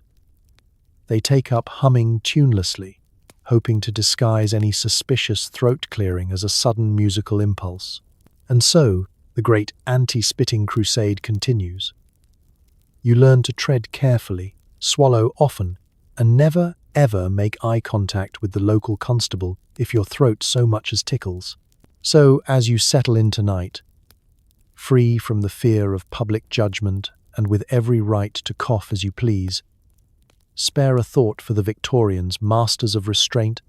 They take up humming tunelessly, hoping to disguise any suspicious throat clearing as a sudden musical impulse. And so, the great anti-spitting crusade continues. You learn to tread carefully, swallow often, and never, ever make eye contact with the local constable if your throat so much as tickles. So, as you settle in tonight, free from the fear of public judgment and with every right to cough as you please, spare a thought for the Victorians, masters of restraint,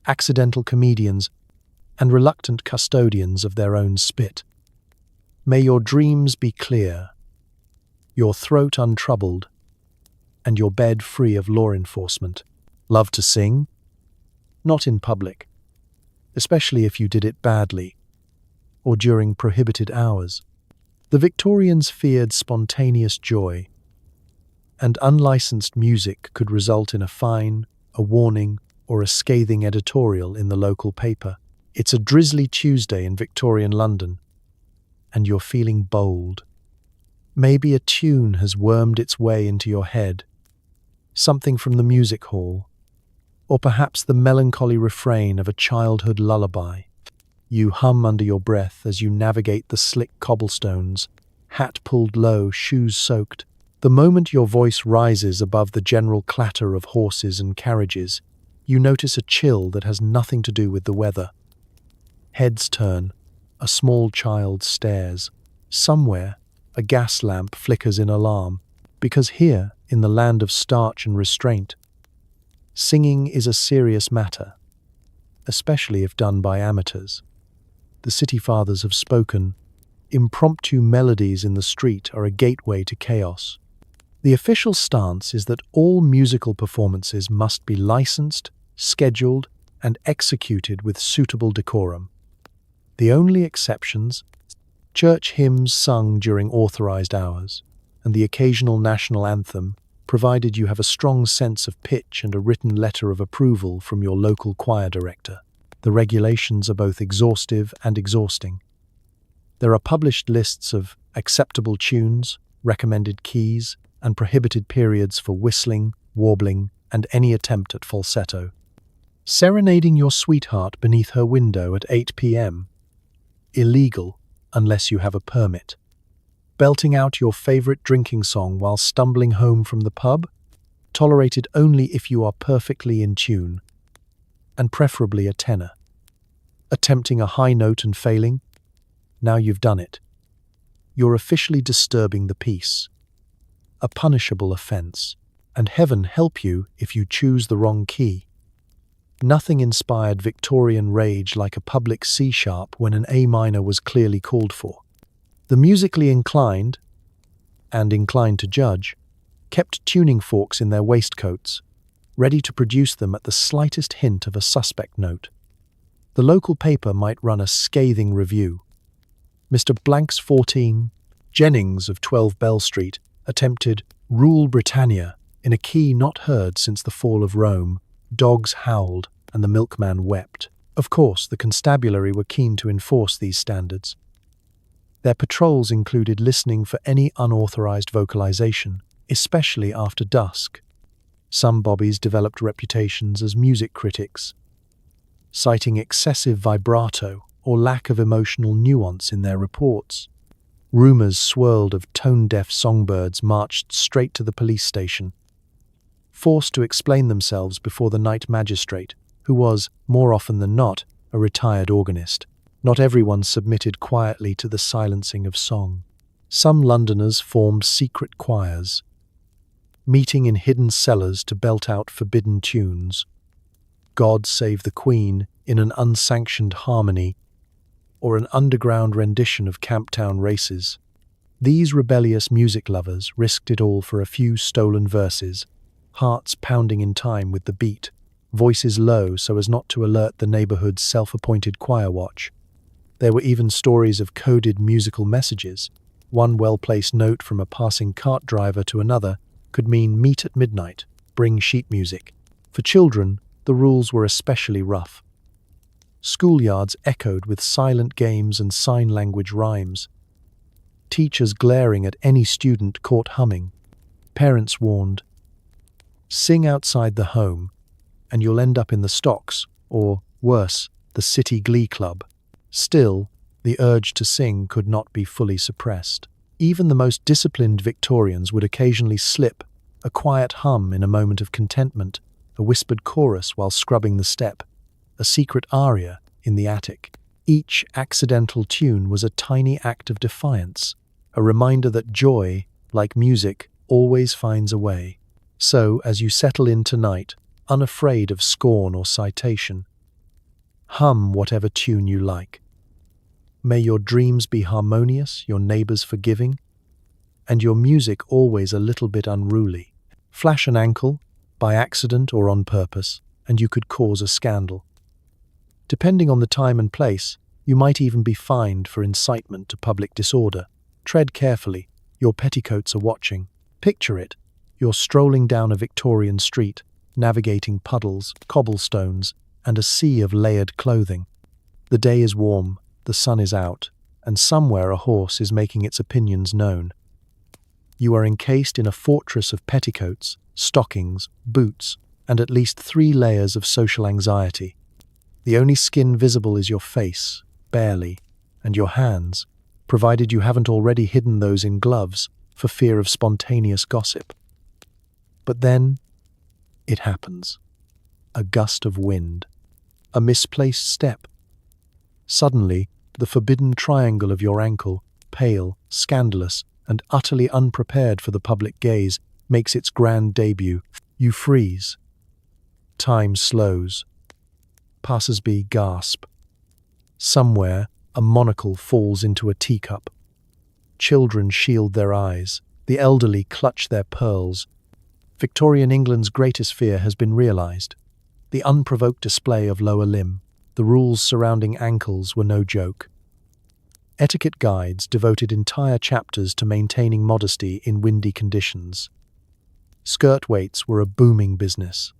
accidental comedians, and reluctant custodians of their own spit. May your dreams be clear, your throat untroubled, and your bed free of law enforcement. Love to sing? Not in public, especially if you did it badly, or during prohibited hours. The Victorians feared spontaneous joy, and unlicensed music could result in a fine, a warning, or a scathing editorial in the local paper. It's a drizzly Tuesday in Victorian London, and you're feeling bold. Maybe a tune has wormed its way into your head, something from the music hall, or perhaps the melancholy refrain of a childhood lullaby. You hum under your breath as you navigate the slick cobblestones, hat pulled low, shoes soaked. The moment your voice rises above the general clatter of horses and carriages, you notice a chill that has nothing to do with the weather. Heads turn, a small child stares. Somewhere, a gas lamp flickers in alarm, because here, in the land of starch and restraint, singing is a serious matter, especially if done by amateurs. The city fathers have spoken. Impromptu melodies in the street are a gateway to chaos. The official stance is that all musical performances must be licensed, scheduled, and executed with suitable decorum. The only exceptions: church hymns sung during authorized hours, and the occasional national anthem, provided you have a strong sense of pitch and a written letter of approval from your local choir director. The regulations are both exhaustive and exhausting. There are published lists of acceptable tunes, recommended keys, and prohibited periods for whistling, warbling, and any attempt at falsetto. Serenading your sweetheart beneath her window at 8 p.m. Illegal, unless you have a permit. Belting out your favorite drinking song while stumbling home from the pub? Tolerated only if you are perfectly in tune, and preferably a tenor. Attempting a high note and failing? Now you've done it. You're officially disturbing the peace. A punishable offense, and heaven help you if you choose the wrong key. Nothing inspired Victorian rage like a public C-sharp when an A minor was clearly called for. The musically inclined, and inclined to judge, kept tuning forks in their waistcoats, ready to produce them at the slightest hint of a suspect note. The local paper might run a scathing review. Mr. Blank's 14, Jennings of 12 Bell Street, attempted Rule Britannia in a key not heard since the fall of Rome. Dogs howled, and the milkman wept. Of course, the constabulary were keen to enforce these standards. Their patrols included listening for any unauthorized vocalization, especially after dusk. Some bobbies developed reputations as music critics, citing excessive vibrato or lack of emotional nuance in their reports. Rumors swirled of tone-deaf songbirds marched straight to the police station, forced to explain themselves before the night magistrate, who was, more often than not, a retired organist. Not everyone submitted quietly to the silencing of song. Some Londoners formed secret choirs, meeting in hidden cellars to belt out forbidden tunes. God Save the Queen in an unsanctioned harmony, or an underground rendition of Camptown races. These rebellious music lovers risked it all for a few stolen verses, hearts pounding in time with the beat, voices low so as not to alert the neighborhood's self-appointed choir watch. There were even stories of coded musical messages. One well-placed note from a passing cart driver to another could mean meet at midnight, bring sheet music. For children, the rules were especially rough. Schoolyards echoed with silent games and sign language rhymes. Teachers glaring at any student caught humming. Parents warned, "Sing outside the home, and you'll end up in the stocks, or, worse, the city glee club." Still, the urge to sing could not be fully suppressed. Even the most disciplined Victorians would occasionally slip, a quiet hum in a moment of contentment, a whispered chorus while scrubbing the step, a secret aria in the attic. Each accidental tune was a tiny act of defiance, a reminder that joy, like music, always finds a way. So, as you settle in tonight, unafraid of scorn or citation, hum whatever tune you like. May your dreams be harmonious, your neighbors forgiving, and your music always a little bit unruly. Flash an ankle, by accident or on purpose, and you could cause a scandal. Depending on the time and place, you might even be fined for incitement to public disorder. Tread carefully, your petticoats are watching. Picture it, you're strolling down a Victorian street, navigating puddles, cobblestones, and a sea of layered clothing. The day is warm, the sun is out, and somewhere a horse is making its opinions known. You are encased in a fortress of petticoats, stockings, boots, and at least 3 layers of social anxiety. The only skin visible is your face, barely, and your hands, provided you haven't already hidden those in gloves for fear of spontaneous gossip. But then, it happens. A gust of wind. A misplaced step. Suddenly, the forbidden triangle of your ankle, pale, scandalous, and utterly unprepared for the public gaze, makes its grand debut. You freeze. Time slows. Passers-by gasp. Somewhere, a monocle falls into a teacup. Children shield their eyes. The elderly clutch their pearls. Victorian England's greatest fear has been realized. The unprovoked display of lower limb. The rules surrounding ankles were no joke. Etiquette guides devoted entire chapters to maintaining modesty in windy conditions. Skirt weights were a booming business.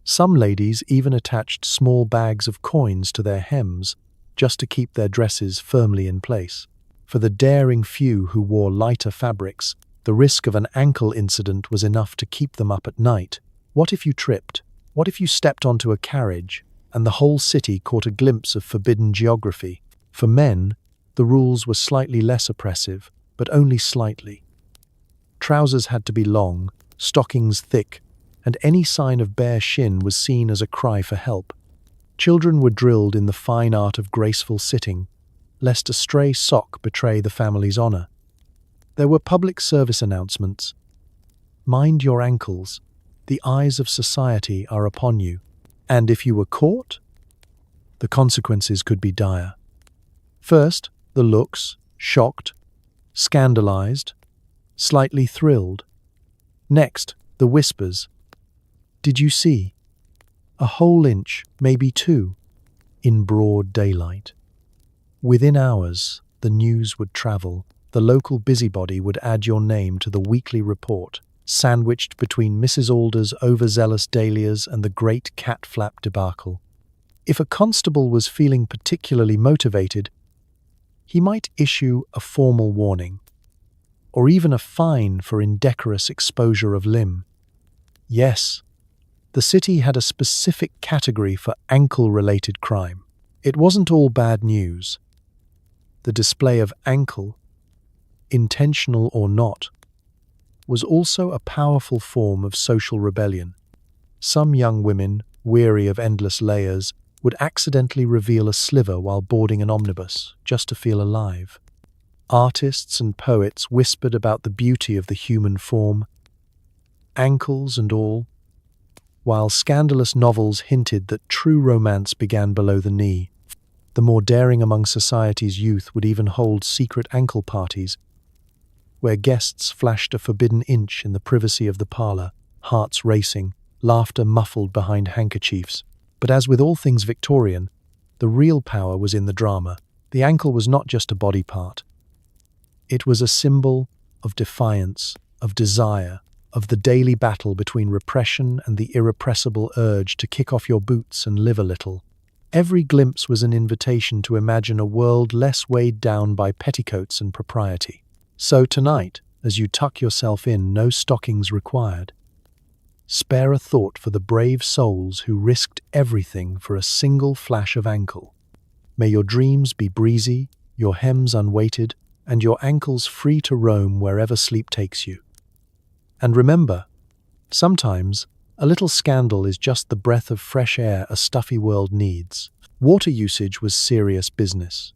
Some ladies even attached small bags of coins to their hems just to keep their dresses firmly in place. For the daring few who wore lighter fabrics, the risk of an ankle incident was enough to keep them up at night. What if you tripped? What if you stepped onto a carriage and the whole city caught a glimpse of forbidden geography? For men, the rules were slightly less oppressive, but only slightly. Trousers had to be long, stockings thick, and any sign of bare shin was seen as a cry for help. Children were drilled in the fine art of graceful sitting, lest a stray sock betray the family's honor. There were public service announcements. Mind your ankles. The eyes of society are upon you. And if you were caught, the consequences could be dire. First, the looks, shocked, scandalized, slightly thrilled. Next, the whispers. Did you see? A whole inch, maybe two, in broad daylight. Within hours, the news would travel. The local busybody would add your name to the weekly report, sandwiched between Mrs. Alder's overzealous dahlias and the great cat flap debacle. If a constable was feeling particularly motivated, he might issue a formal warning, or even a fine for indecorous exposure of limb. Yes, the city had a specific category for ankle-related crime. It wasn't all bad news. The display of ankle, intentional or not, was also a powerful form of social rebellion. Some young women, weary of endless layers, would accidentally reveal a sliver while boarding an omnibus, just to feel alive. Artists and poets whispered about the beauty of the human form, ankles and all, while scandalous novels hinted that true romance began below the knee. The more daring among society's youth would even hold secret ankle parties, where guests flashed a forbidden inch in the privacy of the parlor, hearts racing, laughter muffled behind handkerchiefs. But as with all things Victorian, the real power was in the drama. The ankle was not just a body part. It was a symbol of defiance, of desire, of the daily battle between repression and the irrepressible urge to kick off your boots and live a little. Every glimpse was an invitation to imagine a world less weighed down by petticoats and propriety. So tonight, as you tuck yourself in, no stockings required, spare a thought for the brave souls who risked everything for a single flash of ankle. May your dreams be breezy, your hems unweighted, and your ankles free to roam wherever sleep takes you. And remember, sometimes a little scandal is just the breath of fresh air a stuffy world needs. Water usage was serious business.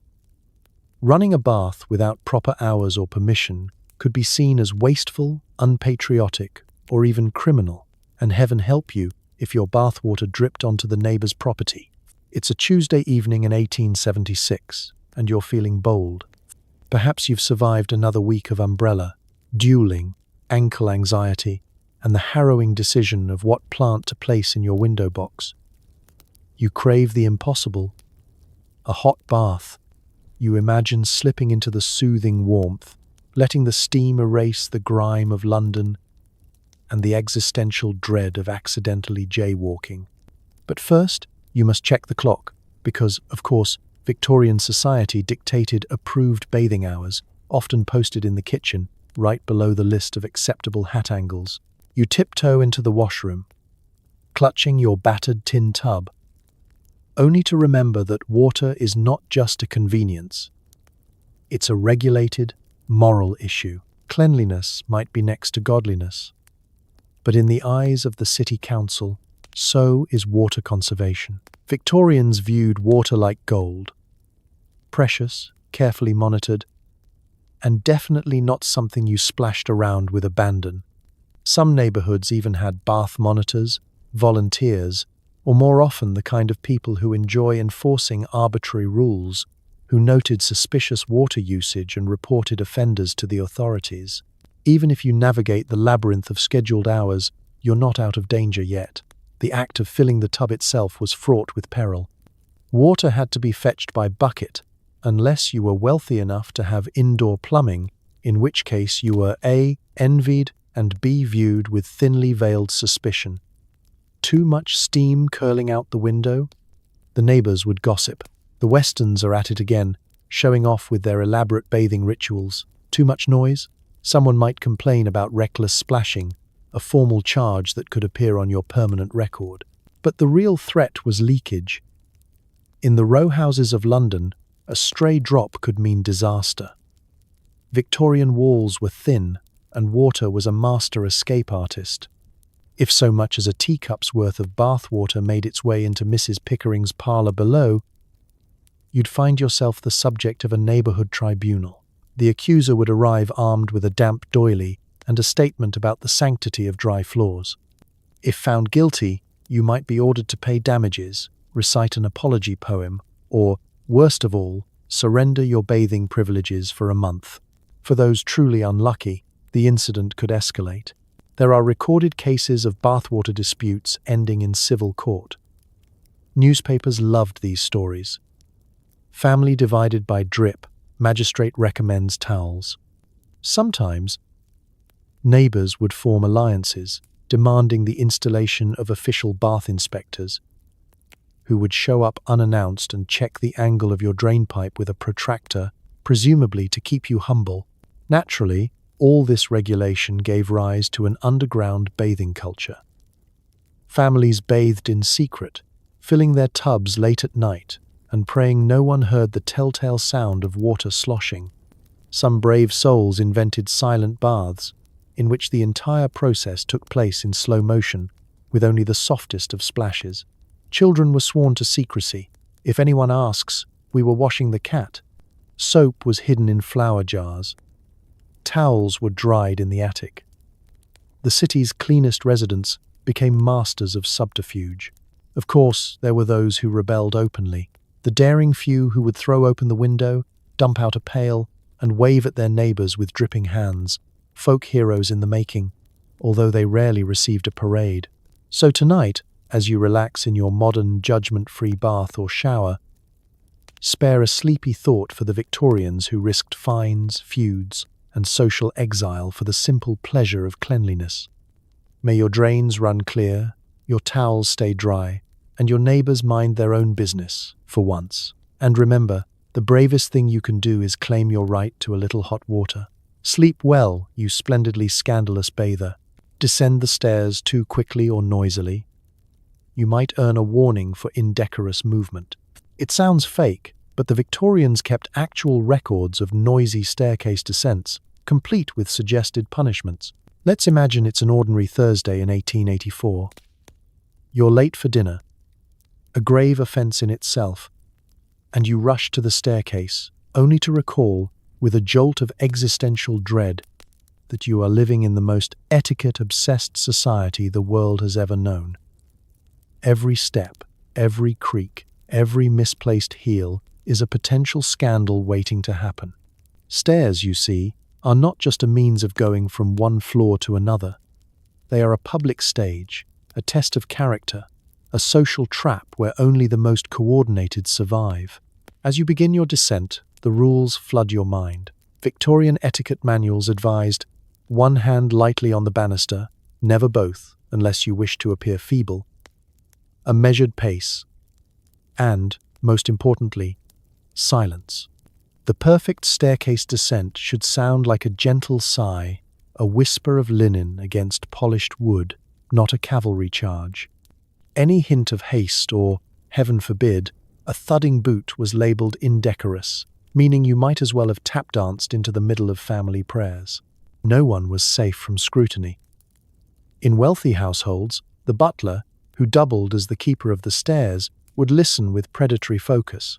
Running a bath without proper hours or permission could be seen as wasteful, unpatriotic, or even criminal, and heaven help you if your bathwater dripped onto the neighbor's property. It's a Tuesday evening in 1876, and you're feeling bold. Perhaps you've survived another week of umbrella, dueling, ankle anxiety, and the harrowing decision of what plant to place in your window box. You crave the impossible, a hot bath. You imagine slipping into the soothing warmth, letting the steam erase the grime of London and the existential dread of accidentally jaywalking. But first, you must check the clock, because, of course, Victorian society dictated approved bathing hours, often posted in the kitchen, right below the list of acceptable hat angles. You tiptoe into the washroom, clutching your battered tin tub, only to remember that water is not just a convenience. It's a regulated, moral issue. Cleanliness might be next to godliness. But in the eyes of the city council, so is water conservation. Victorians viewed water like gold, precious, carefully monitored, and definitely not something you splashed around with abandon. Some neighborhoods even had bath monitors, volunteers, or more often the kind of people who enjoy enforcing arbitrary rules, who noted suspicious water usage and reported offenders to the authorities. Even if you navigate the labyrinth of scheduled hours, you're not out of danger yet. The act of filling the tub itself was fraught with peril. Water had to be fetched by bucket, unless you were wealthy enough to have indoor plumbing, in which case you were A, envied, and B, viewed with thinly veiled suspicion. Too much steam curling out the window? The neighbors would gossip. The Westerns are at it again, showing off with their elaborate bathing rituals. Too much noise? Someone might complain about reckless splashing, a formal charge that could appear on your permanent record. But the real threat was leakage. In the row houses of London, a stray drop could mean disaster. Victorian walls were thin, and water was a master escape artist. If so much as a teacup's worth of bath water made its way into Mrs. Pickering's parlor below, you'd find yourself the subject of a neighborhood tribunal. The accuser would arrive armed with a damp doily and a statement about the sanctity of dry floors. If found guilty, you might be ordered to pay damages, recite an apology poem, or, worst of all, surrender your bathing privileges for a month. For those truly unlucky, the incident could escalate. There are recorded cases of bathwater disputes ending in civil court. Newspapers loved these stories. Family divided by drip, magistrate recommends towels. Sometimes, neighbors would form alliances, demanding the installation of official bath inspectors, who would show up unannounced and check the angle of your drainpipe with a protractor, presumably to keep you humble. Naturally, all this regulation gave rise to an underground bathing culture. Families bathed in secret, filling their tubs late at night and praying no one heard the telltale sound of water sloshing. Some brave souls invented silent baths, in which the entire process took place in slow motion, with only the softest of splashes. Children were sworn to secrecy. If anyone asks, "We were washing the cat." Soap was hidden in flour jars. Towels were dried in the attic. The city's cleanest residents became masters of subterfuge. Of course, there were those who rebelled openly. The daring few who would throw open the window, dump out a pail, and wave at their neighbors with dripping hands. Folk heroes in the making, although they rarely received a parade. So tonight, as you relax in your modern, judgment-free bath or shower, spare a sleepy thought for the Victorians who risked fines, feuds, and social exile for the simple pleasure of cleanliness. May your drains run clear, your towels stay dry, and your neighbors mind their own business, for once. And remember, the bravest thing you can do is claim your right to a little hot water. Sleep well, you splendidly scandalous bather. Descend the stairs too quickly or noisily. You might earn a warning for indecorous movement. It sounds fake, but the Victorians kept actual records of noisy staircase descents, complete with suggested punishments. Let's imagine it's an ordinary Thursday in 1884. You're late for dinner, a grave offence in itself, and you rush to the staircase, only to recall, with a jolt of existential dread, that you are living in the most etiquette-obsessed society the world has ever known. Every step, every creak, every misplaced heel is a potential scandal waiting to happen. Stairs, you see, are not just a means of going from one floor to another. They are a public stage, a test of character, a social trap where only the most coordinated survive. As you begin your descent, the rules flood your mind. Victorian etiquette manuals advised, one hand lightly on the banister, never both, unless you wish to appear feeble. A measured pace, and, most importantly, silence. The perfect staircase descent should sound like a gentle sigh, a whisper of linen against polished wood, not a cavalry charge. Any hint of haste or, heaven forbid, a thudding boot was labelled indecorous, meaning you might as well have tap-danced into the middle of family prayers. No one was safe from scrutiny. In wealthy households, the butler, who doubled as the keeper of the stairs, would listen with predatory focus.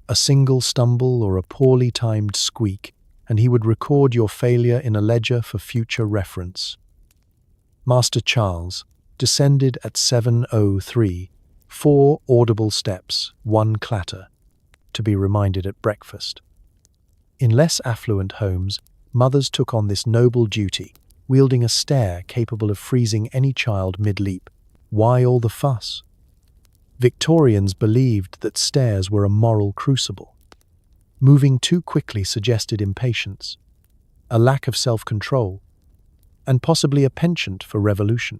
A single stumble or a poorly timed squeak, and he would record your failure in a ledger for future reference. Master Charles descended at 7:03, 4 audible steps, 1 clatter, to be reminded at breakfast. In less affluent homes, mothers took on this noble duty, wielding a stair capable of freezing any child mid-leap. Why all the fuss? Victorians believed that stairs were a moral crucible. Moving too quickly suggested impatience, a lack of self-control, and possibly a penchant for revolution.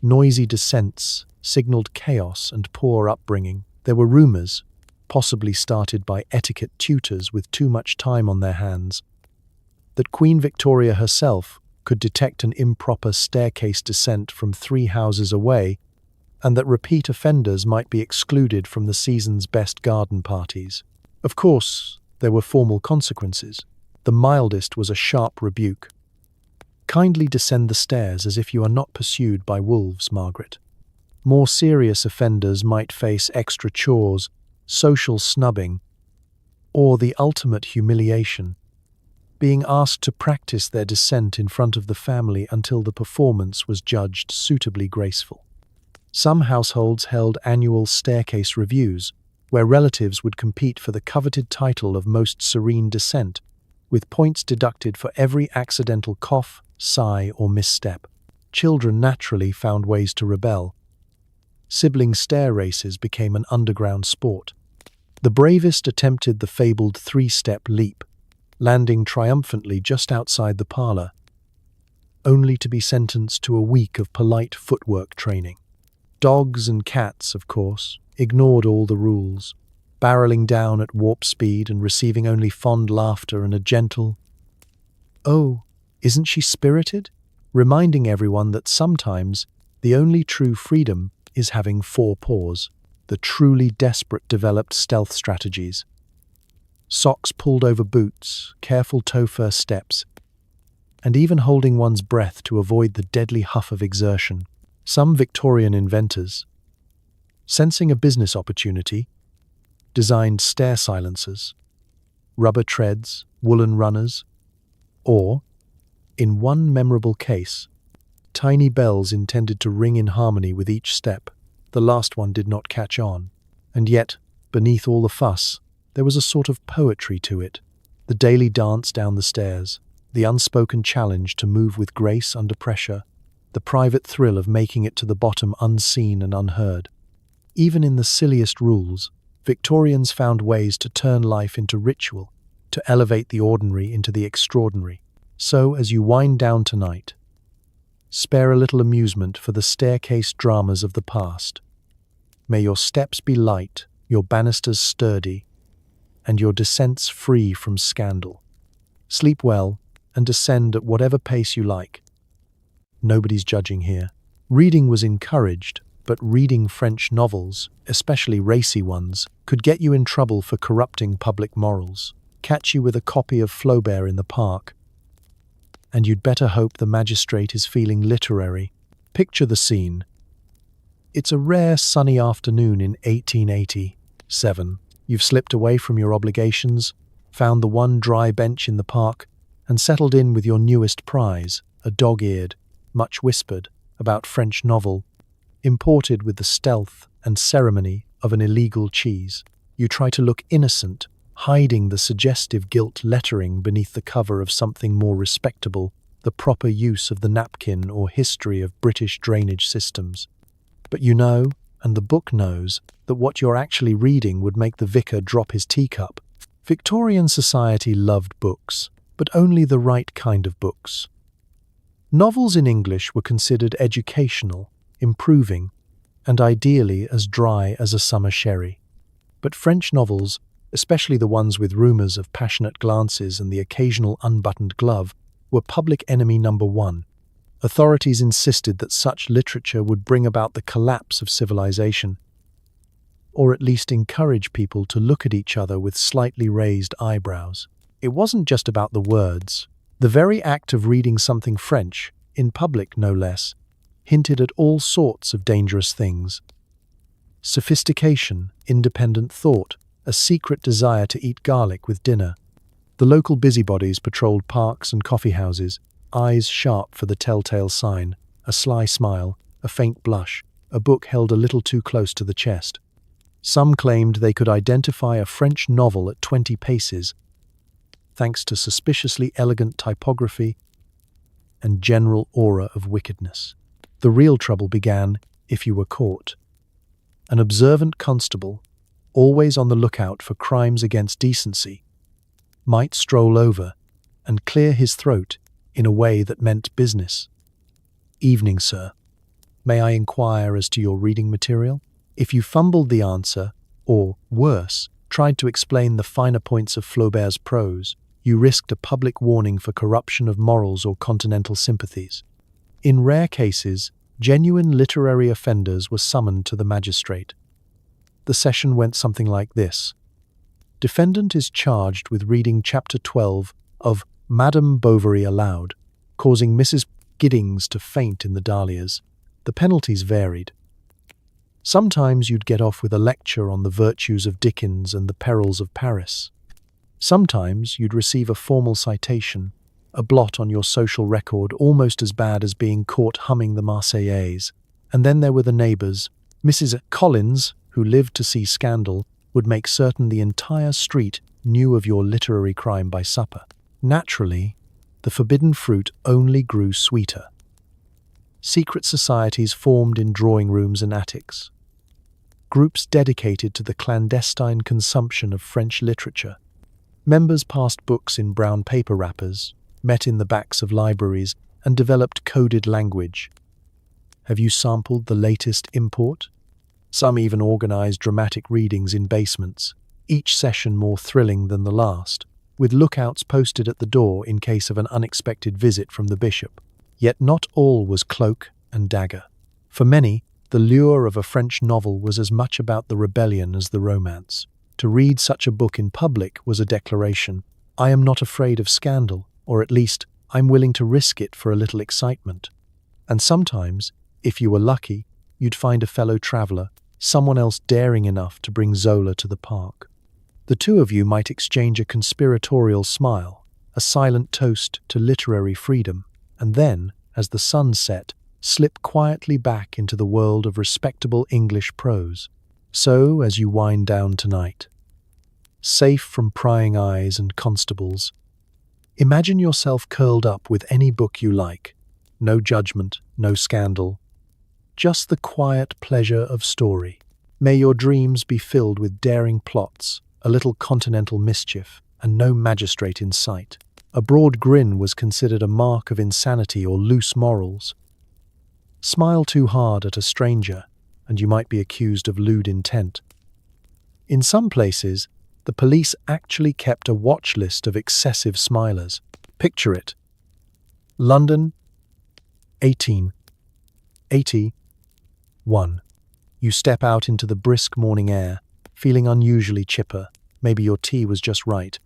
Noisy descents signaled chaos and poor upbringing. There were rumors, possibly started by etiquette tutors with too much time on their hands, that Queen Victoria herself could detect an improper staircase descent from 3 houses away, and that repeat offenders might be excluded from the season's best garden parties. Of course, there were formal consequences. The mildest was a sharp rebuke. Kindly descend the stairs as if you are not pursued by wolves, Margaret. More serious offenders might face extra chores, social snubbing, or the ultimate humiliation, being asked to practice their descent in front of the family until the performance was judged suitably graceful. Some households held annual staircase reviews, where relatives would compete for the coveted title of most serene descent, with points deducted for every accidental cough, sigh, or misstep. Children naturally found ways to rebel. Sibling stair races became an underground sport. The bravest attempted the fabled three-step leap, landing triumphantly just outside the parlor, only to be sentenced to a week of polite footwork training. Dogs and cats, of course, ignored all the rules, barreling down at warp speed and receiving only fond laughter and a gentle, "Oh, isn't she spirited?" reminding everyone that sometimes the only true freedom is having four paws. The truly desperate developed stealth strategies. Socks pulled over boots, careful toe-first steps, and even holding one's breath to avoid the deadly huff of exertion. Some Victorian inventors, sensing a business opportunity, designed stair silencers, rubber treads, woolen runners, or, in one memorable case, tiny bells intended to ring in harmony with each step. The last one did not catch on, and yet, beneath all the fuss, there was a sort of poetry to it. The daily dance down the stairs, the unspoken challenge to move with grace under pressure, the private thrill of making it to the bottom unseen and unheard. Even in the silliest rules, Victorians found ways to turn life into ritual, to elevate the ordinary into the extraordinary. So, as you wind down tonight, spare a little amusement for the staircase dramas of the past. May your steps be light, your banisters sturdy, and your descents free from scandal. Sleep well and descend at whatever pace you like. Nobody's judging here. Reading was encouraged, but reading French novels, especially racy ones, could get you in trouble for corrupting public morals, catch you with a copy of Flaubert in the park, and you'd better hope the magistrate is feeling literary. Picture the scene. It's a rare sunny afternoon in 1887. You've slipped away from your obligations, found the one dry bench in the park, and settled in with your newest prize, a dog-eared, much whispered about French novel, imported with the stealth and ceremony of an illegal cheese. You try to look innocent, hiding the suggestive gilt lettering beneath the cover of something more respectable, the proper use of the napkin or history of British drainage systems. But you know, and the book knows, that what you're actually reading would make the vicar drop his teacup. Victorian society loved books, but only the right kind of books. Novels in English were considered educational, improving, and ideally as dry as a summer sherry. But French novels, especially the ones with rumours of passionate glances and the occasional unbuttoned glove, were public enemy number one. Authorities insisted that such literature would bring about the collapse of civilization, or at least encourage people to look at each other with slightly raised eyebrows. It wasn't just about the words. The very act of reading something French, in public no less, hinted at all sorts of dangerous things. Sophistication, independent thought, a secret desire to eat garlic with dinner. The local busybodies patrolled parks and coffee houses, eyes sharp for the telltale sign, a sly smile, a faint blush, a book held a little too close to the chest. Some claimed they could identify a French novel at 20 paces, thanks to suspiciously elegant typography and general aura of wickedness. The real trouble began if you were caught. An observant constable, always on the lookout for crimes against decency, might stroll over and clear his throat in a way that meant business. "Evening, sir. May I inquire as to your reading material?" If you fumbled the answer, or, worse, tried to explain the finer points of Flaubert's prose, you risked a public warning for corruption of morals or continental sympathies. In rare cases, genuine literary offenders were summoned to the magistrate. The session went something like this. Defendant is charged with reading Chapter 12 of Madame Bovary aloud, causing Mrs. Giddings to faint in the dahlias. The penalties varied. Sometimes you'd get off with a lecture on the virtues of Dickens and the perils of Paris. Sometimes you'd receive a formal citation, a blot on your social record almost as bad as being caught humming the Marseillaise. And then there were the neighbours. Mrs. Collins, who lived to see scandal, would make certain the entire street knew of your literary crime by supper. Naturally, the forbidden fruit only grew sweeter. Secret societies formed in drawing rooms and attics. Groups dedicated to the clandestine consumption of French literature. Members passed books in brown paper wrappers, met in the backs of libraries, and developed coded language. Have you sampled the latest import? Some even organized dramatic readings in basements, each session more thrilling than the last, with lookouts posted at the door in case of an unexpected visit from the bishop. Yet not all was cloak and dagger. For many, the lure of a French novel was as much about the rebellion as the romance. To read such a book in public was a declaration. I am not afraid of scandal, or at least, I'm willing to risk it for a little excitement. And sometimes, if you were lucky, you'd find a fellow traveller, someone else daring enough to bring Zola to the park. The two of you might exchange a conspiratorial smile, a silent toast to literary freedom, and then, as the sun set, slip quietly back into the world of respectable English prose. So, as you wind down tonight, safe from prying eyes and constables, imagine yourself curled up with any book you like. No judgment, no scandal, just the quiet pleasure of story. May your dreams be filled with daring plots, a little continental mischief, and no magistrate in sight. A broad grin was considered a mark of insanity or loose morals. Smile too hard at a stranger, and you might be accused of lewd intent. In some places, the police actually kept a watch list of excessive smilers. Picture it. London, 1881. You step out into the brisk morning air, feeling unusually chipper. Maybe your tea was just right.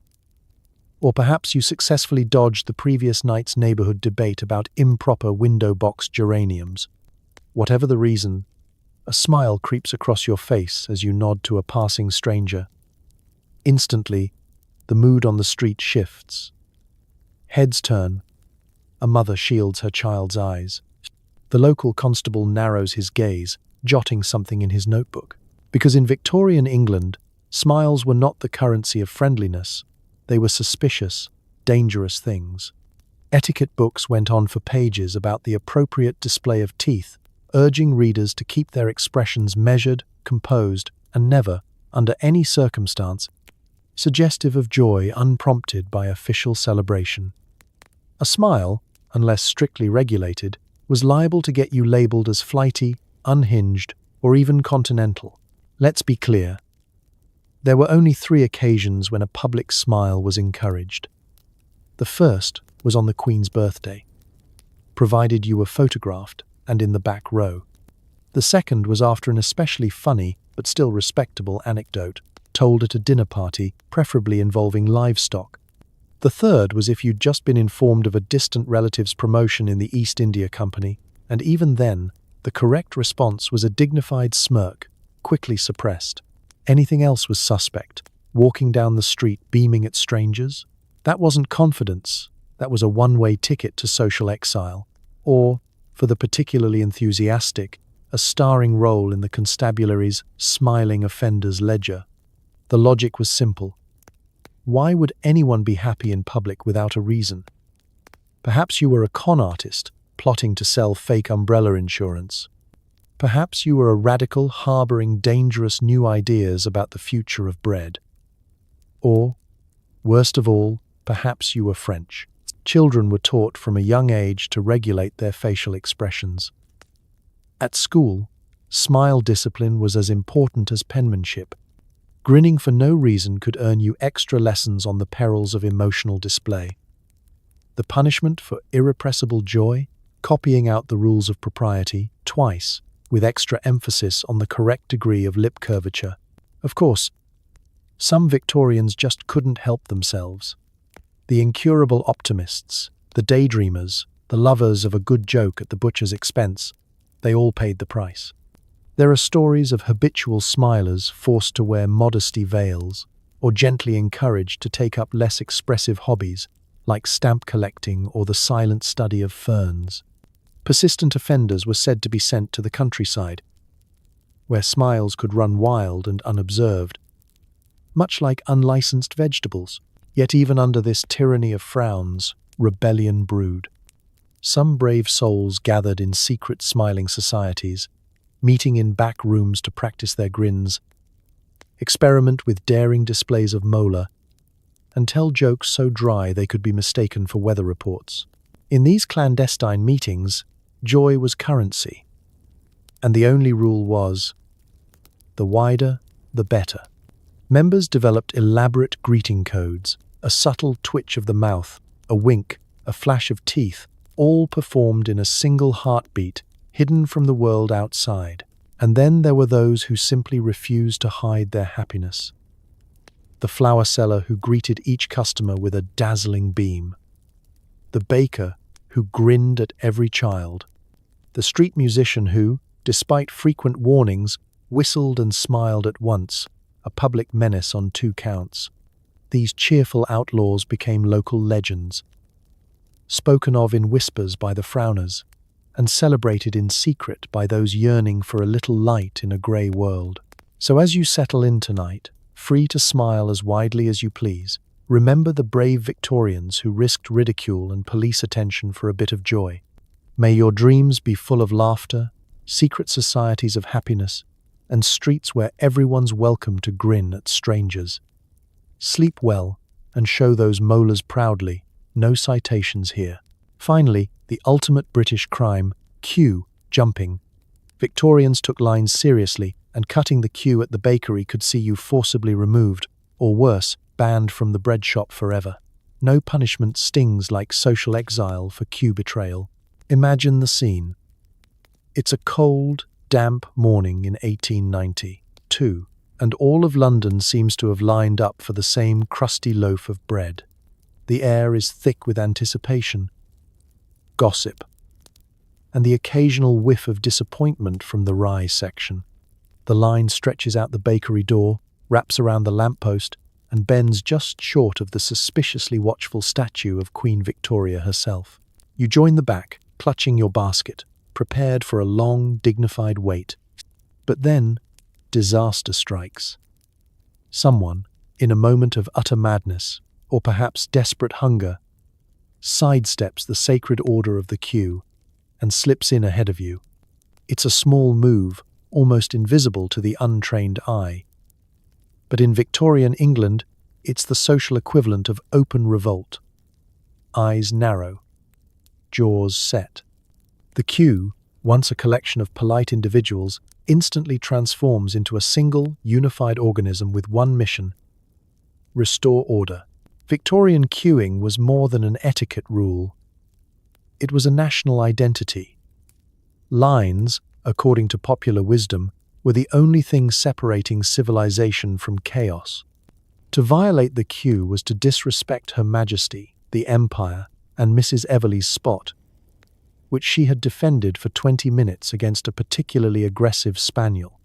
Or perhaps you successfully dodged the previous night's neighborhood debate about improper window-box geraniums. Whatever the reason, a smile creeps across your face as you nod to a passing stranger. Instantly, the mood on the street shifts. Heads turn. A mother shields her child's eyes. The local constable narrows his gaze, jotting something in his notebook. Because in Victorian England, smiles were not the currency of friendliness. They were suspicious, dangerous things. Etiquette books went on for pages about the appropriate display of teeth, urging readers to keep their expressions measured, composed, and never, under any circumstance, suggestive of joy unprompted by official celebration. A smile, unless strictly regulated, was liable to get you labelled as flighty, unhinged, or even continental. Let's be clear. There were only 3 occasions when a public smile was encouraged. The first was on the Queen's birthday, provided you were photographed and in the back row. The second was after an especially funny, but still respectable anecdote, told at a dinner party, preferably involving livestock. The third was if you'd just been informed of a distant relative's promotion in the East India Company, and even then, the correct response was a dignified smirk, quickly suppressed. Anything else was suspect. Walking down the street beaming at strangers? That wasn't confidence. That was a one-way ticket to social exile. Or, for the particularly enthusiastic, a starring role in the constabulary's smiling offenders ledger. The logic was simple. Why would anyone be happy in public without a reason? Perhaps you were a con artist, plotting to sell fake umbrella insurance. Perhaps you were a radical harboring dangerous new ideas about the future of bread. Or, worst of all, perhaps you were French. Children were taught from a young age to regulate their facial expressions. At school, smile discipline was as important as penmanship. Grinning for no reason could earn you extra lessons on the perils of emotional display. The punishment for irrepressible joy? Copying out the rules of propriety, twice, with extra emphasis on the correct degree of lip curvature. Of course, some Victorians just couldn't help themselves. The incurable optimists, the daydreamers, the lovers of a good joke at the butcher's expense, they all paid the price. There are stories of habitual smilers forced to wear modesty veils, or gently encouraged to take up less expressive hobbies, like stamp collecting or the silent study of ferns. Persistent offenders were said to be sent to the countryside, where smiles could run wild and unobserved, much like unlicensed vegetables. Yet even under this tyranny of frowns, rebellion brewed. Some brave souls gathered in secret smiling societies, meeting in back rooms to practice their grins, experiment with daring displays of molar, and tell jokes so dry they could be mistaken for weather reports. In these clandestine meetings, joy was currency, and the only rule was, the wider, the better. Members developed elaborate greeting codes, a subtle twitch of the mouth, a wink, a flash of teeth, all performed in a single heartbeat, hidden from the world outside. And then there were those who simply refused to hide their happiness. The flower seller who greeted each customer with a dazzling beam. The baker who grinned at every child. The street musician who, despite frequent warnings, whistled and smiled at once, a public menace on 2 counts. These cheerful outlaws became local legends, spoken of in whispers by the frowners, and celebrated in secret by those yearning for a little light in a grey world. So as you settle in tonight, free to smile as widely as you please, remember the brave Victorians who risked ridicule and police attention for a bit of joy. May your dreams be full of laughter, secret societies of happiness, and streets where everyone's welcome to grin at strangers. Sleep well and show those molars proudly, no citations here. Finally, the ultimate British crime, queue jumping. Victorians took lines seriously, and cutting the queue at the bakery could see you forcibly removed, or worse, banned from the bread shop forever. No punishment stings like social exile for queue betrayal. Imagine the scene. It's a cold, damp morning in 1892, and all of London seems to have lined up for the same crusty loaf of bread. The air is thick with anticipation, gossip, and the occasional whiff of disappointment from the rye section. The line stretches out the bakery door, wraps around the lamppost, and bends just short of the suspiciously watchful statue of Queen Victoria herself. You join the back, clutching your basket, prepared for a long, dignified wait. But then, disaster strikes. Someone, in a moment of utter madness, or perhaps desperate hunger, sidesteps the sacred order of the queue and slips in ahead of you. It's a small move, almost invisible to the untrained eye. But in Victorian England, it's the social equivalent of open revolt. Eyes narrow, jaws set. The queue, once a collection of polite individuals, instantly transforms into a single, unified organism with one mission: restore order. Victorian queuing was more than an etiquette rule. It was a national identity. Lines, according to popular wisdom, were the only thing separating civilization from chaos. To violate the queue was to disrespect Her Majesty, the Empire, and Mrs. Everleigh's spot, which she had defended for 20 minutes against a particularly aggressive spaniel.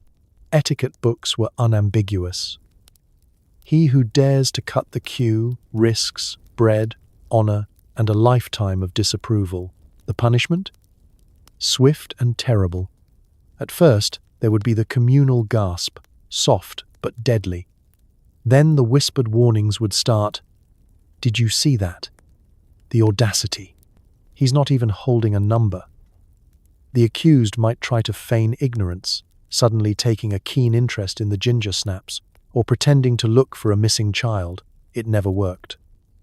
Etiquette books were unambiguous. He who dares to cut the queue risks bread, honor, and a lifetime of disapproval. The punishment? Swift and terrible. At first, there would be the communal gasp, soft but deadly. Then the whispered warnings would start. Did you see that? The audacity. He's not even holding a number. The accused might try to feign ignorance, suddenly taking a keen interest in the ginger snaps, or pretending to look for a missing child. It never worked.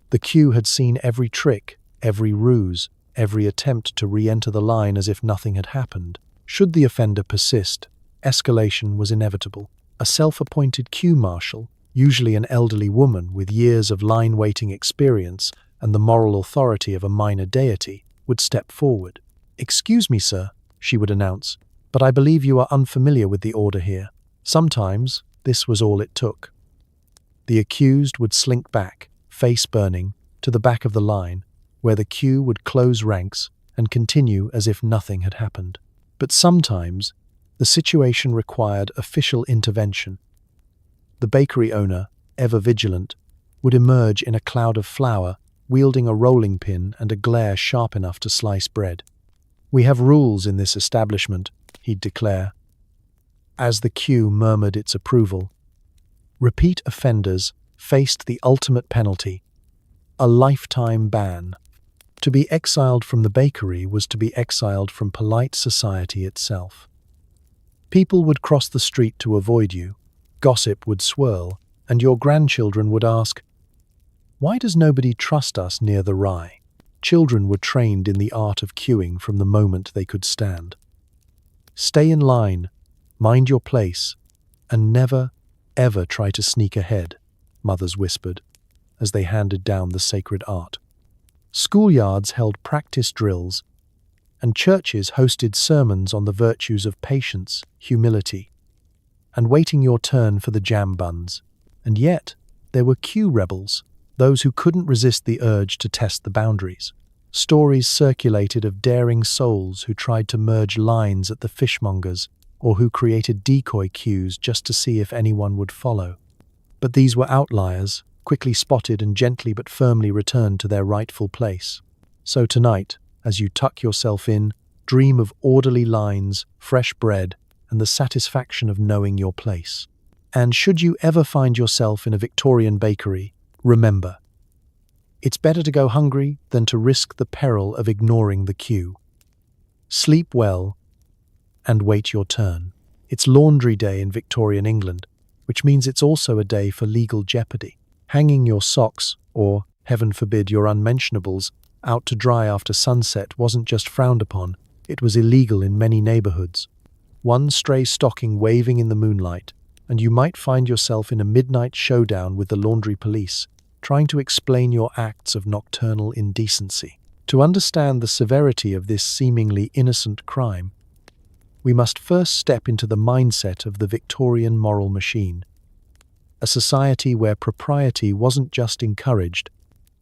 The queue had seen every trick, every ruse, every attempt to re-enter the line as if nothing had happened. Should the offender persist, escalation was inevitable. A self-appointed queue marshal, usually an elderly woman with years of line-waiting experience and the moral authority of a minor deity, would step forward. "Excuse me, sir," she would announce, "but I believe you are unfamiliar with the order here." Sometimes, this was all it took. The accused would slink back, face burning, to the back of the line, where the queue would close ranks and continue as if nothing had happened. But sometimes, the situation required official intervention. The bakery owner, ever vigilant, would emerge in a cloud of flour, wielding a rolling pin and a glare sharp enough to slice bread. "We have rules in this establishment," he'd declare, as the queue murmured its approval. Repeat offenders faced the ultimate penalty, a lifetime ban. To be exiled from the bakery was to be exiled from polite society itself. People would cross the street to avoid you, gossip would swirl, and your grandchildren would ask, "Why does nobody trust us near the rye?" Children were trained in the art of queuing from the moment they could stand. Stay in line, mind your place, and never, ever try to sneak ahead, mothers whispered, as they handed down the sacred art. Schoolyards held practice drills, and churches hosted sermons on the virtues of patience, humility, and waiting your turn for the jam buns. And yet, there were queue rebels, those who couldn't resist the urge to test the boundaries. Stories circulated of daring souls who tried to merge lines at the fishmongers, or who created decoy queues just to see if anyone would follow. But these were outliers, quickly spotted and gently but firmly returned to their rightful place. So tonight, as you tuck yourself in, dream of orderly lines, fresh bread, and the satisfaction of knowing your place. And should you ever find yourself in a Victorian bakery, remember, it's better to go hungry than to risk the peril of ignoring the queue. Sleep well and wait your turn. It's laundry day in Victorian England, which means it's also a day for legal jeopardy. Hanging your socks, or, heaven forbid, your unmentionables, out to dry after sunset wasn't just frowned upon, it was illegal in many neighborhoods. One stray stocking waving in the moonlight, and you might find yourself in a midnight showdown with the laundry police, trying to explain your acts of nocturnal indecency. To understand the severity of this seemingly innocent crime, we must first step into the mindset of the Victorian moral machine, a society where propriety wasn't just encouraged,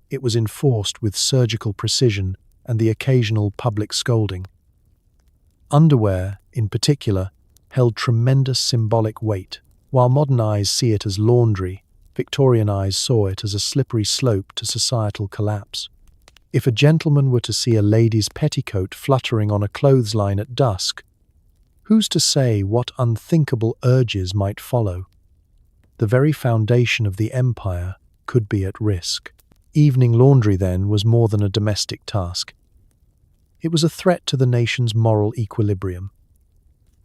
it was enforced with surgical precision and the occasional public scolding. Underwear, in particular, held tremendous symbolic weight. While modern eyes see it as laundry, Victorian eyes saw it as a slippery slope to societal collapse. If a gentleman were to see a lady's petticoat fluttering on a clothesline at dusk, who's to say what unthinkable urges might follow? The very foundation of the empire could be at risk. Evening laundry, then, was more than a domestic task. It was a threat to the nation's moral equilibrium.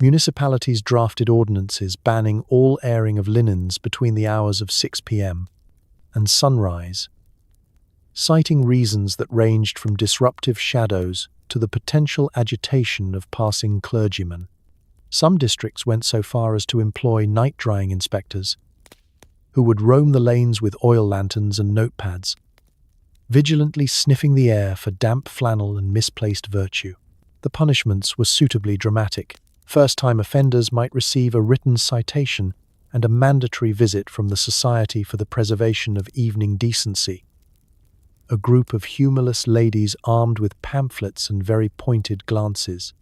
Municipalities drafted ordinances banning all airing of linens between the hours of 6 p.m. and sunrise, citing reasons that ranged from disruptive shadows to the potential agitation of passing clergymen. Some districts went so far as to employ night-drying inspectors, who would roam the lanes with oil lanterns and notepads, vigilantly sniffing the air for damp flannel and misplaced virtue. The punishments were suitably dramatic. First-time offenders might receive a written citation and a mandatory visit from the Society for the Preservation of Evening Decency, a group of humorless ladies armed with pamphlets and very pointed glances.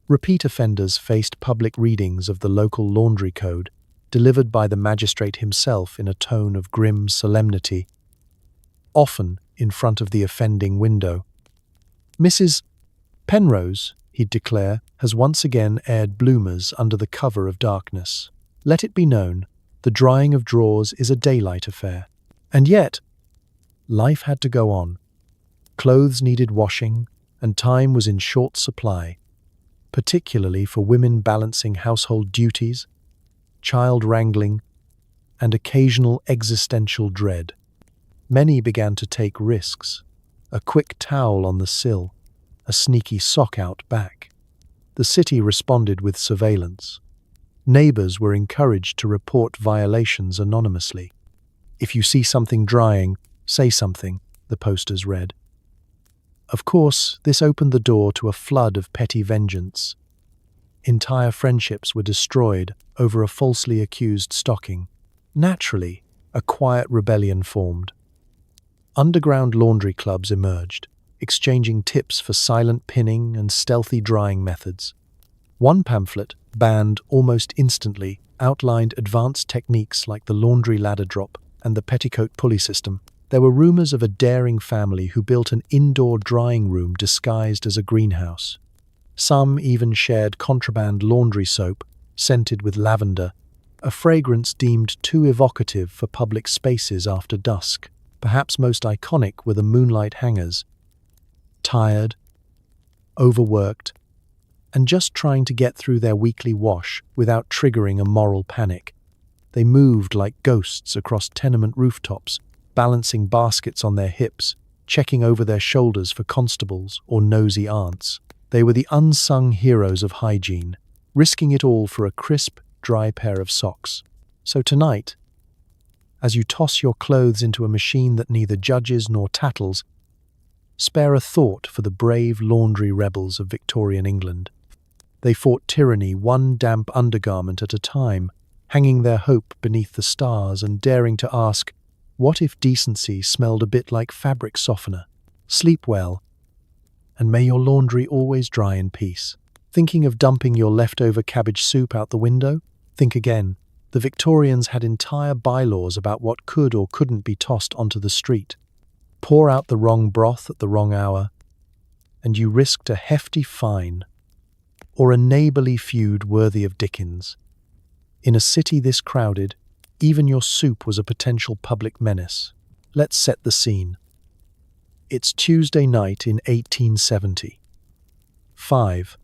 Repeat offenders faced public readings of the local laundry code, delivered by the magistrate himself in a tone of grim solemnity, often in front of the offending window. "Mrs. Penrose," he'd declare, "has once again aired bloomers under the cover of darkness. Let it be known, the drying of drawers is a daylight affair." And yet, life had to go on. Clothes needed washing, and time was in short supply, particularly for women balancing household duties, child wrangling, and occasional existential dread. Many began to take risks. A quick towel on the sill, a sneaky sock out back. The city responded with surveillance. Neighbors were encouraged to report violations anonymously. "If you see something drying, say something," the posters read. Of course, this opened the door to a flood of petty vengeance. Entire friendships were destroyed over a falsely accused stocking. Naturally, a quiet rebellion formed. Underground laundry clubs emerged, exchanging tips for silent pinning and stealthy drying methods. One pamphlet, banned almost instantly, outlined advanced techniques like the laundry ladder drop and the petticoat pulley system. There were rumors of a daring family who built an indoor drying room disguised as a greenhouse. Some even shared contraband laundry soap, scented with lavender, a fragrance deemed too evocative for public spaces after dusk. Perhaps most iconic were the moonlight hangers, tired, overworked, and just trying to get through their weekly wash without triggering a moral panic. They moved like ghosts across tenement rooftops, balancing baskets on their hips, checking over their shoulders for constables or nosy aunts. They were the unsung heroes of hygiene, risking it all for a crisp, dry pair of socks. So tonight, as you toss your clothes into a machine that neither judges nor tattles, spare a thought for the brave laundry rebels of Victorian England. They fought tyranny one damp undergarment at a time, hanging their hope beneath the stars and daring to ask, what if decency smelled a bit like fabric softener? Sleep well, and may your laundry always dry in peace. Thinking of dumping your leftover cabbage soup out the window? Think again. The Victorians had entire bylaws about what could or couldn't be tossed onto the street. Pour out the wrong broth at the wrong hour, and you risked a hefty fine or a neighbourly feud worthy of Dickens. In a city this crowded, even your soup was a potential public menace. Let's set the scene. It's Tuesday night in 1875,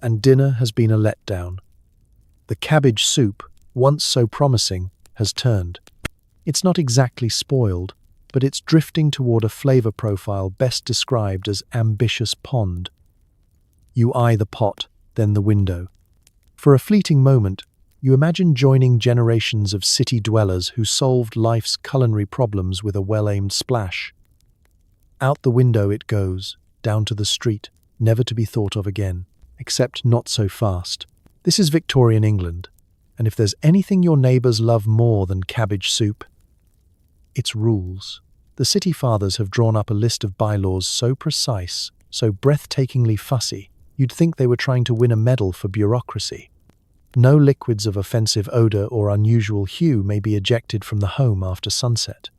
and dinner has been a letdown. The cabbage soup, once so promising, has turned. It's not exactly spoiled, but it's drifting toward a flavour profile best described as ambitious pond. You eye the pot, then the window. For a fleeting moment, you imagine joining generations of city dwellers who solved life's culinary problems with a well-aimed splash. Out the window it goes, down to the street, never to be thought of again, except not so fast. This is Victorian England, and if there's anything your neighbours love more than cabbage soup, it's rules. The city fathers have drawn up a list of bylaws so precise, so breathtakingly fussy, you'd think they were trying to win a medal for bureaucracy. No liquids of offensive odour or unusual hue may be ejected from the home after sunset.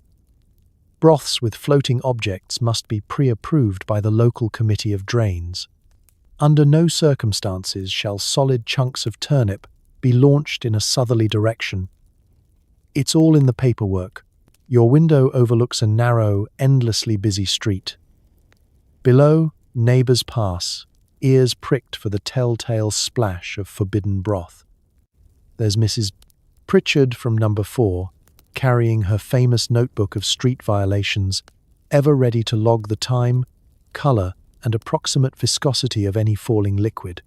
Broths with floating objects must be pre-approved by the local committee of drains. Under no circumstances shall solid chunks of turnip be launched in a southerly direction. It's all in the paperwork. Your window overlooks a narrow, endlessly busy street. Below, neighbours pass, ears pricked for the telltale splash of forbidden broth. There's Mrs. Pritchard from number 4, carrying her famous notebook of street violations, ever ready to log the time, colour, and approximate viscosity of any falling liquid.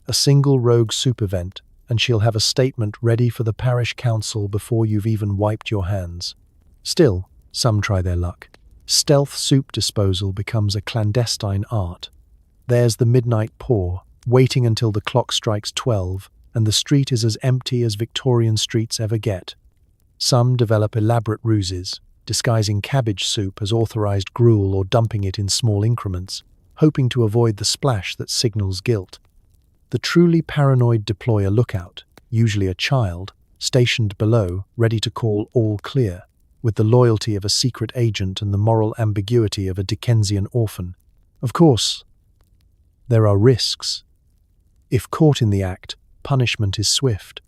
A single rogue soup event, and she'll have a statement ready for the parish council before you've even wiped your hands. Still, some try their luck. Stealth soup disposal becomes a clandestine art. There's the midnight pour, waiting until the clock strikes 12, and the street is as empty as Victorian streets ever get. Some develop elaborate ruses, disguising cabbage soup as authorized gruel or dumping it in small increments, hoping to avoid the splash that signals guilt. The truly paranoid deploy a lookout, usually a child, stationed below, ready to call all clear, with the loyalty of a secret agent and the moral ambiguity of a Dickensian orphan. Of course, there are risks. If caught in the act, punishment is swift.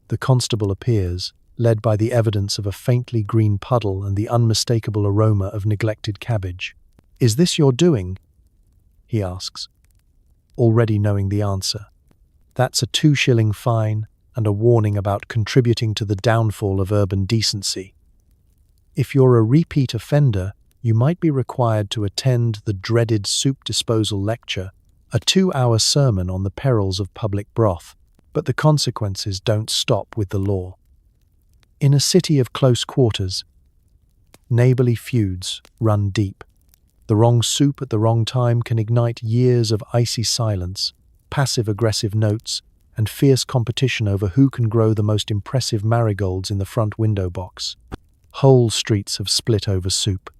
The constable appears, led by the evidence of a faintly green puddle and the unmistakable aroma of neglected cabbage. "Is this your doing?" he asks, already knowing the answer. That's a 2-shilling fine and a warning about contributing to the downfall of urban decency. If you're a repeat offender, you might be required to attend the dreaded soup disposal lecture, a 2-hour sermon on the perils of public broth. But the consequences don't stop with the law. In a city of close quarters, neighbourly feuds run deep. The wrong soup at the wrong time can ignite years of icy silence, passive-aggressive notes, and fierce competition over who can grow the most impressive marigolds in the front window box. Whole streets have split over soup.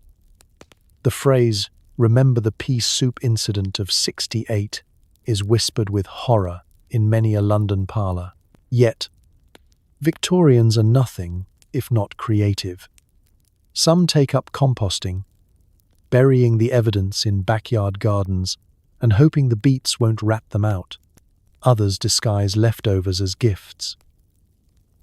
The phrase, "Remember the pea soup incident of '68, is whispered with horror in many a London parlour. Yet, Victorians are nothing if not creative. Some take up composting, burying the evidence in backyard gardens and hoping the beats won't rat them out. Others disguise leftovers as gifts.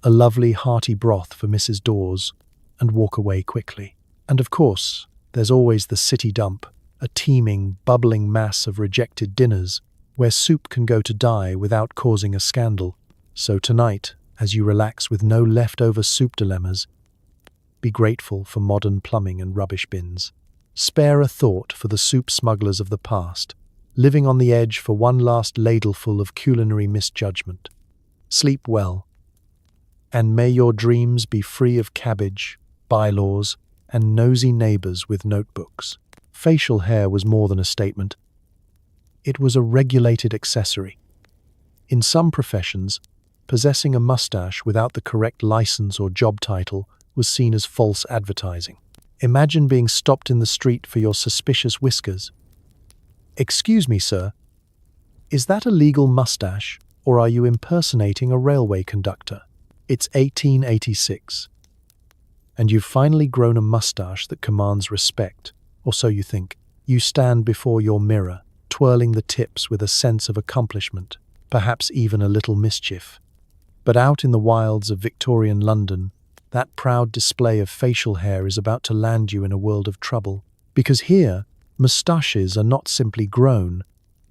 A lovely hearty broth for Mrs. Dawes, and walk away quickly. And of course, there's always the city dump, a teeming, bubbling mass of rejected dinners, where soup can go to die without causing a scandal. So tonight, as you relax with no leftover soup dilemmas, be grateful for modern plumbing and rubbish bins. Spare a thought for the soup smugglers of the past, living on the edge for one last ladleful of culinary misjudgment. Sleep well, and may your dreams be free of cabbage, bylaws, and nosy neighbors with notebooks. Facial hair was more than a statement. It was a regulated accessory. In some professions, possessing a mustache without the correct license or job title was seen as false advertising. Imagine being stopped in the street for your suspicious whiskers. "Excuse me, sir, is that a legal mustache, or are you impersonating a railway conductor? It's 1886. And you've finally grown a mustache that commands respect, or so you think. You stand before your mirror, twirling the tips with a sense of accomplishment, perhaps even a little mischief. But out in the wilds of Victorian London, that proud display of facial hair is about to land you in a world of trouble. Because here, moustaches are not simply grown,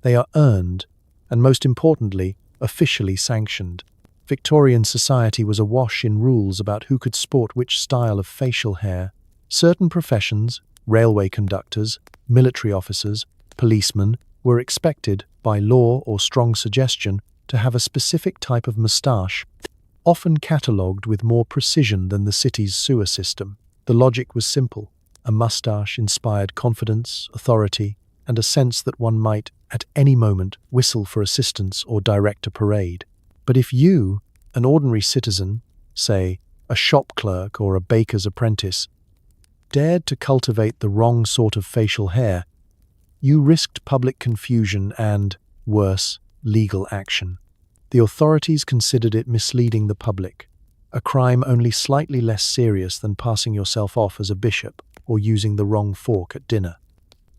they are earned, and most importantly, officially sanctioned. Victorian society was awash in rules about who could sport which style of facial hair. Certain professions, railway conductors, military officers, policemen, were expected, by law or strong suggestion, to have a specific type of moustache, often catalogued with more precision than the city's sewer system. The logic was simple. A moustache inspired confidence, authority, and a sense that one might, at any moment, whistle for assistance or direct a parade. But if you, an ordinary citizen, say, a shop clerk or a baker's apprentice, dared to cultivate the wrong sort of facial hair, you risked public confusion and, worse, legal action. The authorities considered it misleading the public, a crime only slightly less serious than passing yourself off as a bishop or using the wrong fork at dinner.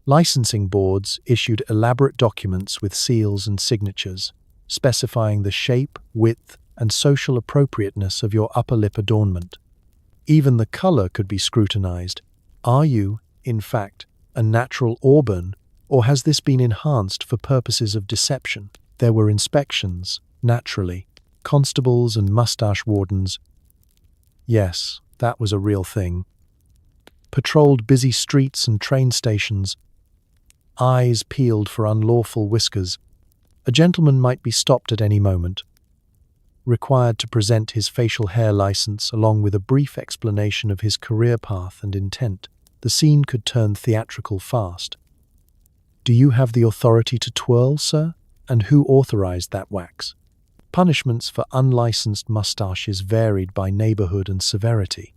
Licensing boards issued elaborate documents with seals and signatures, specifying the shape, width, and social appropriateness of your upper lip adornment. Even the color could be scrutinized. Are you, in fact, a natural auburn, or has this been enhanced for purposes of deception? There were inspections, naturally, constables and mustache wardens. Yes, that was a real thing. Patrolled busy streets and train stations, eyes peeled for unlawful whiskers. A gentleman might be stopped at any moment, required to present his facial hair license along with a brief explanation of his career path and intent. The scene could turn theatrical fast. "Do you have the authority to twirl, sir? And who authorized that wax?" Punishments for unlicensed mustaches varied by neighborhood and severity.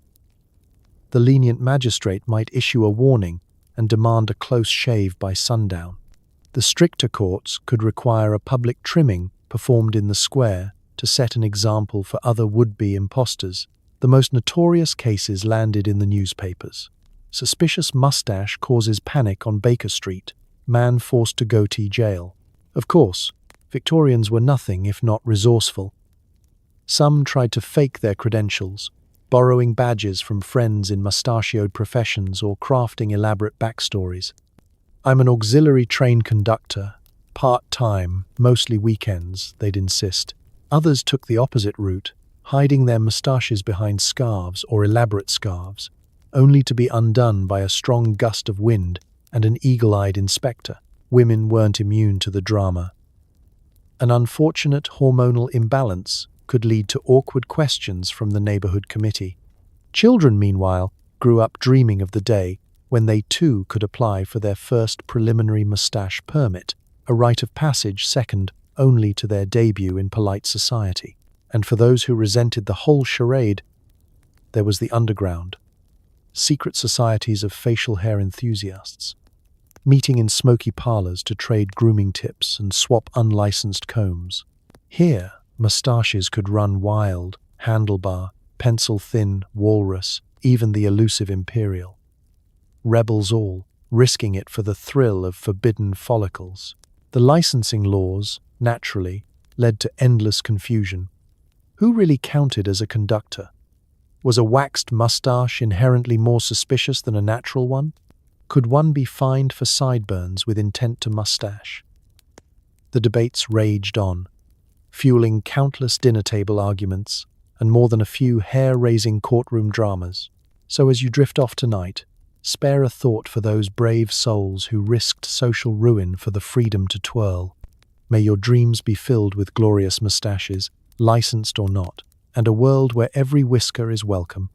The lenient magistrate might issue a warning and demand a close shave by sundown. The stricter courts could require a public trimming performed in the square to set an example for other would-be impostors. The most notorious cases landed in the newspapers. Suspicious mustache causes panic on Baker Street, man forced to goatee jail. Of course, Victorians were nothing if not resourceful. Some tried to fake their credentials, borrowing badges from friends in mustachioed professions or crafting elaborate backstories. "I'm an auxiliary train conductor, part-time, mostly weekends," they'd insist. Others took the opposite route, hiding their moustaches behind scarves or elaborate scarves, only to be undone by a strong gust of wind and an eagle-eyed inspector. Women weren't immune to the drama. An unfortunate hormonal imbalance could lead to awkward questions from the neighborhood committee. Children, meanwhile, grew up dreaming of the day when they too could apply for their first preliminary moustache permit, a rite of passage second only to their debut in polite society. And for those who resented the whole charade, there was the underground, secret societies of facial hair enthusiasts, meeting in smoky parlors to trade grooming tips and swap unlicensed combs. Here, moustaches could run wild, handlebar, pencil-thin, walrus, even the elusive imperial. Rebels all, risking it for the thrill of forbidden follicles. The licensing laws, naturally, led to endless confusion. Who really counted as a conductor? Was a waxed mustache inherently more suspicious than a natural one? Could one be fined for sideburns with intent to mustache? The debates raged on, fueling countless dinner table arguments and more than a few hair-raising courtroom dramas. So as you drift off tonight, spare a thought for those brave souls who risked social ruin for the freedom to twirl. May your dreams be filled with glorious mustaches, licensed or not, and a world where every whisker is welcome.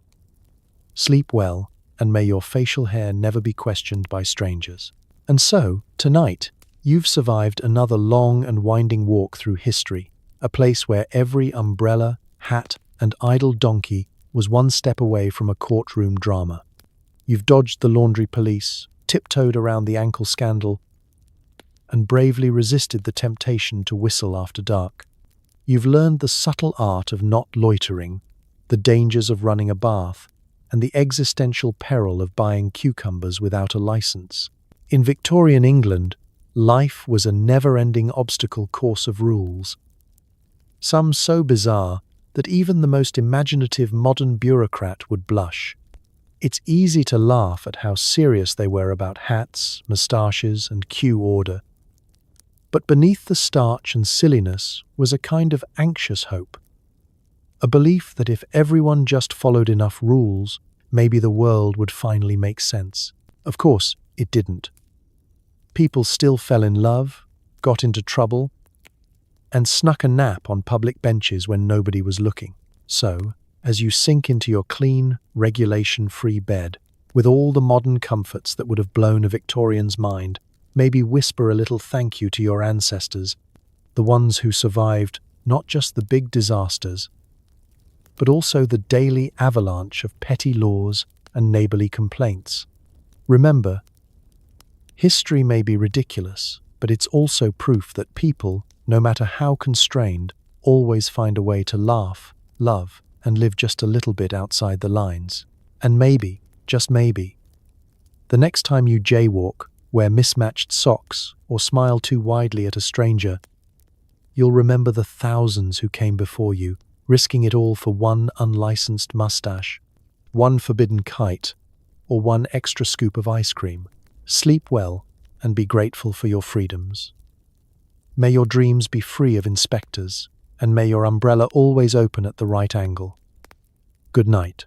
Sleep well, and may your facial hair never be questioned by strangers. And so, tonight, you've survived another long and winding walk through history, a place where every umbrella, hat, and idle donkey was one step away from a courtroom drama. You've dodged the laundry police, tiptoed around the ankle scandal, and bravely resisted the temptation to whistle after dark. You've learned the subtle art of not loitering, the dangers of running a bath, and the existential peril of buying cucumbers without a license. In Victorian England, life was a never-ending obstacle course of rules, some so bizarre that even the most imaginative modern bureaucrat would blush. It's easy to laugh at how serious they were about hats, moustaches, and queue order. But beneath the starch and silliness was a kind of anxious hope. A belief that if everyone just followed enough rules, maybe the world would finally make sense. Of course, it didn't. People still fell in love, got into trouble, and snuck a nap on public benches when nobody was looking. So, as you sink into your clean, regulation-free bed, with all the modern comforts that would have blown a Victorian's mind, maybe whisper a little thank you to your ancestors, the ones who survived not just the big disasters, but also the daily avalanche of petty laws and neighborly complaints. Remember, history may be ridiculous, but it's also proof that people, no matter how constrained, always find a way to laugh, love, and live just a little bit outside the lines. And maybe, just maybe, the next time you jaywalk, wear mismatched socks, or smile too widely at a stranger, you'll remember the thousands who came before you, risking it all for one unlicensed mustache, one forbidden kite, or one extra scoop of ice cream. Sleep well and be grateful for your freedoms. May your dreams be free of inspectors, and may your umbrella always open at the right angle. Good night.